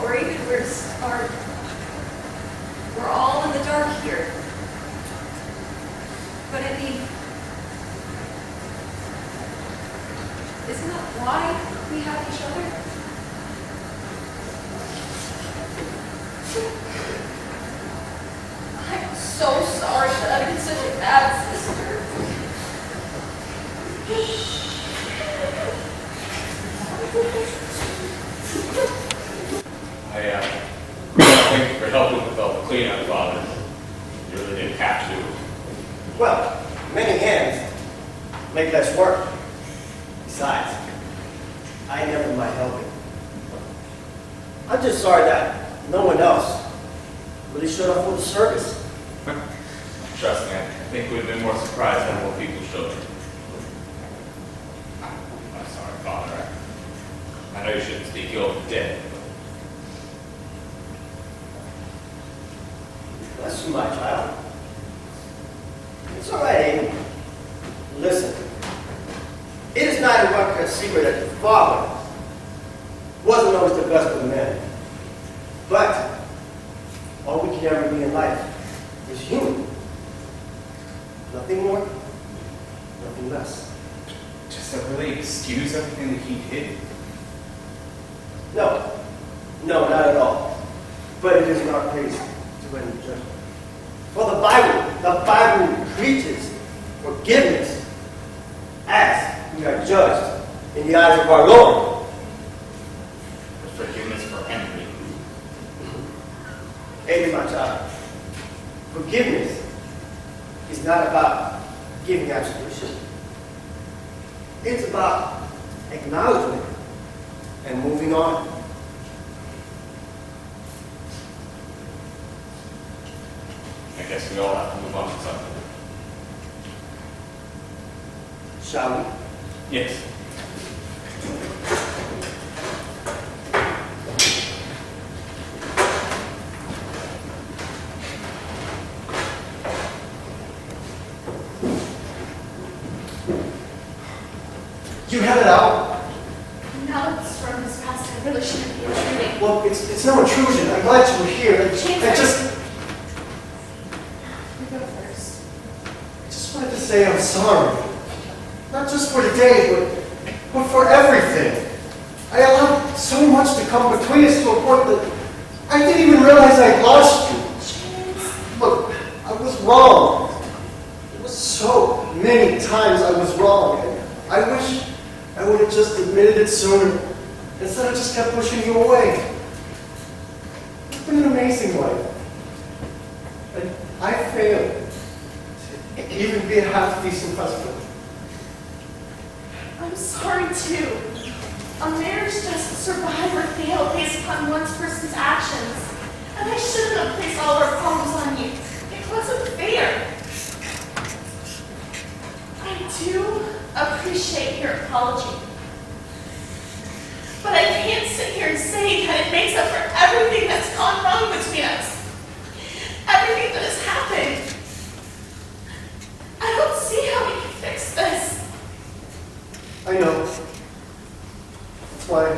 Speaker 3: or even where to start. We're all in the dark here. But I mean, isn't that why we have each other. I'm so sorry that I've been such a bad sister.
Speaker 1: Thank you for helping with all the cleanup, Father. You really didn't have to.
Speaker 4: Well, many hands make less work. Besides, I never mind helping. I'm just sorry that no one else really showed up for the service.
Speaker 1: Trust me, I think we'd have been more surprised had more people showed up. I'm sorry, Father. I know you shouldn't speak ill of the dead.
Speaker 4: Bless you, my child. It's all right, Amy. Listen, it is not a secret that your father wasn't always the best of men. But all we can ever be in life is human. Nothing more, nothing less.
Speaker 1: Does that really excuse everything that he did?
Speaker 4: No, not at all. But it is not place to any judgment. For the Bible preaches forgiveness as we are judged in the eyes of our Lord.
Speaker 1: Forgiveness for Henry.
Speaker 4: Amen, my child. Forgiveness is not about giving absolution. It's about acknowledgement and moving on.
Speaker 1: I guess we all have to move on to something.
Speaker 4: Shall we?
Speaker 1: Yes.
Speaker 10: You had it out?
Speaker 2: Now it's from his past, I really shouldn't be intruding.
Speaker 10: Well, it's no intrusion. I'm glad you were here. I just
Speaker 2: You go first.
Speaker 10: wanted to say I'm sorry. Not just for today, but for everything. I allowed so much to come between us to a point that I didn't even realize I'd lost you. Look, I was wrong. There was so many times I was wrong. And I wish I would have just admitted it sooner instead of just kept pushing you away. It's been an amazing life. And I failed to even be a half-decent husband.
Speaker 2: I'm sorry too. A marriage doesn't survive or fail based upon one person's actions. And I shouldn't have placed all our problems on you. It wasn't fair. I do appreciate your apology. But I can't sit here and say that it makes up for everything that's gone wrong between us. Everything that has happened. I don't see how we can fix this.
Speaker 10: I know. That's why I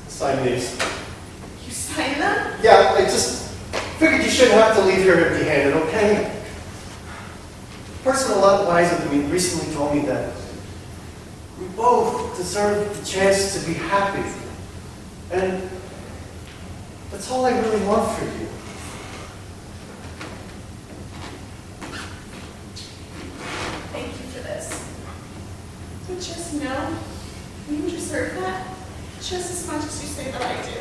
Speaker 10: signed these.
Speaker 2: You signed them?
Speaker 10: Yeah, I just figured you shouldn't have to leave here empty-handed, okay? A person a lot wiser than me recently told me that we both deserve the chance to be happy. And that's all I really want for you.
Speaker 2: Thank you for this. But just know, you deserve that just as much as you say that I do.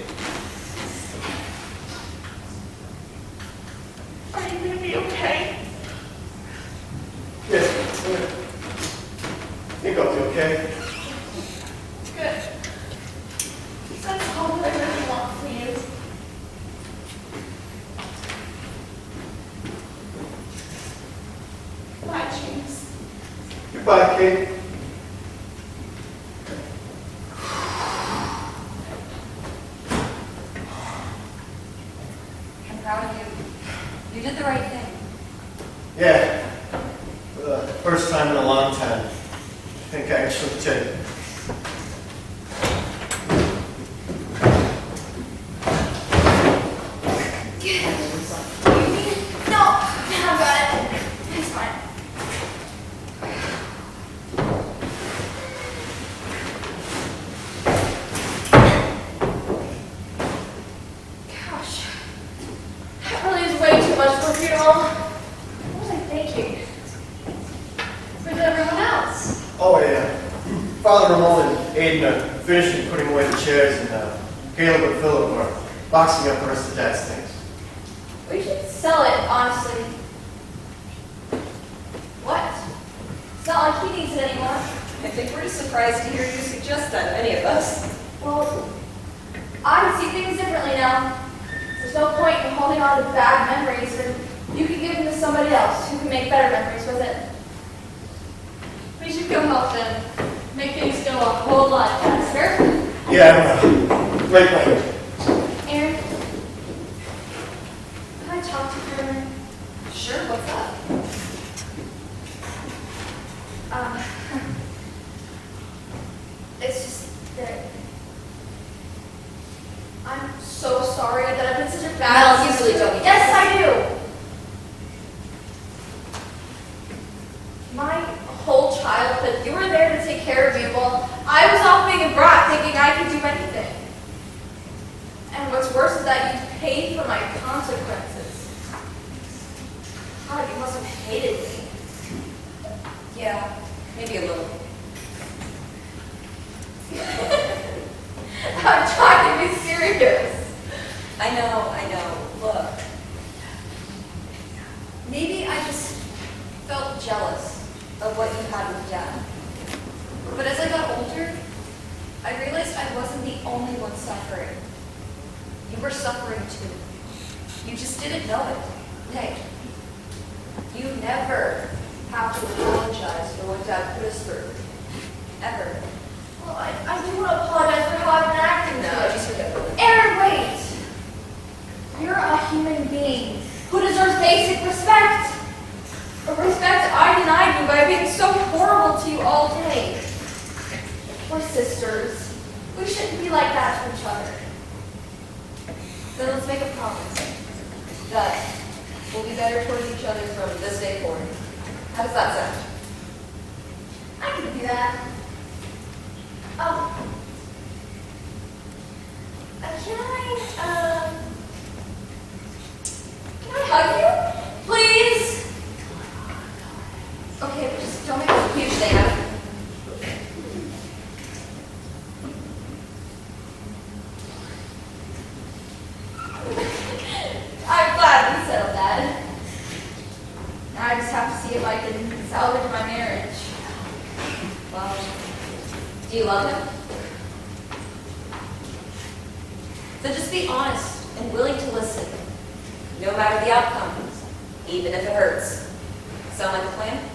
Speaker 2: Are you going to be okay?
Speaker 10: Yes, I think I'll be okay.
Speaker 2: Good. That's all that I really want for you. Bye, James.
Speaker 10: Goodbye, Kate.
Speaker 5: I'm proud of you. You did the right thing.
Speaker 10: Yeah. For the first time in a long time. I think I actually did.
Speaker 2: No, I got it. It's fine.
Speaker 4: Father Ramon and Aiden are finishing putting away the chairs, and Caleb and Philip are boxing up the rest of Dad's things.
Speaker 5: We should sell it, honestly. What? It's not like he needs it anymore.
Speaker 9: I think we're just surprised to hear you suggest that, any of us.
Speaker 5: Well, I see things differently now. There's no point in holding on to bad memories when you can give them to somebody else who can make better memories with it.
Speaker 11: We should go help them. Make things go a whole lot faster.
Speaker 4: Yeah, great plan.
Speaker 5: Aaron, can I talk to you for a minute?
Speaker 9: Sure, what's up?
Speaker 5: It's just that I'm so sorry that I've been such a bad
Speaker 9: Mel, you really don't need to
Speaker 5: Yes, I do. My whole childhood, you were there to take care of me while I was off being a brat thinking I could do anything. And what's worse is that you paid for my consequences. God, you must have hated me.
Speaker 9: Yeah, maybe a little.
Speaker 5: I'm trying to be serious.
Speaker 9: I know. Look. Maybe I just felt jealous of what you had with Dad. But as I got older, I realized I wasn't the only one suffering. You were suffering too. You just didn't know it. Hey, you never have to apologize for what Dad put us through. Ever.
Speaker 5: Well, I do want to apologize for how I've been acting
Speaker 9: No,
Speaker 5: today.
Speaker 9: just forget about it.
Speaker 5: Aaron, wait! You're a human being who deserves basic respect. A respect I denied you by being so horrible to you all day. We're sisters. We shouldn't be like that to each other.
Speaker 9: Then let's make a promise that we'll be better towards each other from this day forward. How does that sound?
Speaker 5: I can do that. Can I hug you? Please?
Speaker 9: Okay, but just don't make a huge thing out of it.
Speaker 5: I'm glad we settled that. Now I just have to see if I can salvage my marriage.
Speaker 9: Well, do you love him? Then just be honest and willing to listen, no matter the outcome, even if it hurts. Sound like a plan?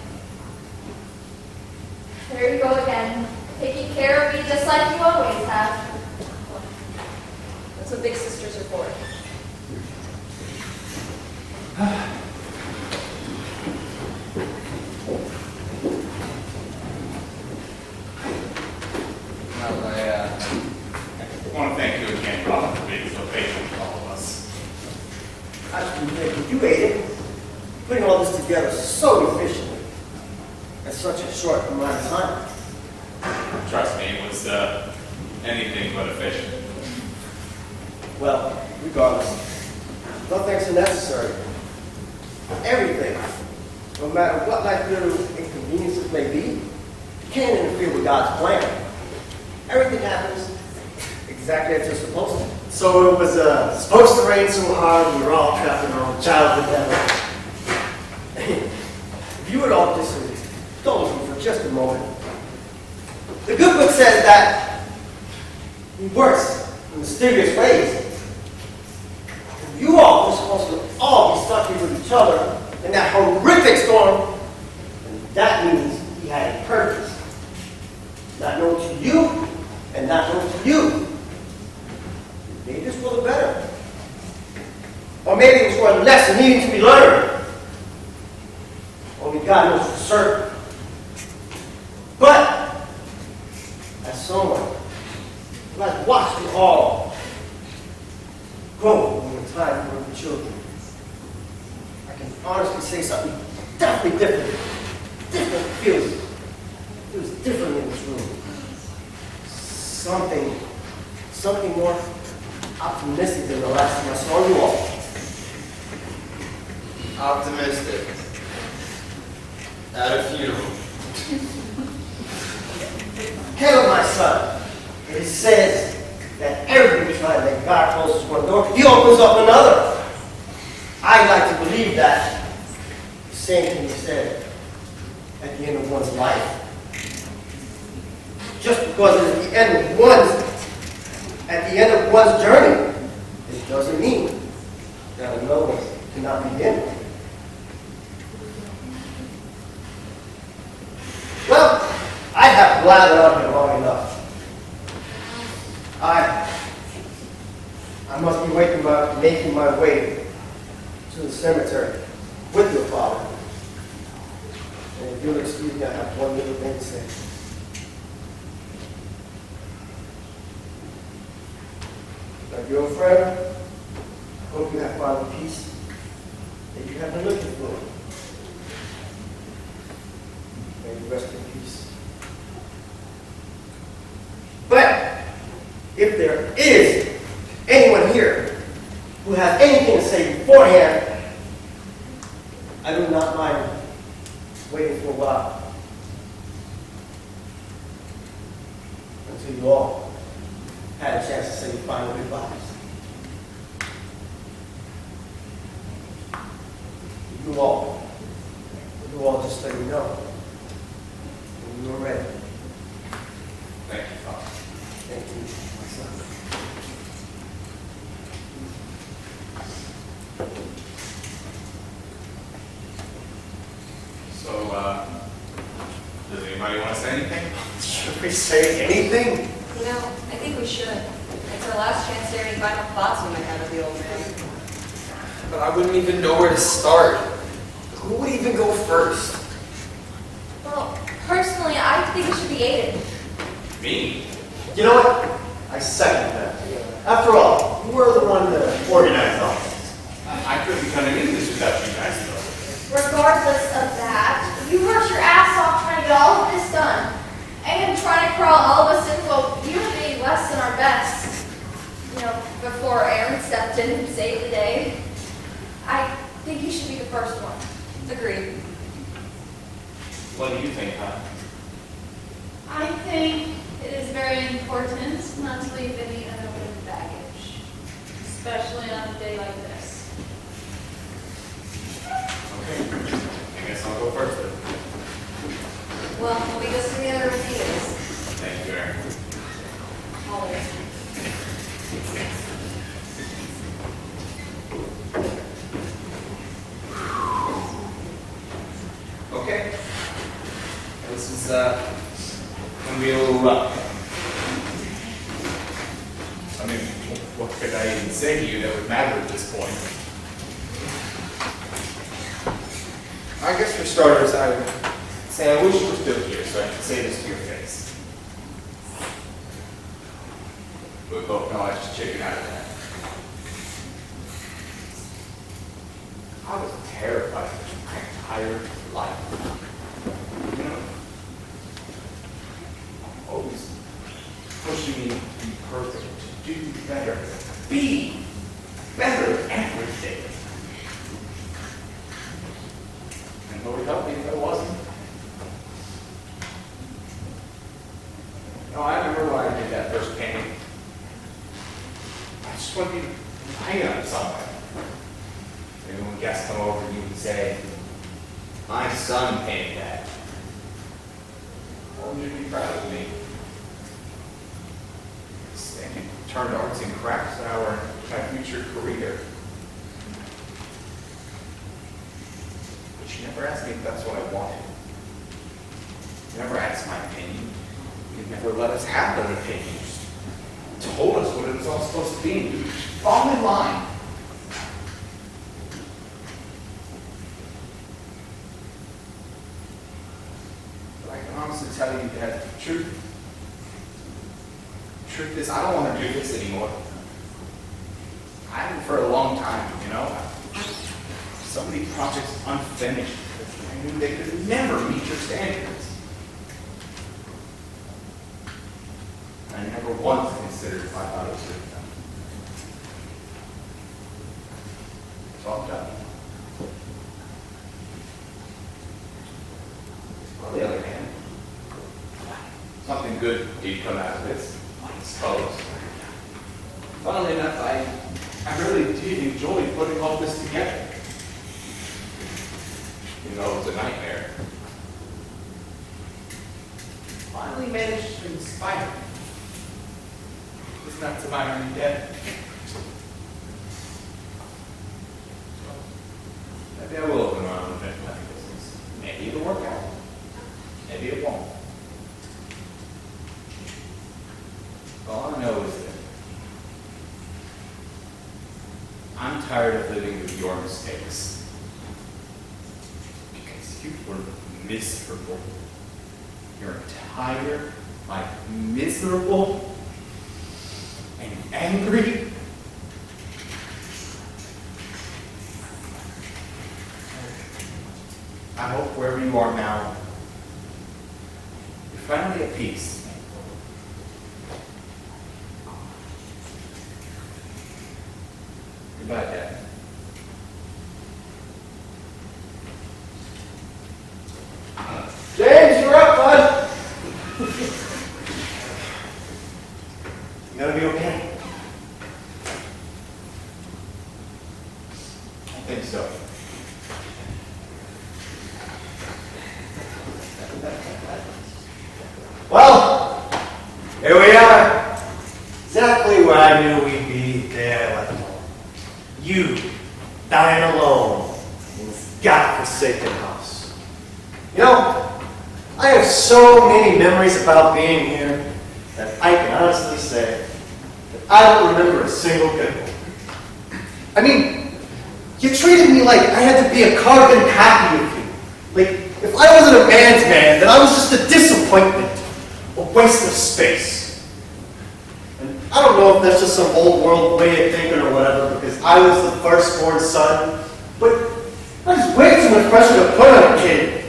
Speaker 5: There you go again, taking care of me just like you always have.
Speaker 9: That's what big sisters are for.
Speaker 1: Well, I want to thank you again, Bob, for being so patient with all of us.
Speaker 4: I can thank you, Aiden, putting all this together so efficiently in such a short amount of time.
Speaker 1: Trust me, it was anything but efficient.
Speaker 4: Well, regardless, no thanks are necessary. Everything, no matter what life little inconveniences may be, can't interfere with God's plan. Everything happens exactly as it's supposed to. So it was supposed to rain so hard, we were all trapped in our own childhood hell. If you would all just indulge me for just a moment. The good book says that in worse, in mysterious ways, you all were supposed to all be stuck here with each other in that horrific storm, and that means he had a purpose. Not known to you, and not known to you. Maybe it's for the better. Or maybe it was for a lesson needing to be learned. Only God knows for certain. But, as someone who has watched it all grow in the time we were children, I can honestly say something definitely different. Different feels different in this room. Something more optimistic than the last time I saw you all.
Speaker 6: Optimistic. At a funeral.
Speaker 10: Caleb, my son, it says that every time that God closes one door, he opens up another. I like to believe that the same can be said at the end of one's life. Just because it is at the end of one's journey, it doesn't mean that another one cannot begin. Well, I have blathered on here long enough. I must be making my way to the cemetery with your father. And if you'll excuse me, I have one little thing to say. My girlfriend, I hope you have found the peace that you have been looking for. May you rest in peace. But if there is anyone here who has anything to say beforehand, I do not mind waiting for a while until you all had a chance to say your final goodbyes. You all just let me know when you are ready.
Speaker 1: Thank you, Father.
Speaker 10: Thank you, my son.
Speaker 1: So, does anybody want to say anything?
Speaker 10: Should we say anything?
Speaker 5: You know, I think we should. It's our last chance to hear any final thoughts we might have of the old man.
Speaker 6: But I wouldn't even know where to start. Who would even go first?
Speaker 3: Well, personally, I think it should be Aiden.
Speaker 1: Me?
Speaker 4: You know what? I second that. After all, you were the one that organized all this.
Speaker 1: I couldn't be coming into this without you guys, though.
Speaker 2: Regardless of that, you worked your ass off trying to get all of this done. And trying to crawl all of us into a unity less than our best. You know, before Aaron stepped in and saved the day. I think you should be the first one.
Speaker 5: Agreed.
Speaker 1: What do you think, huh?
Speaker 11: I think it is very important not to leave any unopened baggage, especially on a day like this.
Speaker 1: Okay. I guess I'll go first then.
Speaker 5: Well, we'll be just together as he is.
Speaker 1: Thank you, Aaron.
Speaker 5: Always.
Speaker 1: Okay. This is gonna be a little rough. I mean, what could I even say to you that would matter at this point? I guess for starters, I would say I wish you were still here so I could say this to your face. But we both know I just chickened out of that. I was terrified of my entire life. You know? Always pushing me to be perfect, to do better, be better every day. And Lord help me if I wasn't. No, I remember when I did that first painting. I just want to be hanging on somewhere. Maybe when guests come over, you would say, "My son painted that." Oh, you'd be proud of me. And you turned arts and crafts our my future career. But you never asked me if that's what I wanted. You never asked my opinion. You never let us have an opinion. You just told us what it was all supposed to be. And you fall in line. But I can honestly tell you that the truth is, I don't want to do this anymore. I haven't for a long time, you know. So many projects unfinished. I knew they could never meet your standards. I never once considered if I thought it was good enough. So I'm done. On the other hand, something good deed come out of it, I suppose. Funnily enough, I really did enjoy putting all this together. You know, it was a nightmare. Finally managed to inspire me. It's not to my own death. Maybe I will open my own veterinary business. Maybe it'll work out. Maybe it won't. All I know is that I'm tired of living with your mistakes. Because you were miserable. Your entire life, miserable and angry. I hope wherever you are now, you're finally at peace. Goodbye, Dad.
Speaker 4: James, you're up, bud. You gonna be okay?
Speaker 1: I think so.
Speaker 4: Well, here we are. Exactly where I knew we'd be there left alone. You, dying alone in this godforsaken house. You know, I have so many memories about being here that I can honestly say that I don't remember a single good one. I mean, you treated me like I had to be a carbon copy of you. Like, if I wasn't a man's man, then I was just a disappointment, a waste of space. And I don't know if that's just some old world way of thinking or whatever, because I was the firstborn son, but that's way too much pressure to put on a kid.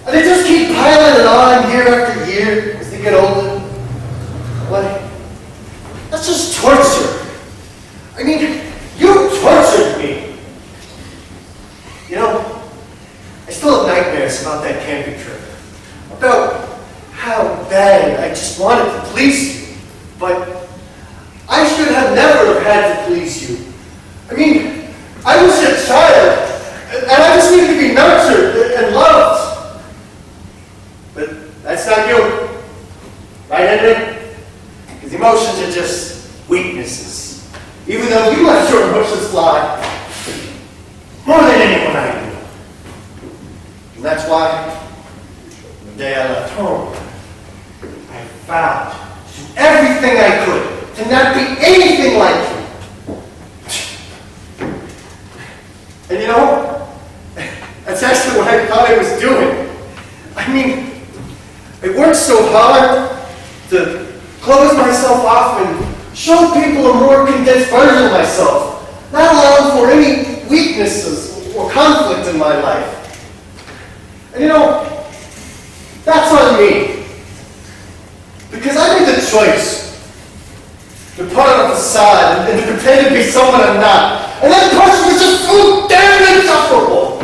Speaker 4: And they just keep piling it on year after year as they get older. Like, that's just torture. I mean, you tortured me. You know, I still have nightmares about that camping trip. About how bad I just wanted to please you. But I should have never have had to please you. I mean, I was your child, and I just needed to be nurtured and loved. But that's not you. Right, Henry? Because emotions are just weaknesses. Even though you let your emotions fly more than anyone I knew. And that's why, the day I left home, I vowed to do everything I could to not be anything like you. And you know, that's actually what I thought I was doing. I mean, I worked so hard to close myself off and show people a more condensed version of myself, not allowing for any weaknesses or conflict in my life. And you know, that's on me. Because I made the choice to put on a facade and to pretend to be someone I'm not. And that person was just so damn insufferable.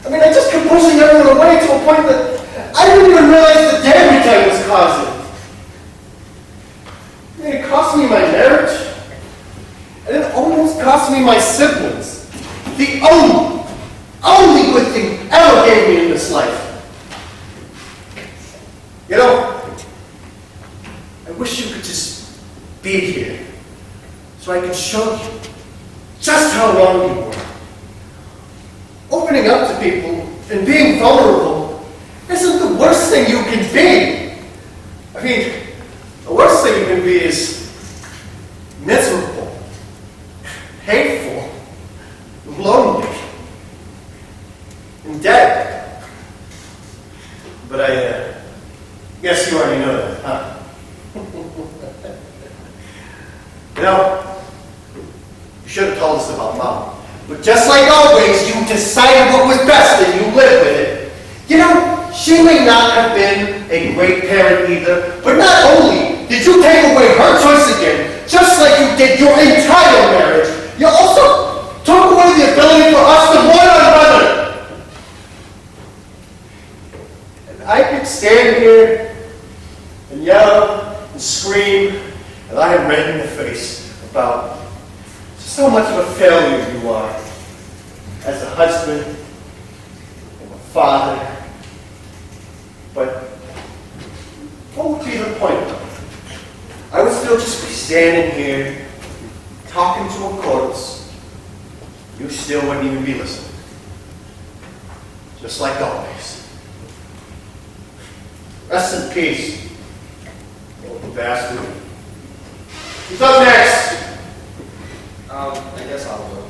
Speaker 4: I mean, I just kept pushing everyone away to a point that I didn't even realize the damage I was causing. I mean, it cost me my marriage. And it almost cost me my siblings. The only good thing ever gave me in this life. You know, I wish you could just be here so I could show you just how wrong you were. Opening up to people and being vulnerable isn't the worst thing you can be. I mean, the worst thing you can be is miserable, hateful, lonely, and dead. But I guess you already know that, huh? You know, you should have told us about Mom. But just like always, you decided what was best and you lived with it. You know, she may not have been a great parent either, but not only did you take away her choice again, just like you did your entire marriage, you also took away the ability for us to love one another. And I could stand here and yell and scream, and I am red in the face about just how much of a failure you are as a husband and a father. But what would be the point though? I would still just be standing here talking to a corpse. You still wouldn't even be listening. Just like always. Rest in peace, old bastard. Who's up next?
Speaker 6: I guess I'll go.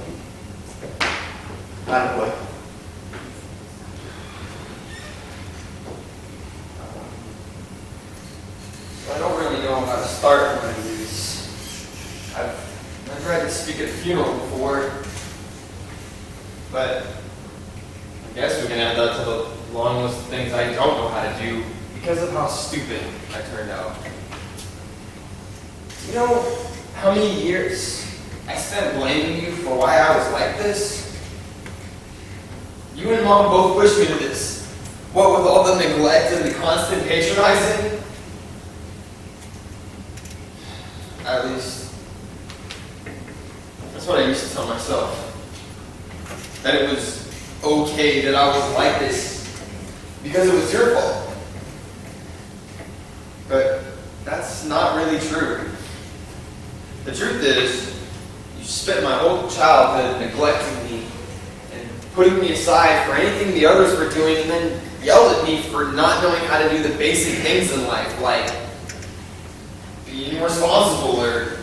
Speaker 4: Attaboy.
Speaker 6: I don't really know how to start one of these. I've tried to speak at a funeral before, but I guess we can add that to the long list of things I don't know how to do because of how stupid I turned out. You know how many years I spent blaming you for why I was like this? You and Mom both pushed me to this. What with all the neglect and the constant patronizing? At least, that's what I used to tell myself. That it was okay that I was like this because it was your fault. But that's not really true. The truth is, you spent my whole childhood neglecting me and putting me aside for anything the others were doing, and then yelled at me for not knowing how to do the basic things in life, like being responsible or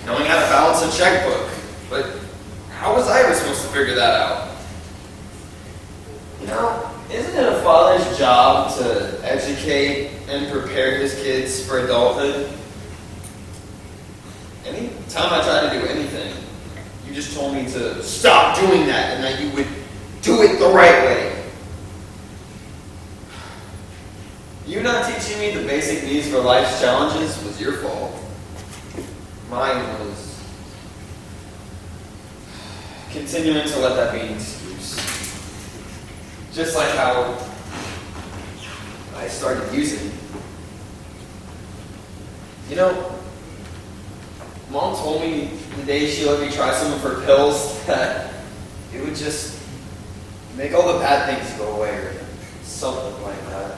Speaker 6: knowing how to balance a checkbook. But how was I ever supposed to figure that out? You know, isn't it a father's job to educate and prepare his kids for adulthood? Any time I tried to do anything, you just told me to stop doing that and that you would do it the right way. You not teaching me the basic needs for life's challenges was your fault. Mine was continuing to let that be an excuse. Just like how I started using. You know, Mom told me the day she let me try some of her pills that it would just make all the bad things go away or something like that.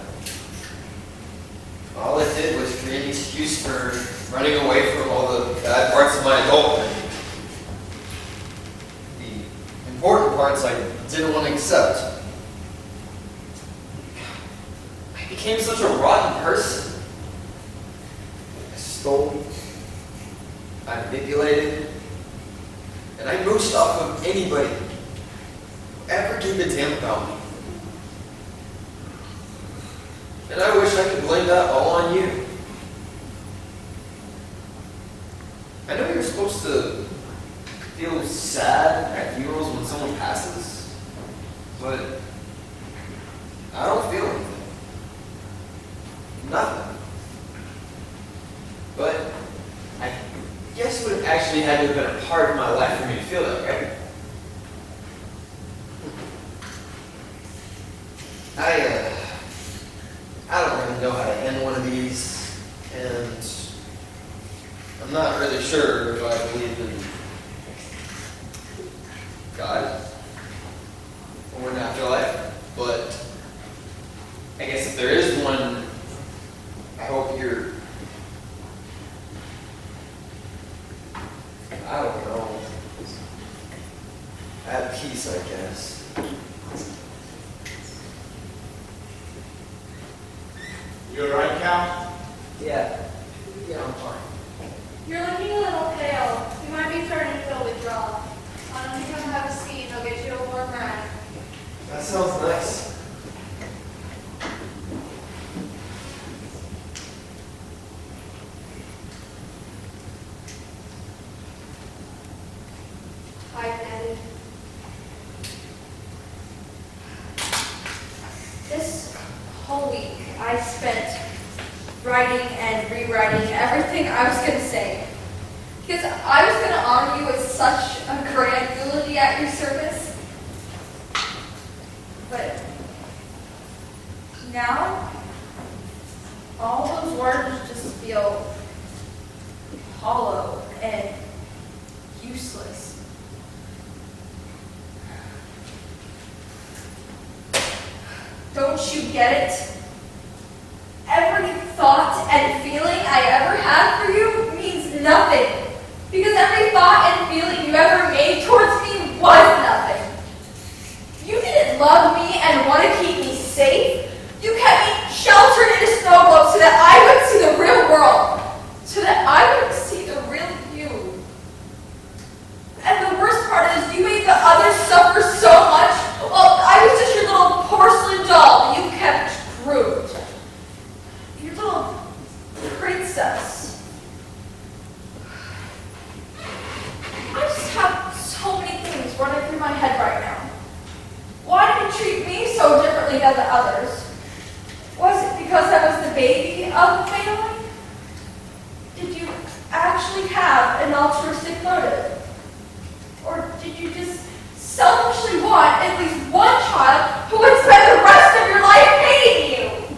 Speaker 6: All it did was create an excuse for running away from all the bad parts of my adulthood. The important parts I didn't want to accept. I became such a rotten person. I stole, I manipulated, and I mooched off of anybody who ever gave a damn about me. And I wish I could blame that all on you. I know you're supposed to feel sad at funerals when someone passes, but I don't feel anything. Nothing. But I guess you would have actually had to have been a part of my life for me to feel that, right? I don't really know how to end one of these, and I'm not really sure if I believe in God or an afterlife, but I guess if there is one, I hope you're, I don't know, at peace, I guess.
Speaker 1: You alright, Cal?
Speaker 6: Yeah, I'm fine.
Speaker 11: You're looking a little pale. You might be turning to a withdrawal. Why don't you come have a seat and I'll get you a warm rag.
Speaker 6: That sounds nice.
Speaker 11: Hi, Patty.
Speaker 3: This whole week I spent writing and rewriting everything I was going to say. Because I was going to honor you with such a grand eulogy at your service. But now, all those words just feel hollow and useless. Don't you get it? Every thought and feeling I ever had for you means nothing. Because every thought and feeling you ever made towards me was nothing. You didn't love me and want to keep me safe. You kept me sheltered in a snow globe so that I would see the real world. So that I would see the real you. And the worst part is you made the others suffer so much. Well, I was just your little porcelain doll that you kept groomed. Your little princess. I just have so many things running through my head right now. Why did you treat me so differently than the others? Was it because I was the baby of the family? Did you actually have an altruistic motive? Or did you just selfishly want at least one child who would spend the rest of your life hating you?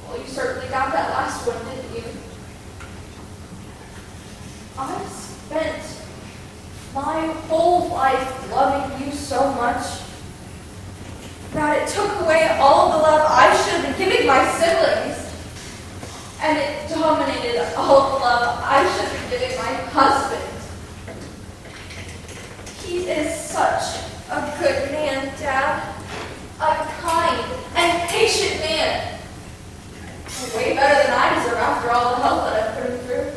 Speaker 3: Well, you certainly got that last one, didn't you? I've spent my whole life loving you so much that it took away all the love I should have been giving my siblings. And it dominated all the love I should have been giving my husband. He is such a good man, Dad. A kind and patient man. Way better than I deserve after all the help that I've put him through.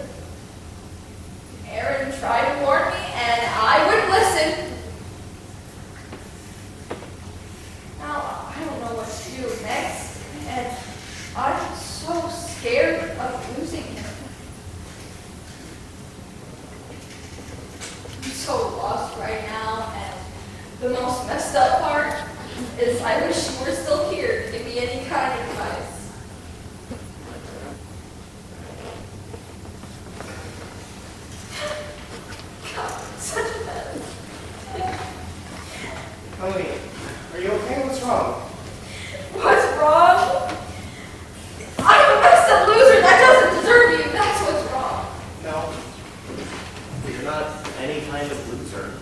Speaker 3: Aaron tried to warn me, and I wouldn't listen. Now, I don't know what to do next, and I'm so scared of losing him. I'm so lost right now, and the most messed up part is I wish you were still here to give me any kind of advice. Such a mess.
Speaker 10: Melanie, are you okay? What's wrong?
Speaker 3: What's wrong? I'm a messed up loser that doesn't deserve you. That's what's wrong.
Speaker 10: No. You're not any kind of loser.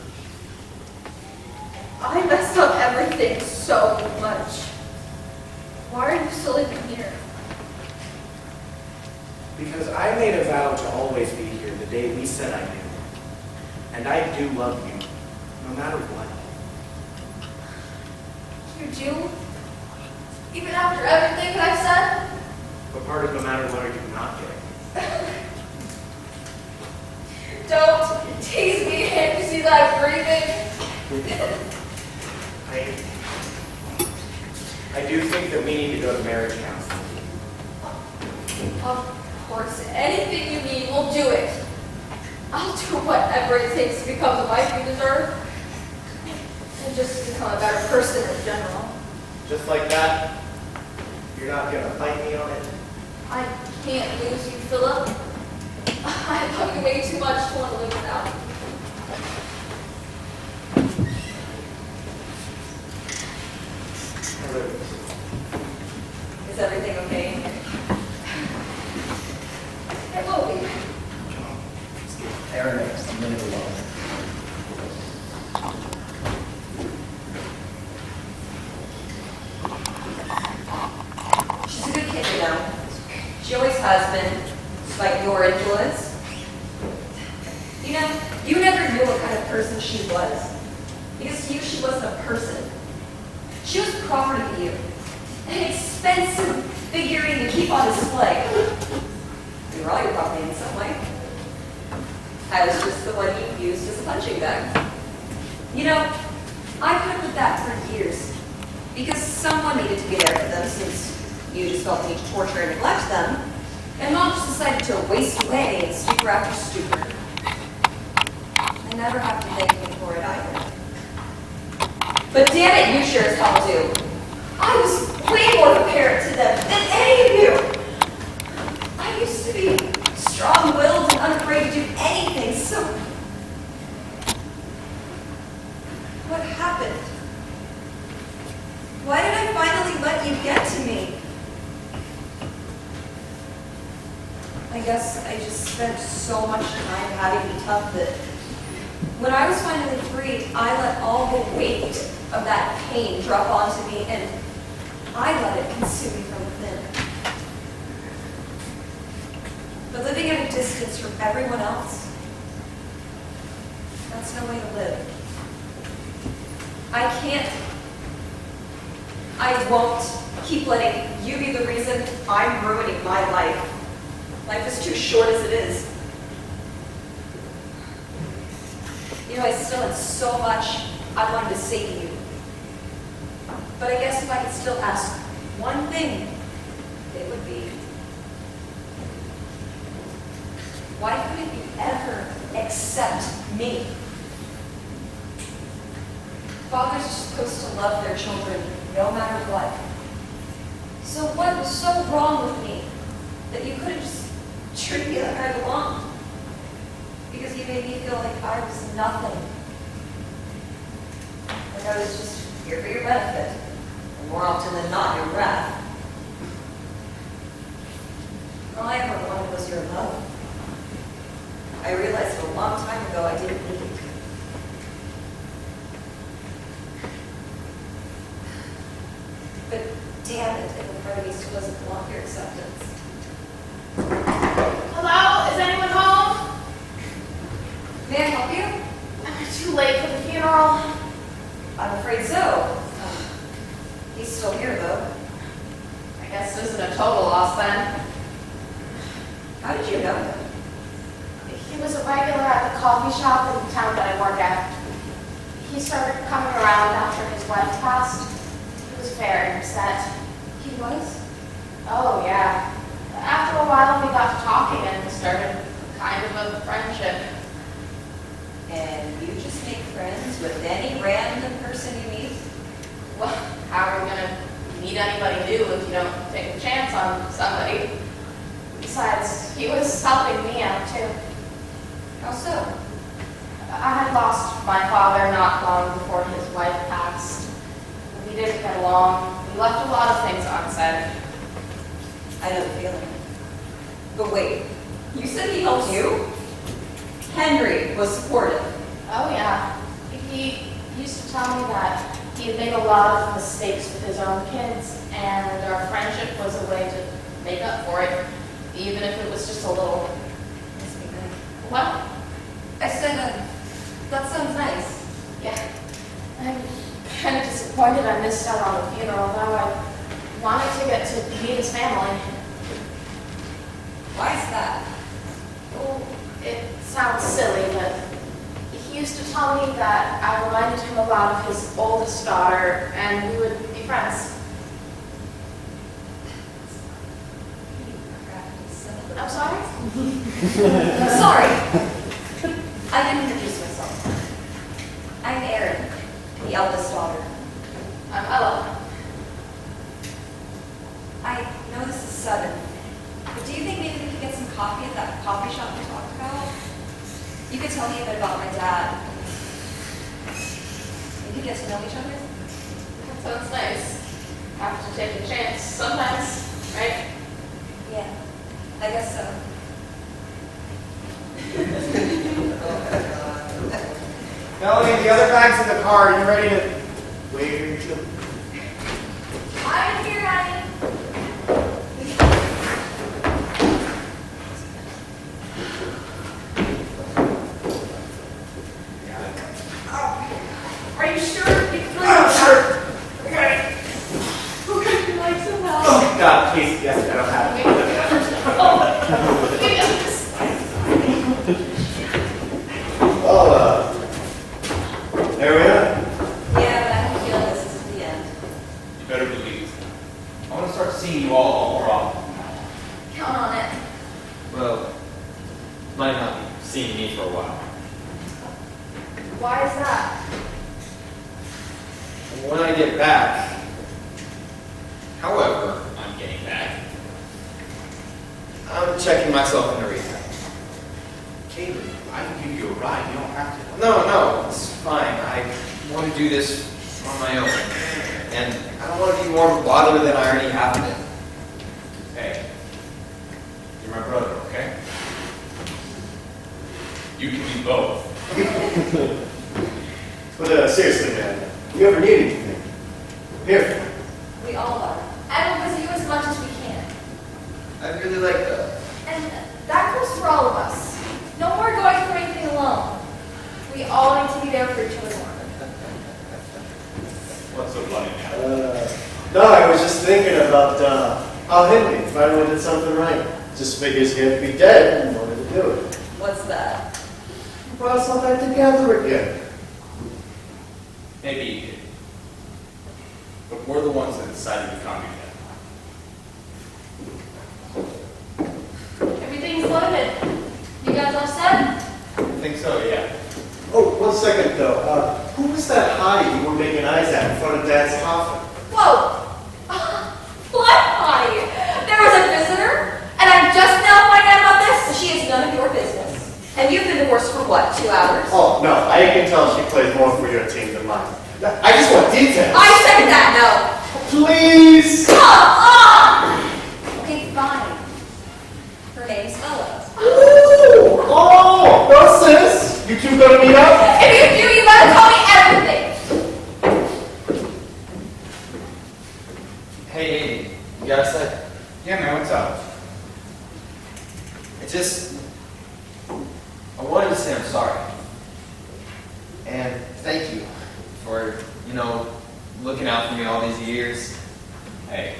Speaker 3: I messed up everything so much. Why are you still even here?
Speaker 10: Because I made a vow to always be here the day we said I do. And I do love you, no matter what.
Speaker 3: You do? Even after everything that I've said?
Speaker 10: What part of no matter what are you not getting?
Speaker 3: Don't tease me. Can't you see that I'm breathing?
Speaker 10: I do think that we need to go to marriage counseling.
Speaker 3: Of course, anything you need, we'll do it. I'll do whatever it takes to become the wife you deserve. And just become a better person in general.
Speaker 10: Just like that, you're not going to fight me on it?
Speaker 3: I can't lose you, Philip. I love you way too much to want to live without you.
Speaker 5: Is everything okay?
Speaker 3: It will be.
Speaker 10: Aaron, a minute alone.
Speaker 5: She's a good kid, you know. She always has been, despite your influence. You know, you never knew what kind of person she was. Because to you, she wasn't a person. She was property to you. An expensive figurine to keep on display. We were all your property in some way. I was just the one you used as a punching bag. You know, I put up with that for years. Because someone needed to be there for them since you just felt the need to torture and neglect them. And Mom just decided to waste away in stupor after stupor. I never have to thank me for it either. But damn it, you sure as hell do. I was way more of a parent to them than any of you. I used to be strong-willed and unafraid to do anything, so... What happened? Why did I finally let you get I guess I just spent so much time having to be tough that when I was finally free, I let all the weight of that pain drop onto me, and I let it consume me from within. But living at a distance from everyone else, that's no way to live. I won't keep letting you be the reason I'm ruining my life. Life is too short as it is. You know, I still have so much I wanted to say to you. But I guess if I could still ask one thing, it would be, why couldn't you ever accept me? Fathers are supposed to love their children no matter what. So what was so wrong with me that you couldn't just treat me like I belonged? Because you made me feel like I was nothing. Like I was just here for your benefit. And more often than not, your wrath. All I ever wanted was your love. I realized a long time ago I didn't need it. But damn it, if a part of me still doesn't want your acceptance.
Speaker 2: Hello? Is anyone home?
Speaker 5: May I help you?
Speaker 2: Am I too late for the funeral?
Speaker 5: I'm afraid so. He's still here, though.
Speaker 2: I guess this isn't a total loss then.
Speaker 5: How did you know him?
Speaker 2: He was a regular at the coffee shop in the town that I work at. He started coming around after his wife passed. He was very upset.
Speaker 5: He was?
Speaker 2: Oh, yeah. After a while, we got to talking and started kind of a friendship.
Speaker 5: And you just make friends with any random person you meet?
Speaker 2: Well, how are you going to meet anybody new if you don't take a chance on somebody? Besides, he was helping me out, too.
Speaker 5: How so?
Speaker 2: I had lost my father not long before his wife passed. We didn't get along. We left a lot of things unsaid.
Speaker 5: I know the feeling. But wait, you said he helped you? Henry was supportive.
Speaker 2: Oh, yeah. He used to tell me that he had made a lot of mistakes with his own kids, and our friendship was a way to make up for it, even if it was just a little. What?
Speaker 5: I said, that sounds nice.
Speaker 2: Yeah. I'm kind of disappointed I missed out on the funeral, though. I wanted to get to meet his family.
Speaker 5: Why is that?
Speaker 2: Well, it sounds silly, but he used to tell me that I reminded him a lot of his oldest daughter, and we would be friends. I'm sorry?
Speaker 5: Sorry. I didn't introduce myself. I'm Erin, the eldest daughter.
Speaker 2: I'm Ella.
Speaker 5: I know this is sudden, but do you think maybe we could get some coffee at that coffee shop we talked about? You could tell me a bit about my dad. We could get to know each other.
Speaker 2: That sounds nice. Have to take a chance sometimes, right?
Speaker 5: Yeah, I guess so.
Speaker 10: Melanie, the other bag's in the car. Are you ready to wait for you?
Speaker 5: I'm here, honey.
Speaker 2: Are you sure?
Speaker 10: Sure. Okay.
Speaker 2: Would you like some help?
Speaker 10: Oh, God, please. Yes, I don't have it. Oh, there we are.
Speaker 5: Yeah, but I have a feeling this isn't the end.
Speaker 1: You better believe. I want to start seeing you all more often.
Speaker 2: Count on it.
Speaker 6: Well, might not be seeing me for a while.
Speaker 2: Why is that?
Speaker 6: When I get back, however I'm getting back, I'm checking myself into rehab.
Speaker 1: Caleb, I can give you a ride. You don't have to.
Speaker 6: No, it's fine. I want to do this on my own. And I don't want to be more of a bother than I already have been.
Speaker 1: Hey, you're my brother, okay? You can do both.
Speaker 4: But seriously, man, if you ever need anything, I'm here for you.
Speaker 5: We all are. And we'll visit you as much as we can.
Speaker 6: I really like that.
Speaker 5: And that goes for all of us. No more going through anything alone. We all need to be there for each other.
Speaker 1: What's so funny now?
Speaker 4: No, I was just thinking about how Henry finally did something right. Just figures he had to be dead and wanted to do it.
Speaker 5: What's that?
Speaker 4: Brought us all back together again.
Speaker 1: Maybe he did. But we're the ones that decided to come together.
Speaker 2: Everything's loaded. You guys all set?
Speaker 1: I think so, yeah.
Speaker 4: Oh, 1 second though. Who was that hottie you were making eyes at in front of Dad's coffin?
Speaker 5: Whoa! What party? There was a visitor, and I'm just now finding out about this? She is none of your business. And you've been divorced for what, 2 hours?
Speaker 4: Oh, no, I can tell she plays more for your team than mine. I just want details.
Speaker 5: I second that, no.
Speaker 4: Please!
Speaker 5: Come on! Okay, fine. Her name's Ella.
Speaker 4: Ooh! Oh! No, sis! You two gonna meet up?
Speaker 5: If you do, you better tell me everything.
Speaker 6: Hey, you got a sec?
Speaker 1: Yeah, man, what's up?
Speaker 6: I wanted to say I'm sorry. And thank you for, looking out for me all these years.
Speaker 1: Hey,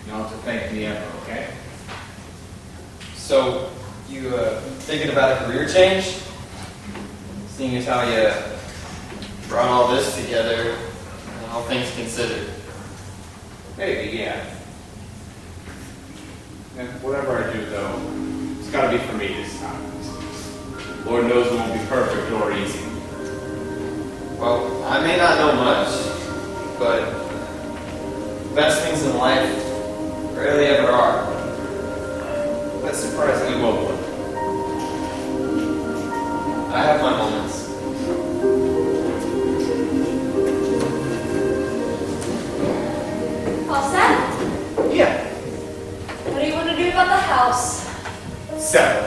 Speaker 1: you don't have to thank me ever, okay?
Speaker 6: So, you thinking about a career change? Seeing as how you brought all this together, all things considered.
Speaker 1: Maybe, yeah. And whatever I do, though, it's got to be for me this time. Lord knows it won't be perfect or easy.
Speaker 6: Well, I may not know much, but best things in life rarely ever are.
Speaker 1: That's surprisingly well put.
Speaker 6: I have my moments.
Speaker 5: All set?
Speaker 1: Yeah.
Speaker 5: What do you want to do about the house?
Speaker 1: Sell.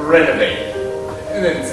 Speaker 1: Renovate. And then